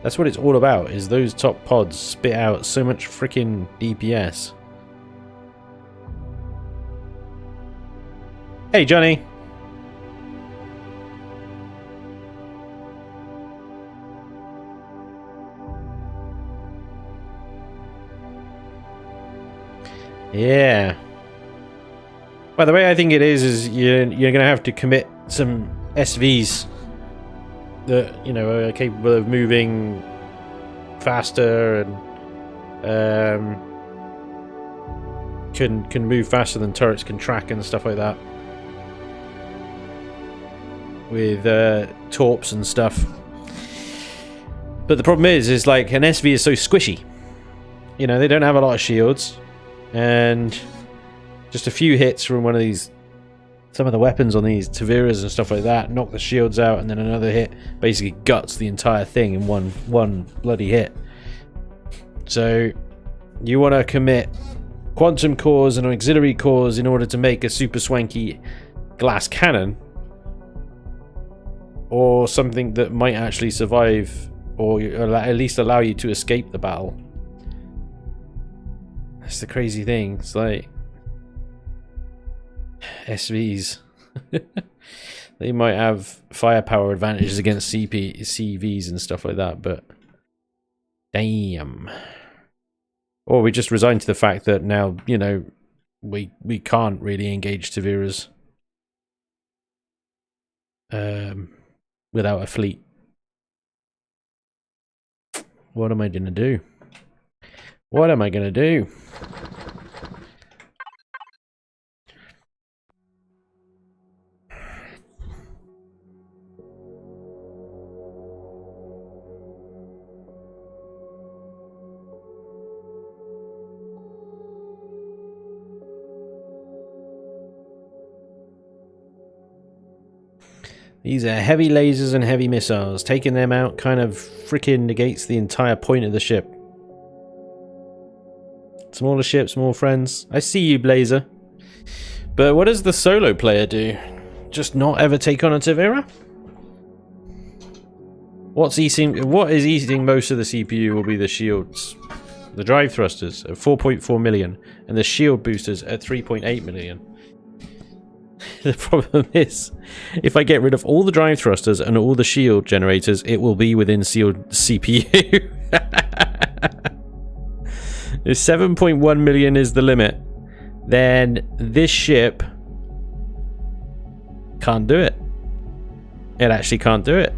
That's what it's all about, is those top pods spit out so much freaking DPS. Hey, Johnny. Yeah. By the way, I think it is you're going to have to commit some SVs that, you know, are capable of moving faster and can move faster than turrets can track and stuff like that. With torps and stuff. But the problem is like an SV is so squishy. You know, they don't have a lot of shields, and just a few hits from one of these, some of the weapons on these Taviras and stuff like that, knock the shields out, and then another hit basically guts the entire thing in one bloody hit. So you want to commit quantum cores and auxiliary cores in order to make a super swanky glass cannon, or something that might actually survive, or at least allow you to escape the battle. That's the crazy thing. It's like SVs. They might have firepower advantages against CVs and stuff like that, but damn. Or we just resign to the fact that now, you know, we can't really engage Taviras without a fleet. What am I gonna do? What am I gonna do? These are heavy lasers and heavy missiles. Taking them out kind of freaking negates the entire point of the ship. Smaller ships, more friends. I see you, Blazer. But what does the solo player do? Just not ever take on a Tavira? What is eating most of the CPU will be the shields. The drive thrusters at 4.4 million and the shield boosters at 3.8 million. The problem is, if I get rid of all the drive thrusters and all the shield generators, it will be within sealed CPU. If 7.1 million is the limit, then this ship can't do it. It actually can't do it.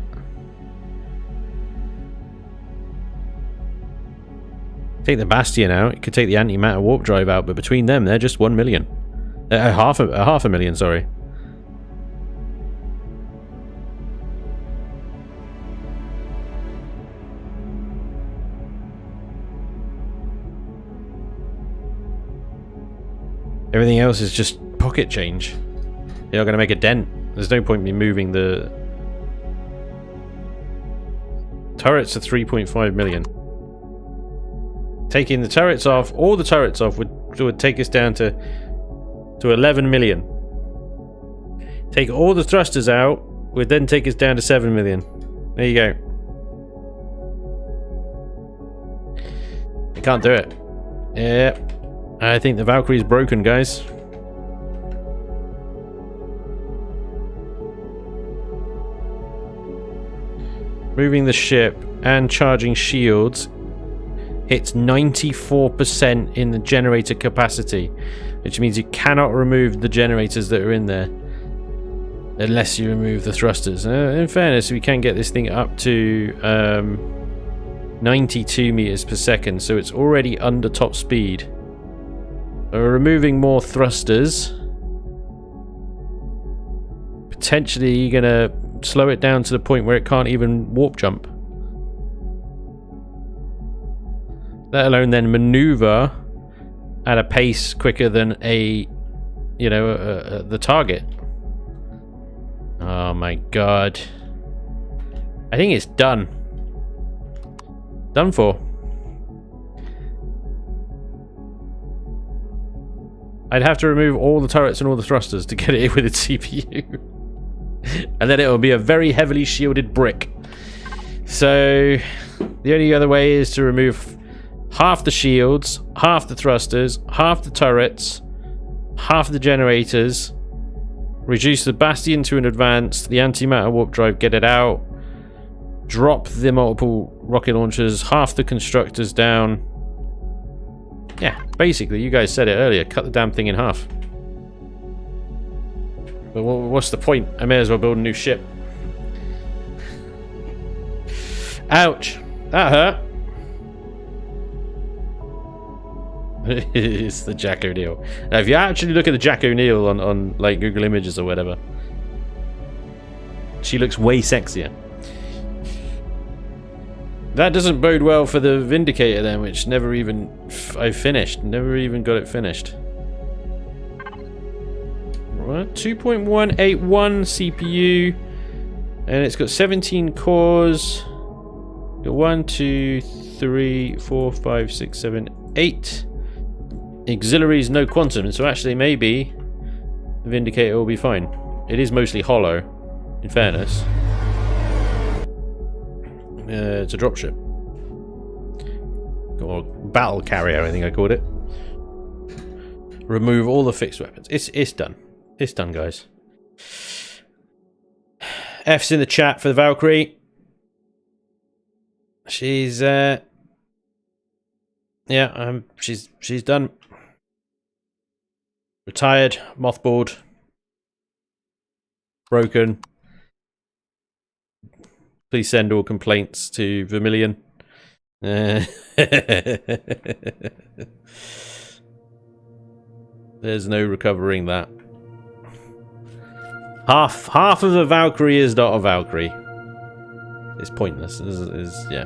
Take the Bastion out, it could take the antimatter warp drive out, but between them, they're just 1 million. Half a million, sorry. Everything else is just pocket change. You're not going to make a dent. There's no point in me moving the turrets to 3.5 million. Taking the turrets off, all the turrets off would take us down to 11 million. Take all the thrusters out would then take us down to 7 million. There you go. You can't do it. Yeah. I think the Valkyrie's broken, guys. Moving the ship and charging shields hits 94% in the generator capacity, which means you cannot remove the generators that are in there unless you remove the thrusters. In fairness, we can get this thing up to 92 meters per second, so it's already under top speed. We're removing more thrusters. Potentially gonna slow it down to the point where it can't even warp jump. Let alone then maneuver at a pace quicker than the target. Oh my god. I think it's done. Done for. I'd have to remove all the turrets and all the thrusters to get it with its CPU. And then it will be a very heavily shielded brick. So the only other way is to remove half the shields, half the thrusters, half the turrets, half the generators, reduce the Bastion to an advanced, the antimatter warp drive, get it out, drop the multiple rocket launchers, half the constructors down. Yeah, basically, you guys said it earlier, cut the damn thing in half. But what's the point? I may as well build a new ship. Ouch. That hurt. It's the Jack O'Neill. Now, if you actually look at the Jack O'Neill on like Google Images or whatever, she looks way sexier. That doesn't bode well for the Vindicator then, which never even I finished. Never even got it finished. Right, 2.181 CPU, and it's got 17 cores. Got 1, 2, 3, 4, 5, 6, 7, 8 auxiliaries, no quantum. So actually, maybe the Vindicator will be fine. It is mostly hollow, in fairness. It's a dropship. Or battle carrier, I think I called it. Remove all the fixed weapons. It's done. It's done, guys. F's in the chat for the Valkyrie. She's yeah, she's done. Retired, mothballed, broken. Please send all complaints to Vermilion. There's no recovering that. Half of a Valkyrie is not a Valkyrie. It's pointless. Yeah.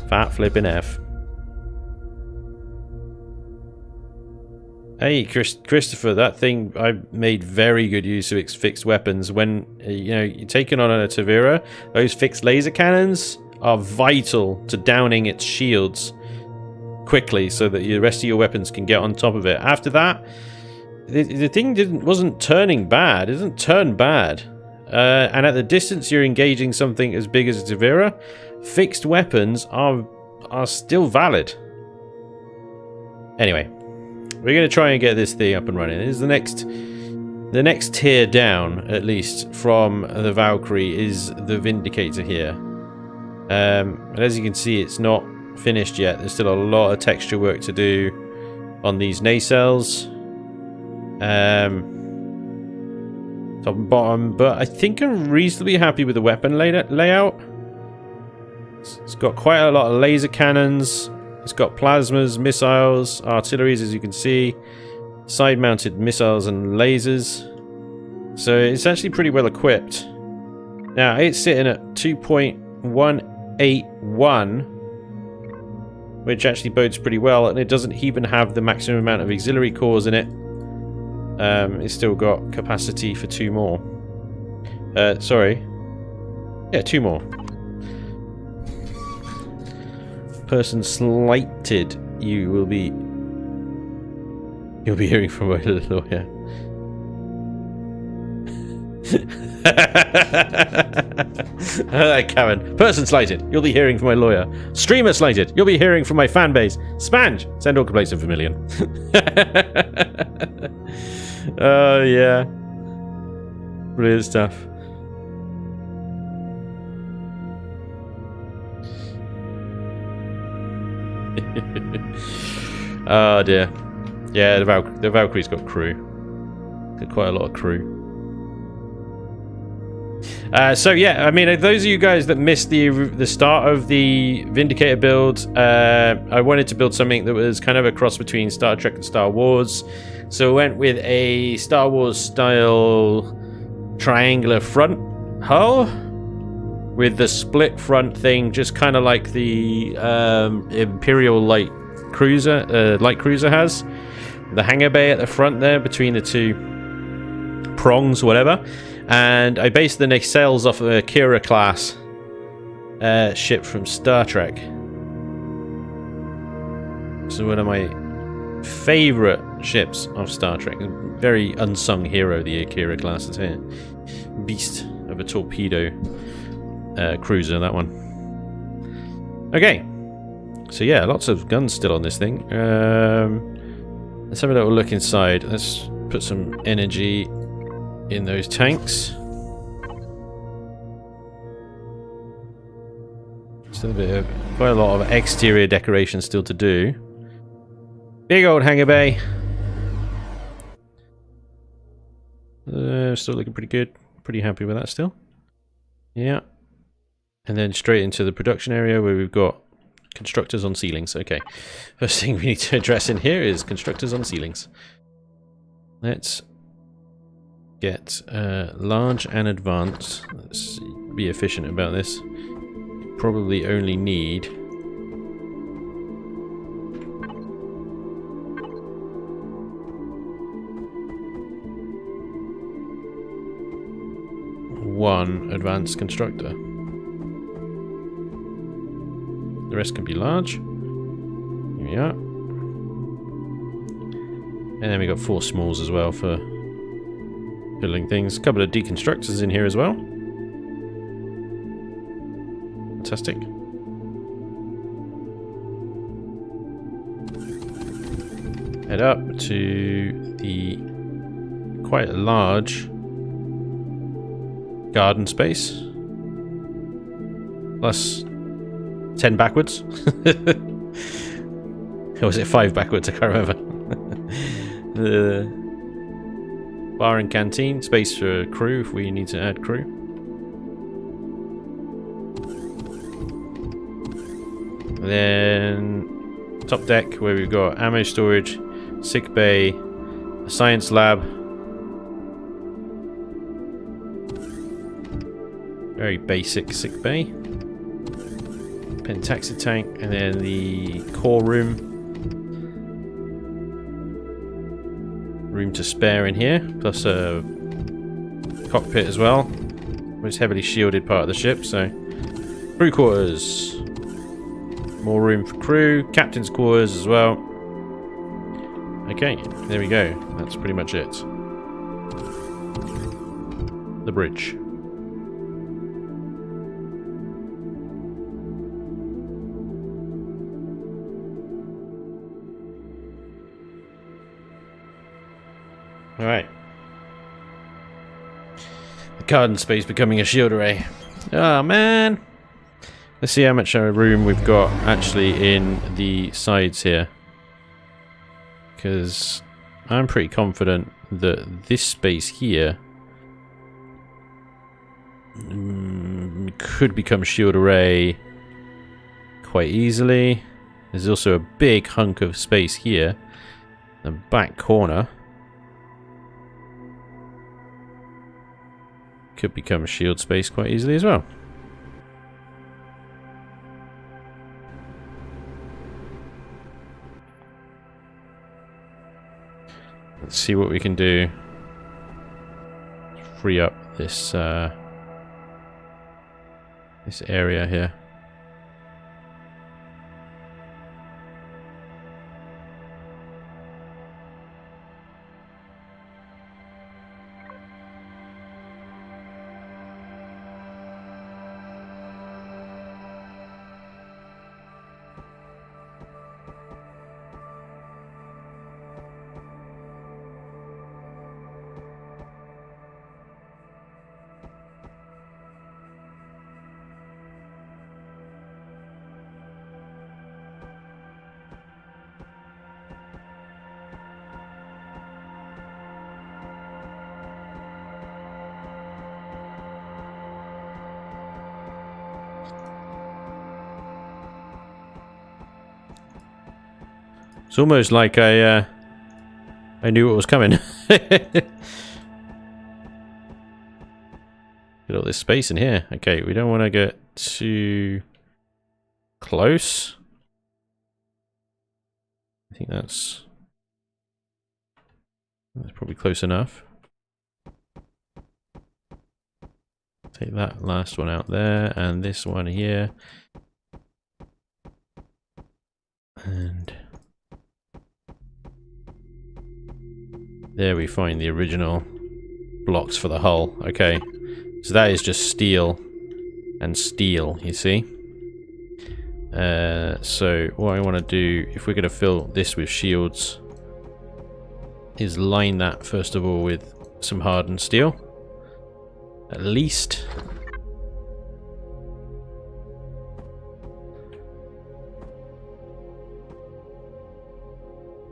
Fat flipping F. Hey, Christopher, that thing, I made very good use of its fixed weapons. When, you know, you're taking on a Tavira, those fixed laser cannons are vital to downing its shields quickly so that the rest of your weapons can get on top of it. After that, the thing wasn't turning bad. It doesn't turn bad. And at the distance you're engaging something as big as a Tavira, fixed weapons are still valid. Anyway. We're going to try and get this thing up and running. This is the next tier down, at least, from the Valkyrie is the Vindicator here. And as you can see, it's not finished yet. There's still a lot of texture work to do on these nacelles. Top and bottom. But I think I'm reasonably happy with the weapon layout. It's got quite a lot of laser cannons. It's got plasmas, missiles, artilleries, as you can see, side-mounted missiles and lasers. So it's actually pretty well equipped. Now, it's sitting at 2.181, which actually bodes pretty well, and it doesn't even have the maximum amount of auxiliary cores in it. It's still got capacity for 2 more. Sorry. Yeah, 2 more. Person slighted, you'll be hearing from my lawyer. Karen, person slighted, you'll be hearing from my lawyer. Streamer slighted, you'll be hearing from my fan base. Spanj, send all complaints to Vermilion. Oh yeah, brilliant stuff. Oh dear. Yeah, the Valkyrie's got crew. Got quite a lot of crew. So yeah, I mean, those of you guys that missed the start of the Vindicator build, I wanted to build something that was kind of a cross between Star Trek and Star Wars. So I went with a Star Wars style triangular front hull with the split front thing, just kind of like the Imperial light cruiser has. The hangar bay at the front there between the 2 prongs, whatever. And I based the nacelles off of a Kira class ship from Star Trek. So one of my favorite ships of Star Trek. A very unsung hero, the Akira class is here. Beast of a torpedo cruiser, that one. Okay. So yeah, lots of guns still on this thing. Let's have a little look inside. Let's put some energy in those tanks. Still quite a lot of exterior decoration still to do. Big old hangar bay. Still looking pretty good. Pretty happy with that still. Yeah. And then straight into the production area where we've got constructors on ceilings. Okay. First thing we need to address in here is constructors on ceilings. Let's get large and advanced. Let's be efficient about this. Probably only need one advanced constructor. The rest can be large. Here we are. And then we got 4 smalls as well for building things. A couple of deconstructors in here as well. Fantastic. Head up to the quite large garden space. Plus 10 backwards. Or was it 5 backwards? I can't remember. The bar and canteen, space for crew if we need to add crew. Then top deck where we've got ammo storage, sick bay, a science lab. Very basic sick bay. Pentaxi tank, and then the core room. Room to spare in here, plus a cockpit as well. It's heavily shielded part of the ship, so crew quarters. More room for crew, captain's quarters as well. Okay, there we go. That's pretty much it. The bridge. Alright. The garden space becoming a shield array. Oh man! Let's see how much room we've got actually in the sides here. Because I'm pretty confident that this space here could become shield array quite easily. There's also a big hunk of space here. The back corner could become shield space quite easily as well. Let's see what we can do. Free up this this area here. It's almost like I knew what was coming. Get all this space in here. Okay, we don't want to get too close. I think that's probably close enough. Take that last one out there, and this one here. And there we find the original blocks for the hull. Okay, so that is just steel and steel, you see. So what I want to do, if we're going to fill this with shields, is line that first of all with some hardened steel. At least.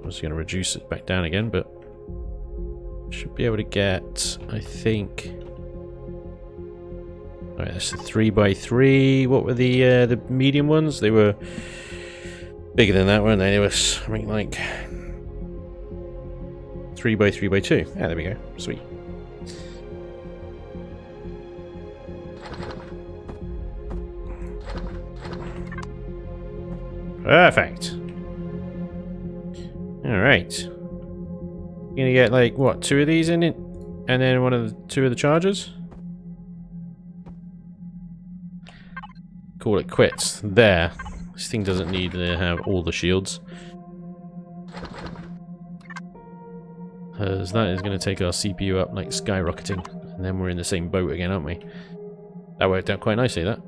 I was going to reduce it back down again, but should be able to get, I think. Oh Alright, that's the 3x3. What were the medium ones? They were bigger than that, weren't they? They were something like 3x3x2. Yeah, there we go. Sweet. Perfect. Alright. Gonna get like what, 2 of these in it? And then two of the chargers? Call it quits. There. This thing doesn't need to have all the shields. Because that is going to take our CPU up like skyrocketing. And then we're in the same boat again, aren't we? That worked out quite nicely, that.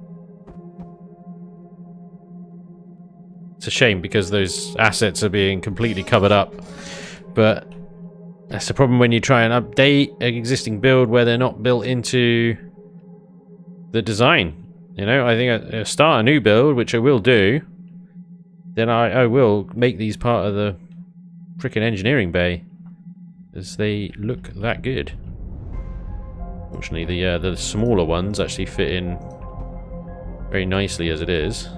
It's a shame because those assets are being completely covered up. But that's the problem when you try and update an existing build where they're not built into the design. You know, I think I start a new build, which I will do. Then I will make these part of the frickin' engineering bay, as they look that good. Fortunately, the smaller ones actually fit in very nicely as it is.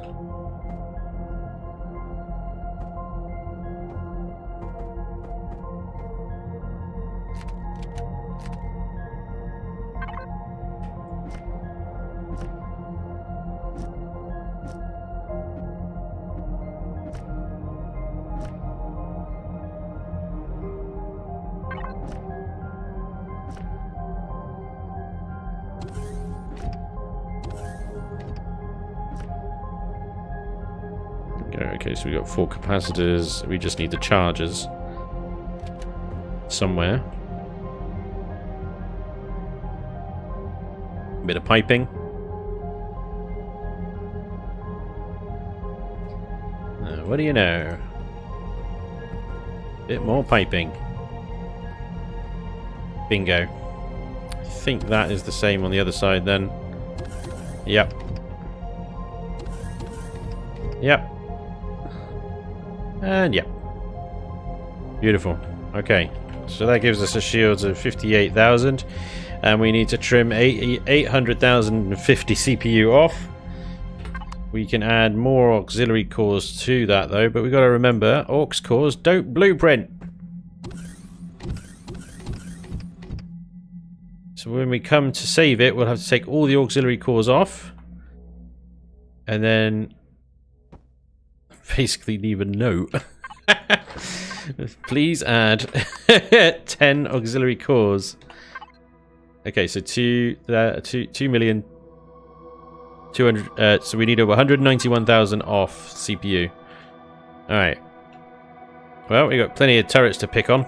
Okay, so we've got 4 capacitors. We just need the chargers somewhere. A bit of piping. What do you know? Bit more piping. Bingo. I think that is the same on the other side then. Yep. Yep. And yeah. Beautiful. Okay. So that gives us a shields of 58,000. And we need to trim 800,050 CPU off. We can add more auxiliary cores to that though, but we've got to remember, aux cores don't blueprint. So when we come to save it, we'll have to take all the auxiliary cores off. And then basically leave a note. Please add 10 auxiliary cores. Okay, so 2,200,200. So we need over 191,000 off CPU. All right. Well, we got plenty of turrets to pick on.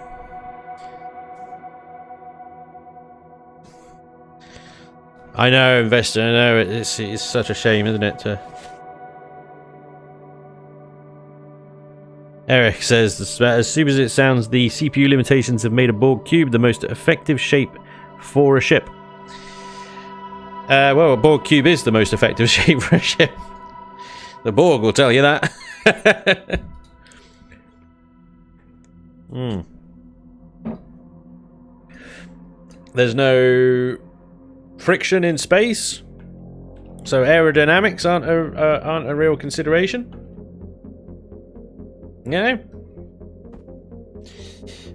I know, investor. I know it's such a shame, isn't it? Eric says, as soon as it sounds, the CPU limitations have made a Borg cube the most effective shape for a ship. Well, a Borg cube is the most effective shape for a ship. The Borg will tell you that. There's no friction in space, so aerodynamics aren't a real consideration. You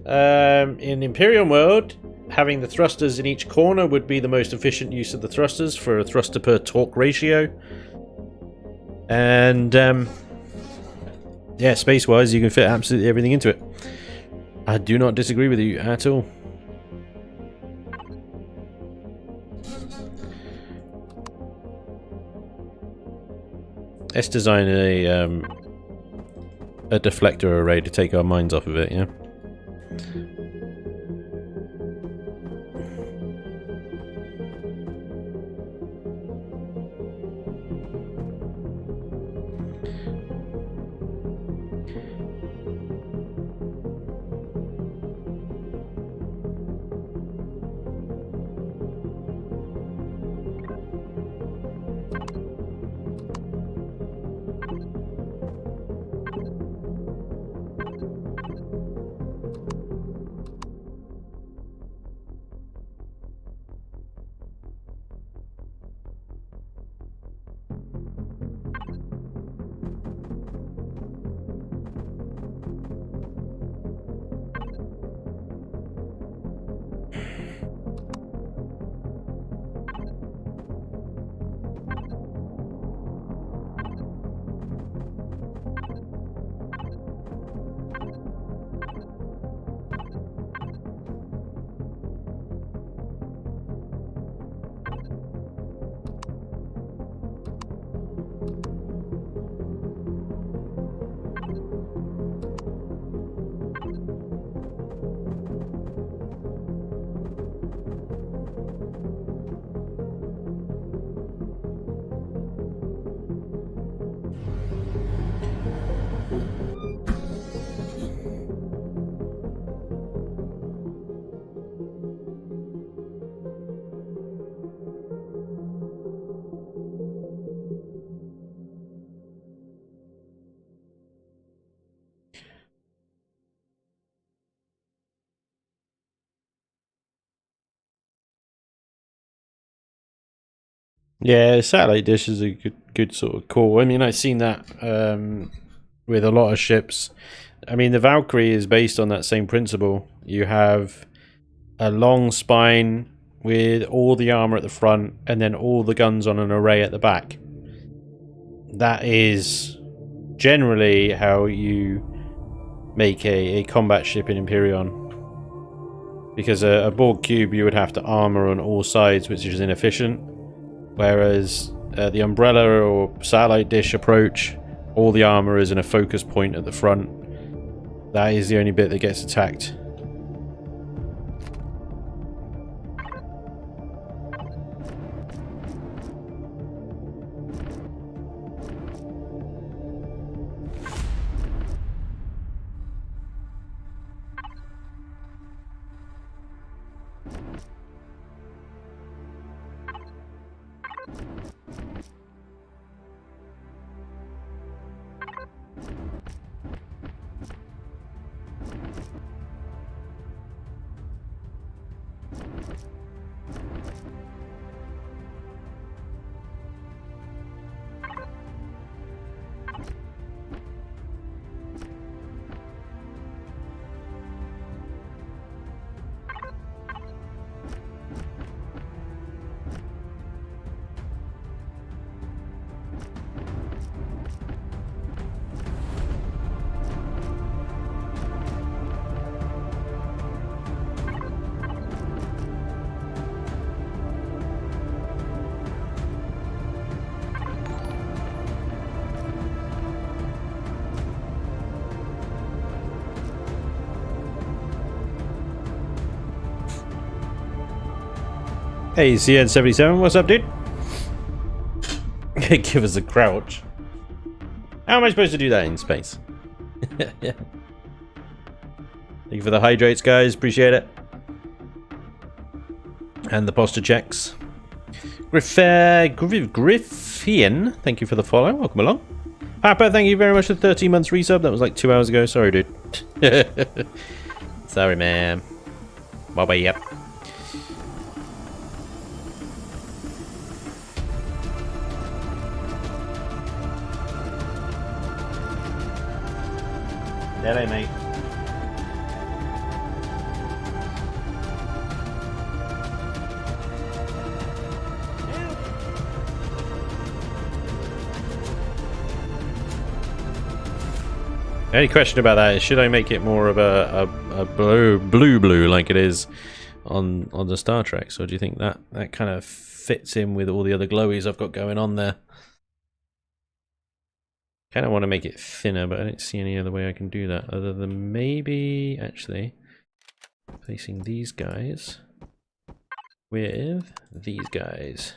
know? In Imperial world, having the thrusters in each corner would be the most efficient use of the thrusters for a thruster per torque ratio. And yeah, space-wise, you can fit absolutely everything into it. I do not disagree with you at all. Let's design a deflector array to take our minds off of it, yeah? Yeah, satellite dish is a good sort of call. I mean, I've seen that with a lot of ships. I mean, the Valkyrie is based on that same principle. You have a long spine with all the armor at the front and then all the guns on an array at the back. That is generally how you make a combat ship in Imperion. Because a Borg cube you would have to armor on all sides, which is inefficient. Whereas the umbrella or satellite dish approach, all the armor is in a focus point at the front. That is the only bit that gets attacked. Hey, CN77, what's up, dude? Give us a crouch. How am I supposed to do that in space? Yeah. Thank you for the hydrates, guys. Appreciate it. And the posture checks. Griffian, thank you for the follow. Welcome along. Papa, thank you very much for 13 months resub. That was like 2 hours ago. Sorry, dude. Sorry, man. Bye-bye, yep. Hello, mate. The only question about that is, should I make it more of a blue like it is on the Star Treks, or do you think that kind of fits in with all the other glowies I've got going on there? Kind of want to make it thinner, but I don't see any other way I can do that other than maybe actually placing these guys with these guys.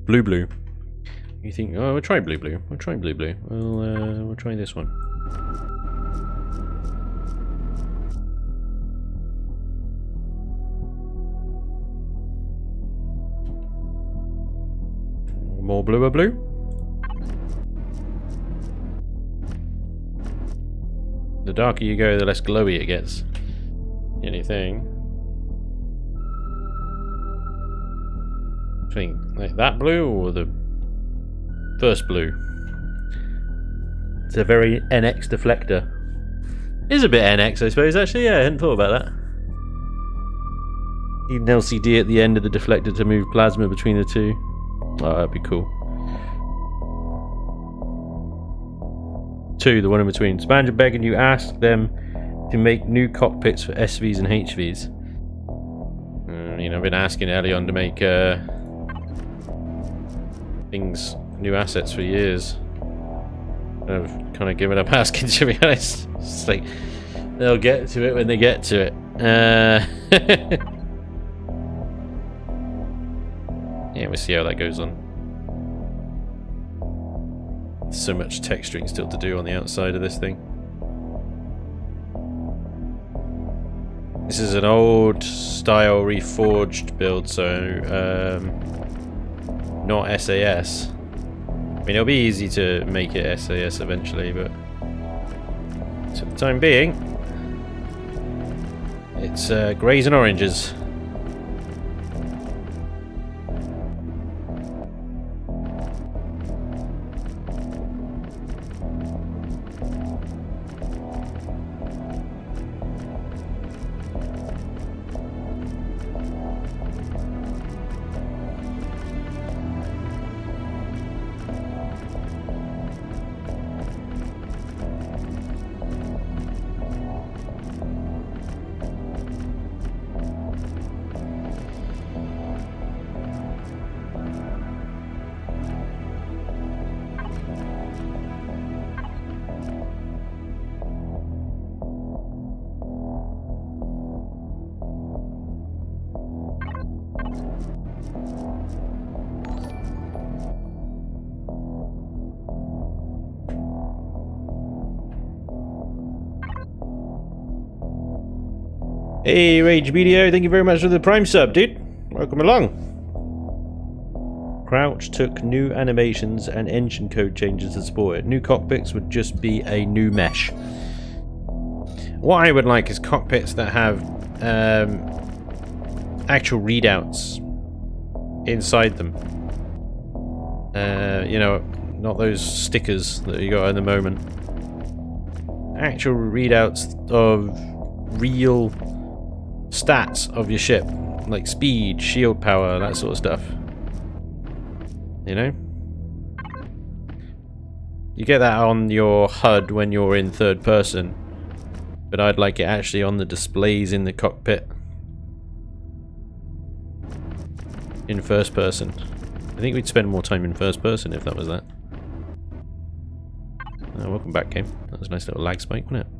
Blue. You think? Oh, we'll try blue. We'll try blue. We'll try this one. More blue. The darker you go, the less glowy it gets. Anything. Like that blue or the first blue? It's a very NX deflector. Is a bit NX, I suppose, actually. Yeah, I hadn't thought about that. Need an LCD at the end of the deflector to move plasma between the two. Oh, that'd be cool. 2, the one in between. Spanj and begging you ask them to make new cockpits for SVs and HVs. I've been asking Elion to make new assets for years. I've kind of given up asking, to be honest. It's like they'll get to it when they get to it. me see how that goes on. So much texturing still to do on the outside of this thing. This is an old style reforged build, so not SAS. I mean, it'll be easy to make it SAS eventually, but for the time being, it's greys and oranges. Hey, Rage Video, thank you very much for the Prime sub, dude. Welcome along. Crouch took new animations and engine code changes to support it. New cockpits would just be a new mesh. What I would like is cockpits that have actual readouts inside them. You know, not those stickers that you got at the moment. Actual readouts of real stats of your ship, like speed, shield power, that sort of stuff. You know? You get that on your HUD when you're in third person, but I'd like it actually on the displays in the cockpit in first person. I think we'd spend more time in first person if that was that. Oh, welcome back, game. That was a nice little lag spike, wasn't it?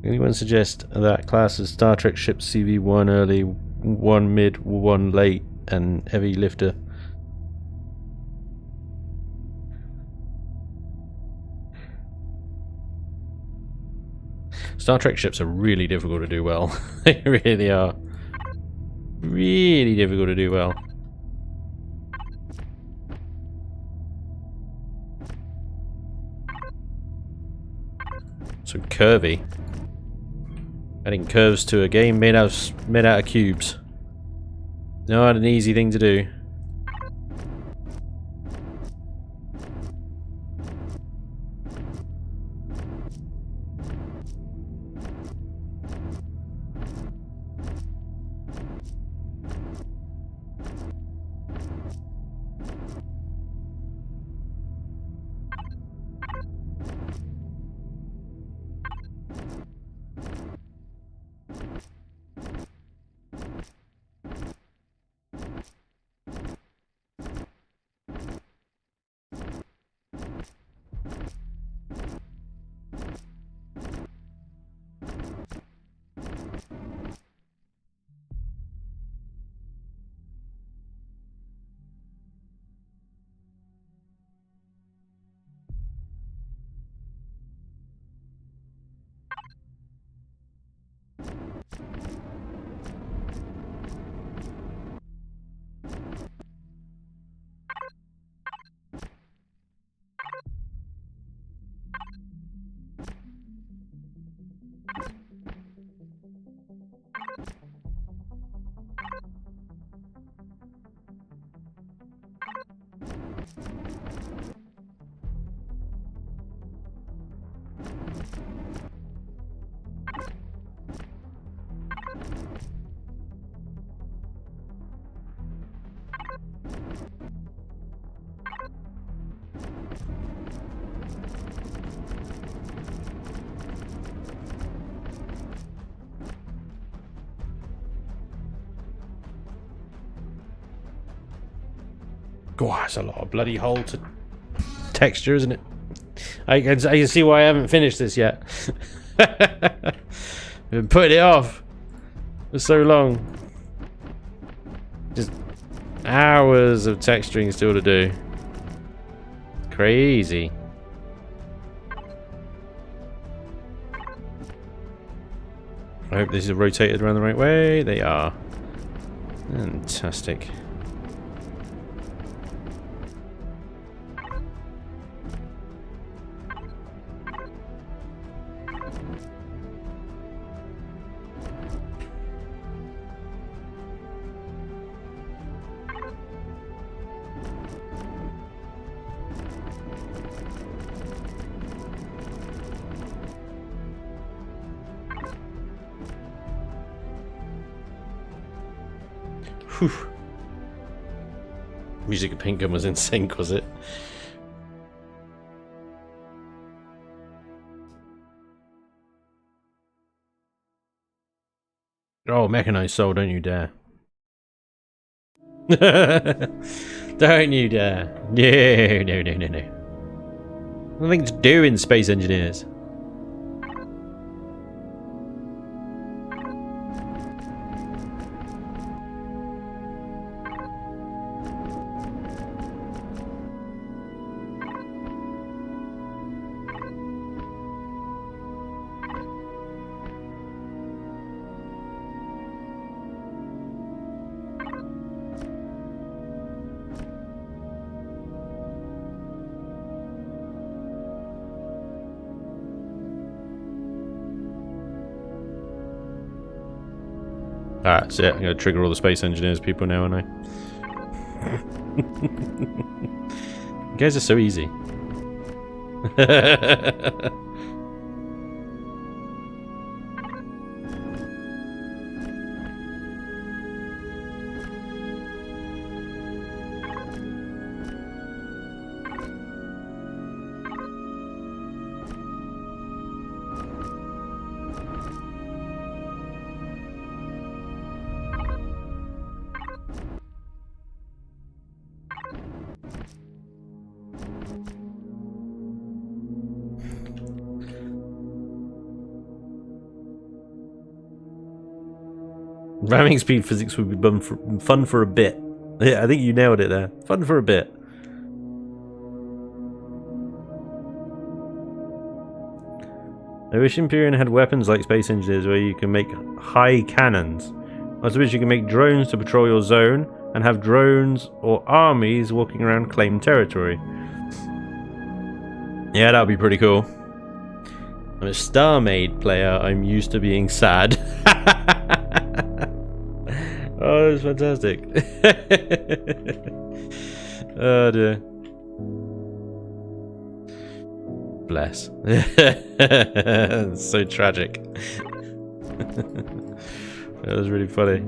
Anyone suggest that class of Star Trek ships CV 1 early, 1 mid, 1 late, and heavy lifter? Star Trek ships are really difficult to do well. They really are. Really difficult to do well. So curvy. Adding curves to a game made out of cubes. Not an easy thing to do. God, that's a lot of bloody hole to texture, isn't it? I can see why I haven't finished this yet. I've been putting it off for so long. Just hours of texturing still to do. Crazy. I hope this is rotated around the right way. They are. Fantastic. Whew. Music of Pinkham was in sync, was it? Oh, mechanized soul, don't you dare. Don't you dare. No. Nothing to do in Space Engineers. Alright, that's it. I'm gonna trigger all the Space Engineers people now, aren't I? You guys are so easy. Ramming speed physics would be fun for a bit. Yeah, I think you nailed it there. Fun for a bit. I wish Imperium had weapons like Space Engineers where you can make high cannons. I suppose you can make drones to patrol your zone and have drones or armies walking around claimed territory. Yeah, that would be pretty cool. I'm a Star-Made player. I'm used to being sad. Oh, that's fantastic. Oh dear. Bless. So tragic. That was really funny.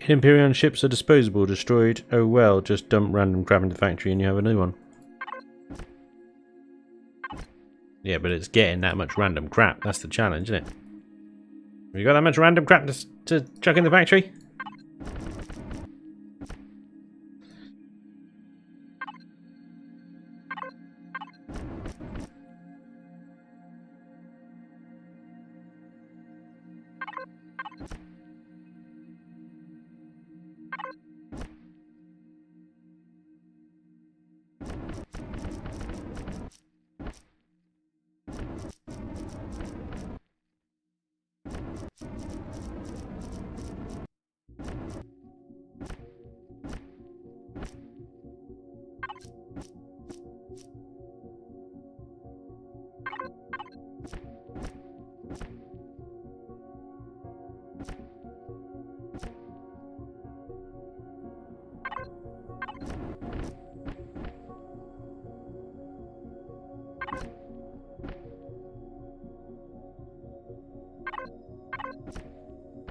Imperial ships are disposable, destroyed. Oh well, just dump random crap in the factory and you have a new one. Yeah, but it's getting that much random crap. That's the challenge, isn't it? Have you got that much random crap to chuck in the factory?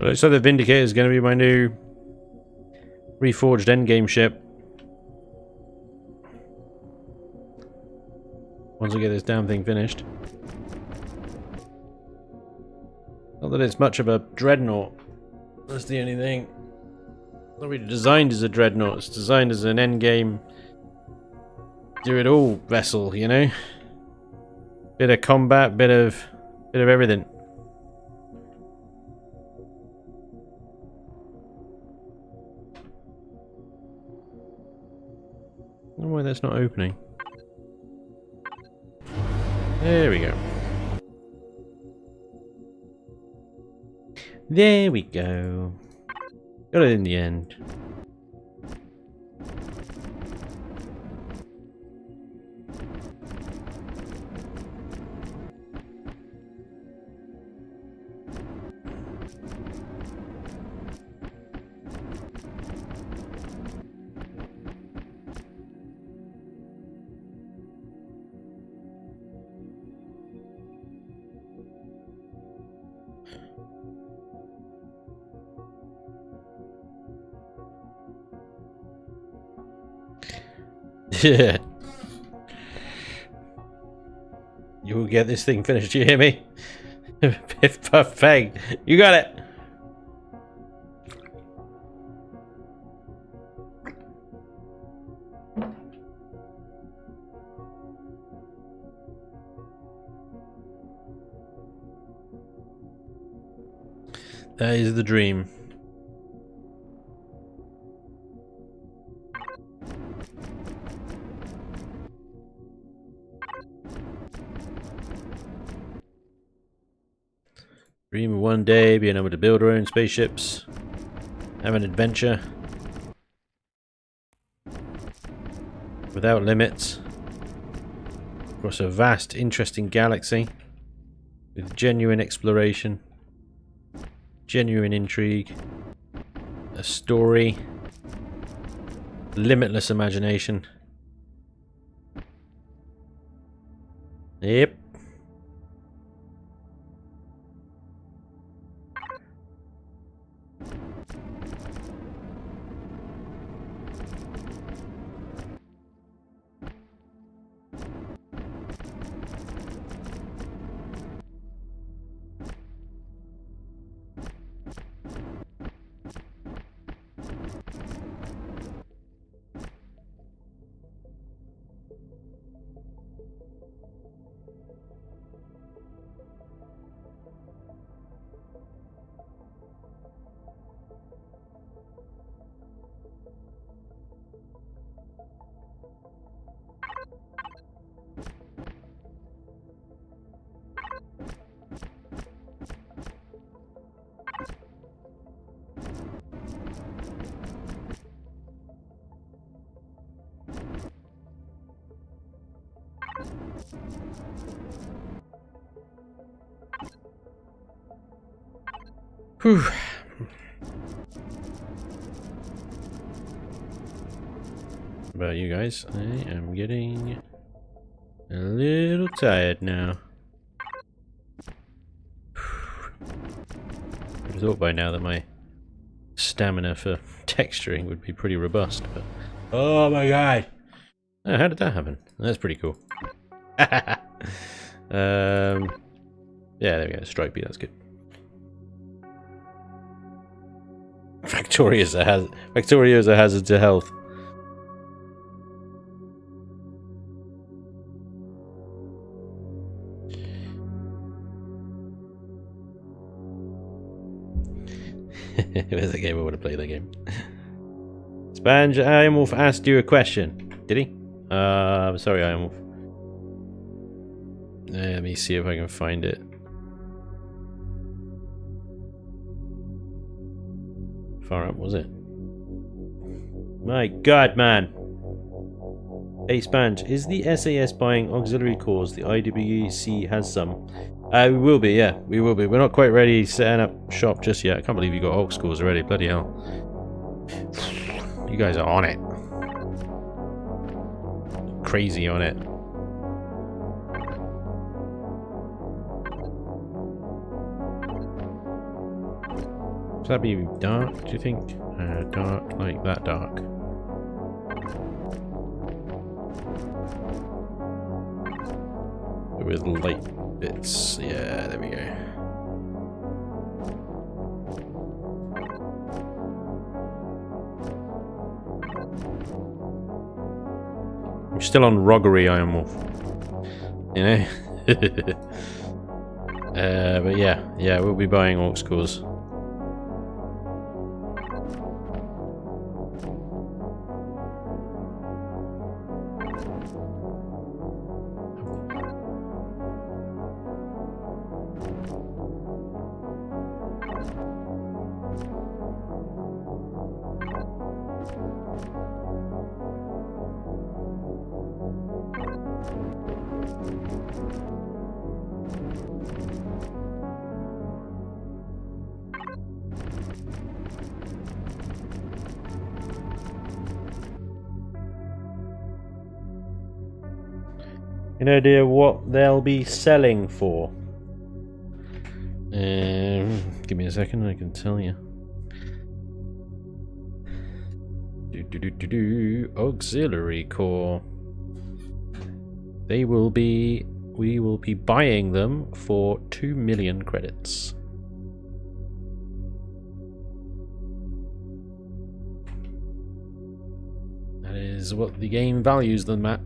Looks like the Vindicator is going to be my new reforged endgame ship. Once I get this damn thing finished. Not that it's much of a dreadnought. That's the only thing. It's not really designed as a dreadnought. It's designed as an endgame do-it-all vessel, you know? Bit of combat, bit of everything. I don't know why that's not opening. There we go. There we go. Got it in the end. Yeah. You will get this thing finished, you hear me? Piff puff bang. You got it! That is the dream. Dream of one day being able to build our own spaceships, have an adventure without limits across a vast, interesting galaxy with genuine exploration, genuine intrigue, a story, limitless imagination. Yep. Whew. What about you guys? I am getting a little tired now. I thought by now that my stamina for texturing would be pretty robust. But oh my god! Oh, how did that happen? That's pretty cool. Yeah, there we go. Stripey, that's good. Victoria's a hazard to health. Where's the game? I want to play the game. Spanj, Iron Wolf asked you a question. Did he? Sorry, Iron Wolf. Let me see if I can find it. Far up, was it? My god, man! Hey, Spanj, is the SAS buying auxiliary cores? The IWC has some. We will be, yeah, we will be. We're not quite ready setting up shop just yet. I can't believe you got aux cores already, bloody hell. You guys are on it. Crazy on it. Should that be dark, do you think? Dark, like that dark. With light bits. Yeah, there we go. I'm still on Roggery, Iron Wolf. You know? But yeah, we'll be buying aux cores. Any idea what they'll be selling for? Give me a second, I can tell you. Auxiliary core. We will be buying them for 2 million credits. That is what the game values them at.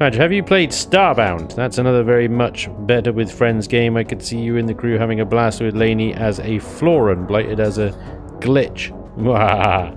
Have you played Starbound? That's another very much better with friends game. I could see you in the crew having a blast with Laney as a Floran, blighted as a glitch. Wah.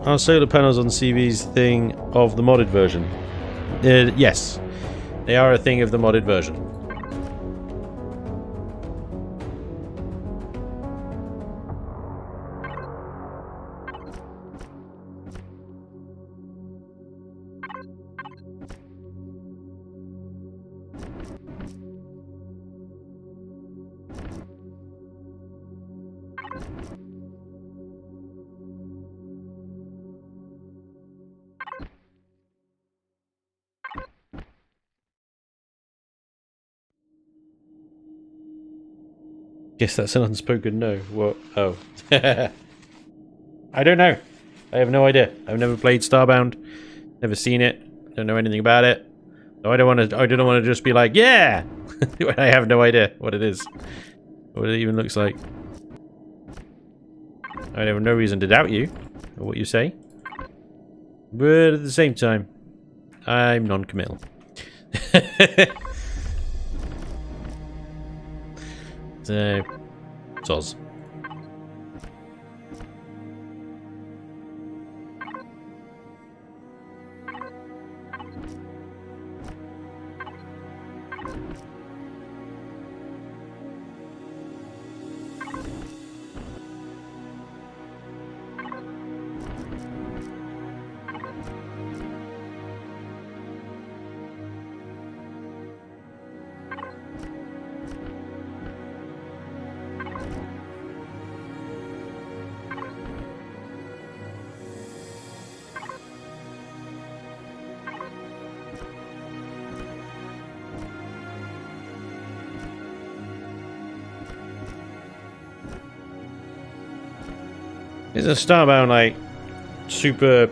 Are solar panels on CV's thing of the modded version? Yes, they are a thing of the modded version. Guess that's an unspoken no. What? Oh. I don't know. I have no idea. I've never played Starbound. Never seen it. Don't know anything about it. I don't want to. I don't want to just be like, yeah. When I have no idea what it is, what it even looks like. I have no reason to doubt you or what you say, but at the same time, I'm non-committal. So, soz. It's a Starbound, like, super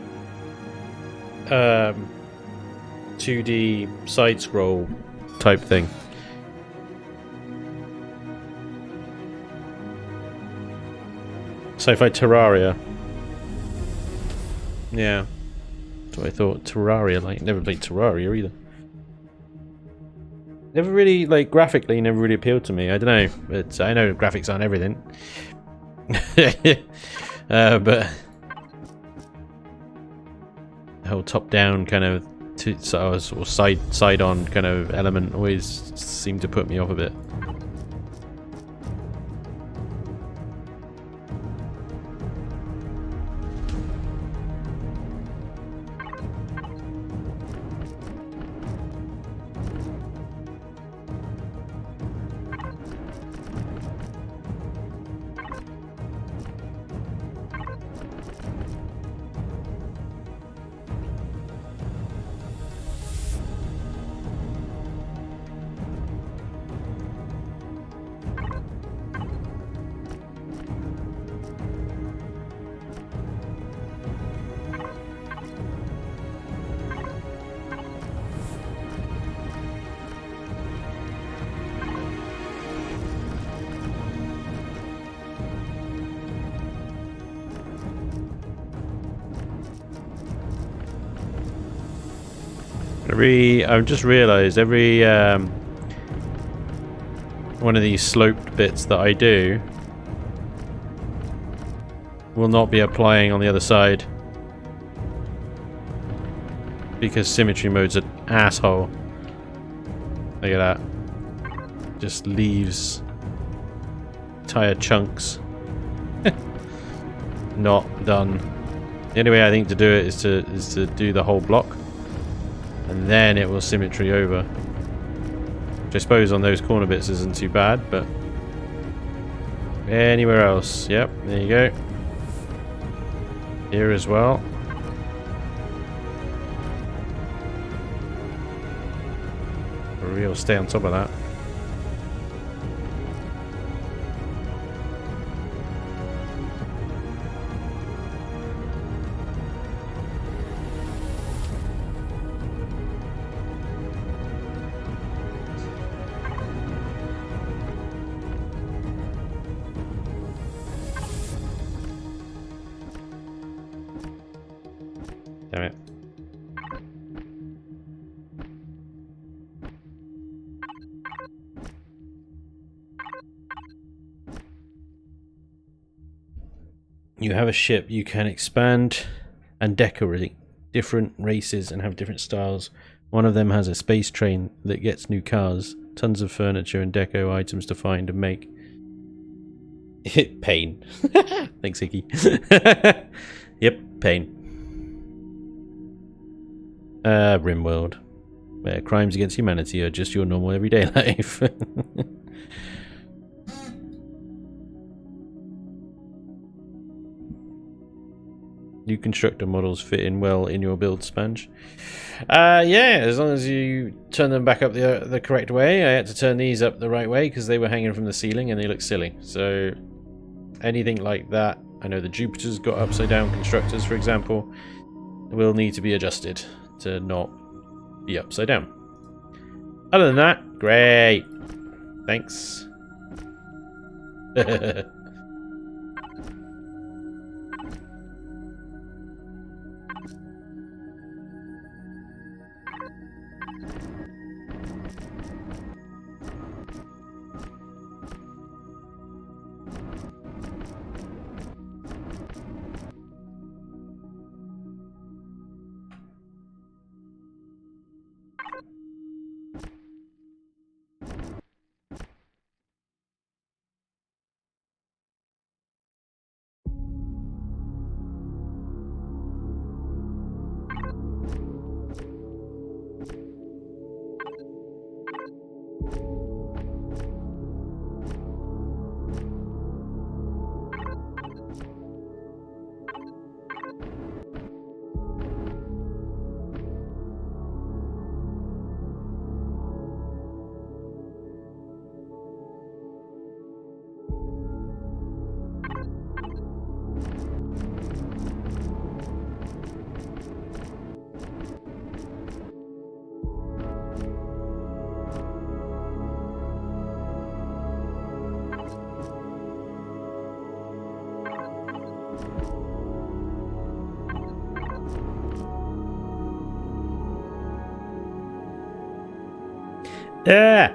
2D side-scroll type thing. Sci-fi Terraria. Yeah. That's what I thought. Terraria, like, never played Terraria either. Never really, like, graphically, never really appealed to me. I don't know, but I know graphics aren't everything. But the whole top-down kind of or side-on kind of element always seemed to put me off a bit. I've just realised every one of these sloped bits that I do will not be applying on the other side because symmetry mode's an asshole. Look at that. Just leaves entire chunks. Not done. The only way I think to do it is to do the whole block. And then it will symmetry over. Which I suppose on those corner bits isn't too bad, but anywhere else. Yep, there you go. Here as well. We'll stay on top of that. Damn it. You have a ship you can expand and decorate different races and have different styles. One of them has a space train that gets new cars, tons of furniture and deco items to find and make. Pain. Thanks, Hickey. Yep, pain. Rimworld, where crimes against humanity are just your normal everyday life. New constructor models fit in well in your build, Spanj. Yeah, as long as you turn them back up the correct way. I had to turn these up the right way because they were hanging from the ceiling and they look silly. So anything like that, I know the Jupiter's got upside down constructors, for example, will need to be adjusted to not be upside down. Other than that, great. Thanks. Yeah.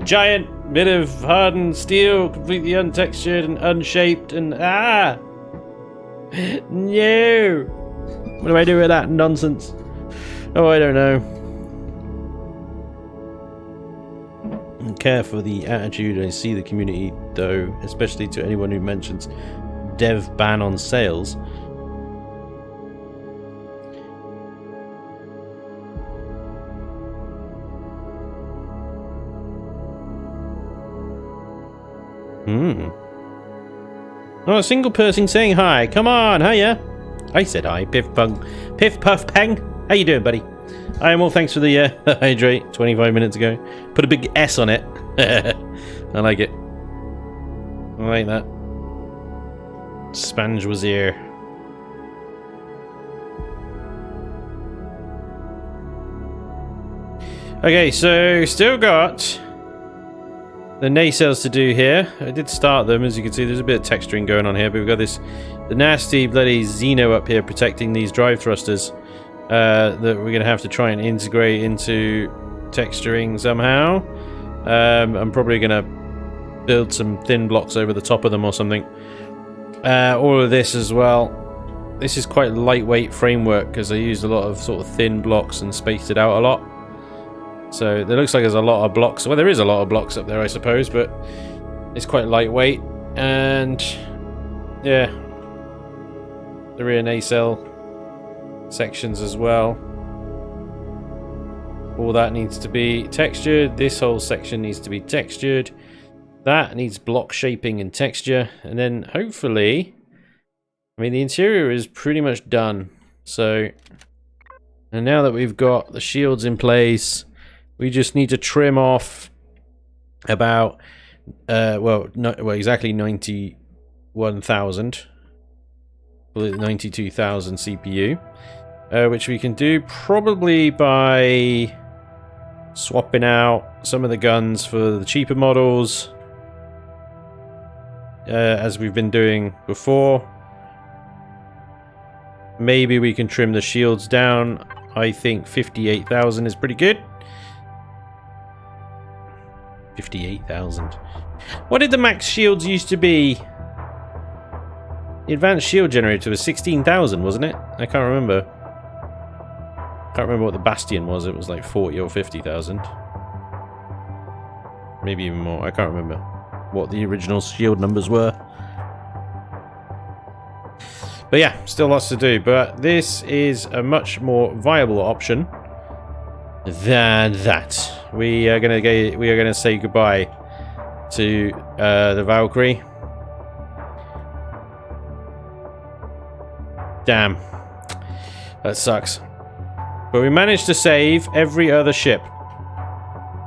Giant bit of hardened steel, completely untextured and unshaped, and no. What do I do with that nonsense? Oh, I don't know. I care for the attitude I see the community, though, especially to anyone who mentions dev ban on sales. Not a single person saying hi. Come on, hiya. I said hi. Piff puff pang. How you doing, buddy? I am all thanks for the hydrate 25 minutes ago. Put a big S on it. I like it. I like that. Spanj was here. Okay, so still got the nacelles to do here. I did start them, as you can see. There's a bit of texturing going on here, but we've got the nasty bloody Xeno up here protecting these drive thrusters that we're gonna have to try and integrate into texturing somehow. I'm probably gonna build some thin blocks over the top of them or something. All of this as well. This is quite lightweight framework because I used a lot of sort of thin blocks and spaced it out a lot. So it looks like there's a lot of blocks. Well, there is a lot of blocks up there, I suppose, but it's quite lightweight. And yeah, the rear nacelle sections as well. All that needs to be textured. This whole section needs to be textured. That needs block shaping and texture. And then hopefully, I mean, the interior is pretty much done. So, and now that we've got the shields in place, we just need to trim off about, exactly 91,000, 92,000 CPU, which we can do probably by swapping out some of the guns for the cheaper models, as we've been doing before. Maybe we can trim the shields down. I think 58,000 is pretty good. 58,000. What did the max shields used to be? The advanced shield generator was 16,000, wasn't it? I can't remember. Can't remember what the Bastion was. It was like 40 or 50,000. Maybe even more. I can't remember what the original shield numbers were. But yeah, still lots to do. But this is a much more viable option than that. We are gonna say goodbye to the Valkyrie. Damn, that sucks. But we managed to save every other ship: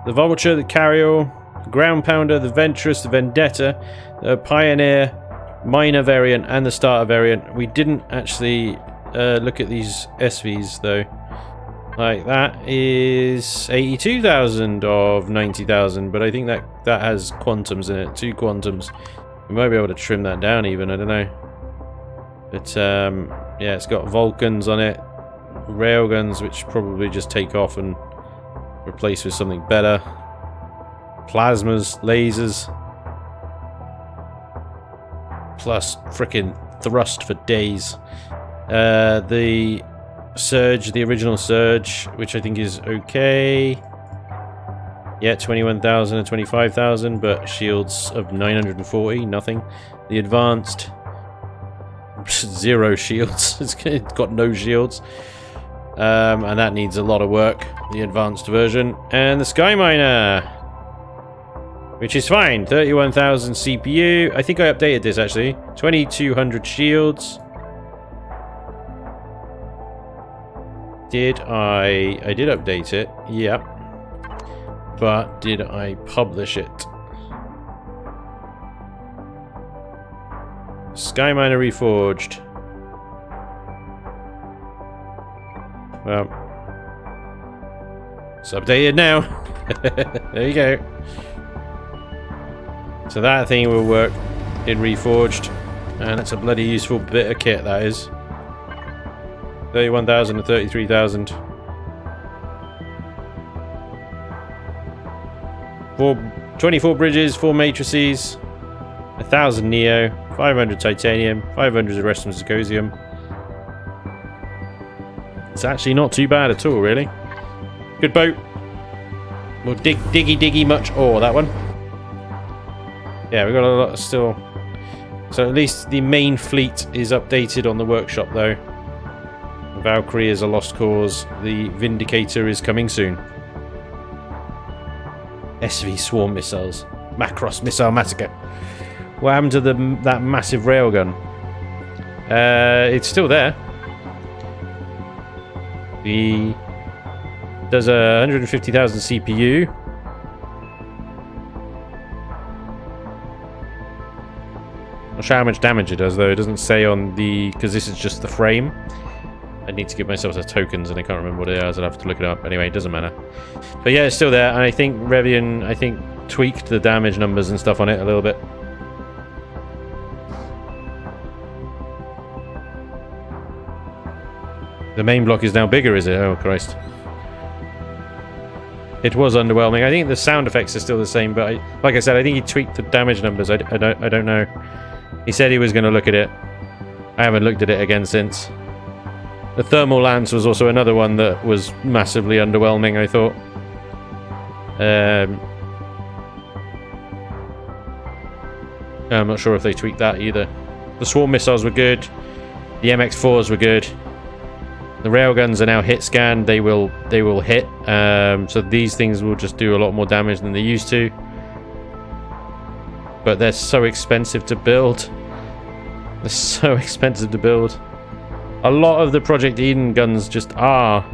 the Vulture, the Carrier, the Ground Pounder, the Ventress, the Vendetta, the Pioneer, Minor variant, and the Starter variant. We didn't actually look at these SVs though. Like, that is 82,000 of 90,000, but I think that has quantums in it, 2 quantums. We might be able to trim that down even, I don't know. But, yeah, it's got Vulcans on it, railguns, which probably just take off and replace with something better. Plasmas, lasers. Plus frickin' thrust for days. The Surge, the original Surge, which I think is okay. Yeah, 21,000 and 25,000, but shields of 940, nothing. The Advanced, 0 shields. It's got no shields. And that needs a lot of work, the Advanced version. And the Sky Miner, which is fine, 31,000 CPU. I think I updated this actually. 2,200 shields. Did I did update it, yep. But did I publish it? Sky Miner Reforged. Well, it's updated now. There you go. So that thing will work in Reforged, and it's a bloody useful bit of kit, that is. 31,000 and 33,000. 24 bridges, 4 matrices, 1,000 Neo, 500 titanium, 500 Restum Zirconium. It's actually not too bad at all, really. Good boat. Well, diggy much ore, that one. Yeah, we've got a lot still. So at least the main fleet is updated on the workshop, though. Valkyrie is a lost cause. The Vindicator is coming soon. SV Swarm Missiles. Macross Missile Massacre. What happened to that massive railgun? It's still there. Does a 150,000 CPU. Not sure how much damage it does, though. It doesn't say on the... because this is just the frame. I need to give myself the tokens, and I can't remember what it is. I'll have to look it up. Anyway, it doesn't matter. But yeah, it's still there, and I think Revian, tweaked the damage numbers and stuff on it a little bit. The main block is now bigger, is it? Oh, Christ. It was underwhelming. I think the sound effects are still the same, but like I said, I think he tweaked the damage numbers. I don't know. He said he was going to look at it. I haven't looked at it again since. The Thermal Lance was also another one that was massively underwhelming, I thought. I'm not sure if they tweaked that either. The Swarm Missiles were good. The MX-4s were good. The railguns are now hit scanned. They will hit. So these things will just do a lot more damage than they used to. But they're so expensive to build. They're so expensive to build. A lot of the Project Eden guns just are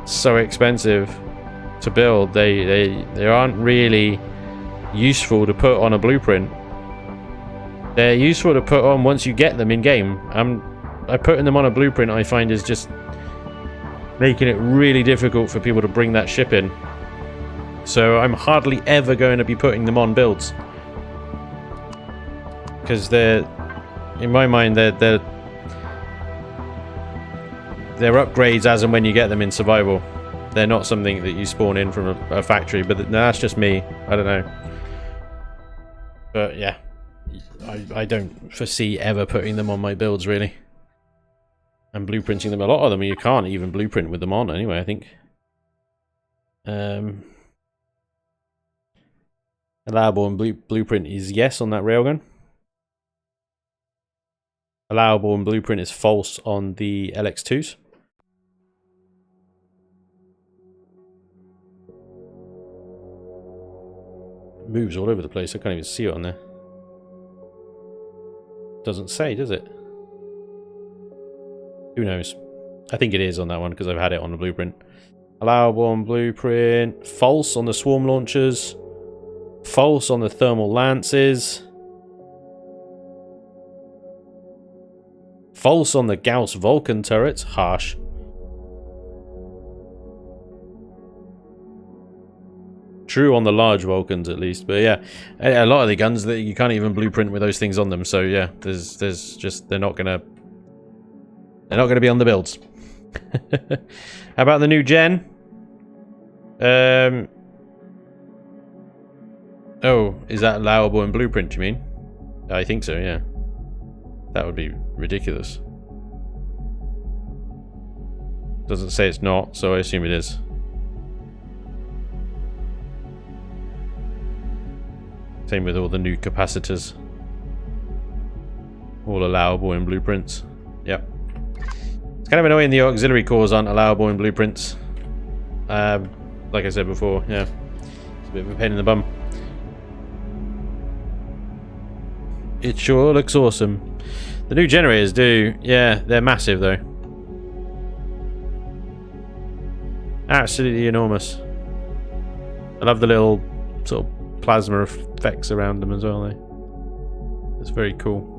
so expensive to build. They aren't really useful to put on a blueprint. They're useful to put on once you get them in game. Putting them on a blueprint, I find, is just making it really difficult for people to bring that ship in. So I'm hardly ever going to be putting them on builds, because they're, in my mind, they're upgrades as and when you get them in survival. They're not something that you spawn in from a factory, but that's just me. I don't know. But yeah, I don't foresee ever putting them on my builds, really. And blueprinting them. A lot of them you can't even blueprint with them on anyway, I think. Allowable and blueprint is yes on that railgun. Allowable and blueprint is false on the LX2s. It moves all over the place. I can't even see it on there. Doesn't say, does it? Who knows? I think it is on that one because I've had it on the blueprint. Allowable on blueprint. False on the swarm launchers. False on the thermal lances. False on the Gauss Vulcan turrets. Harsh. True on the large Vulcans, at least. But yeah, a lot of the guns that you can't even blueprint with those things on them. So yeah, there's just they're not gonna be on the builds. How about the new gen? Oh, is that allowable in blueprint? You mean? I think so. Yeah, that would be ridiculous. Doesn't say it's not, so I assume it is. Same with all the new capacitors. All allowable in blueprints. Yep. It's kind of annoying the auxiliary cores aren't allowable in blueprints. Like I said before, yeah. It's a bit of a pain in the bum. It sure looks awesome. The new generators do. Yeah, they're massive though. Absolutely enormous. I love the little sort of plasma effects around them as well. It's very cool.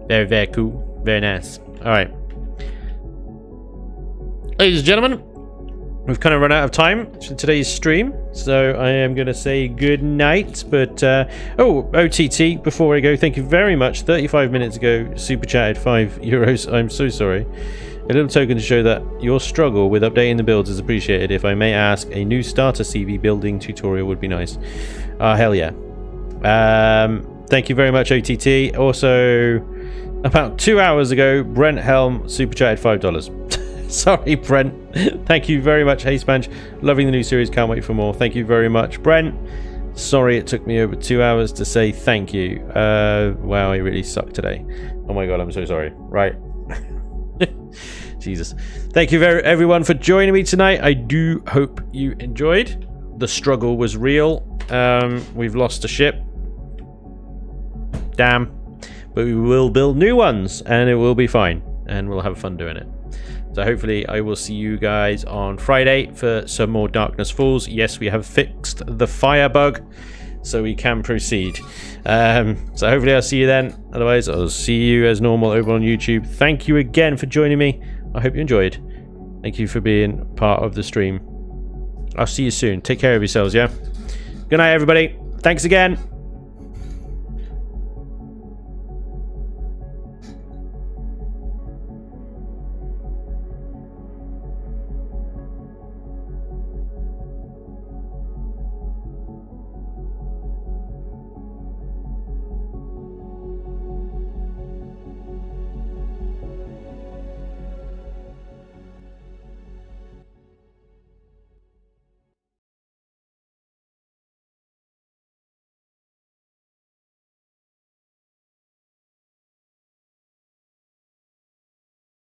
Very, very cool. Very nice. Alright. Ladies and gentlemen, we've kind of run out of time for today's stream, so I am going to say good night. But, oh, OTT, before I go, thank you very much. 35 minutes ago, super chatted €5. I'm so sorry. A little token to show that your struggle with updating the builds is appreciated. If I may ask, a new starter CV building tutorial would be nice. Hell yeah. Thank you very much, OTT. Also, about 2 hours ago, Brent Helm super chatted $5. Sorry, Brent. Thank you very much. Hey, Spanj. Loving the new series. Can't wait for more. Thank you very much, Brent. Sorry it took me over 2 hours to say thank you. Wow, it really sucked today. Oh my god, I'm so sorry. Right. Jesus. Thank you everyone for joining me tonight. I do hope you enjoyed. The struggle was real. We've lost a ship. Damn. But we will build new ones and it will be fine. And we'll have fun doing it. So hopefully I will see you guys on Friday for some more Darkness Falls. Yes, we have fixed the fire bug, so we can proceed. So hopefully I'll see you then. Otherwise, I'll see you as normal over on YouTube. Thank you again for joining me. I hope you enjoyed. Thank you for being part of the stream. I'll see you soon. Take care of yourselves, yeah? Good night, everybody. Thanks again.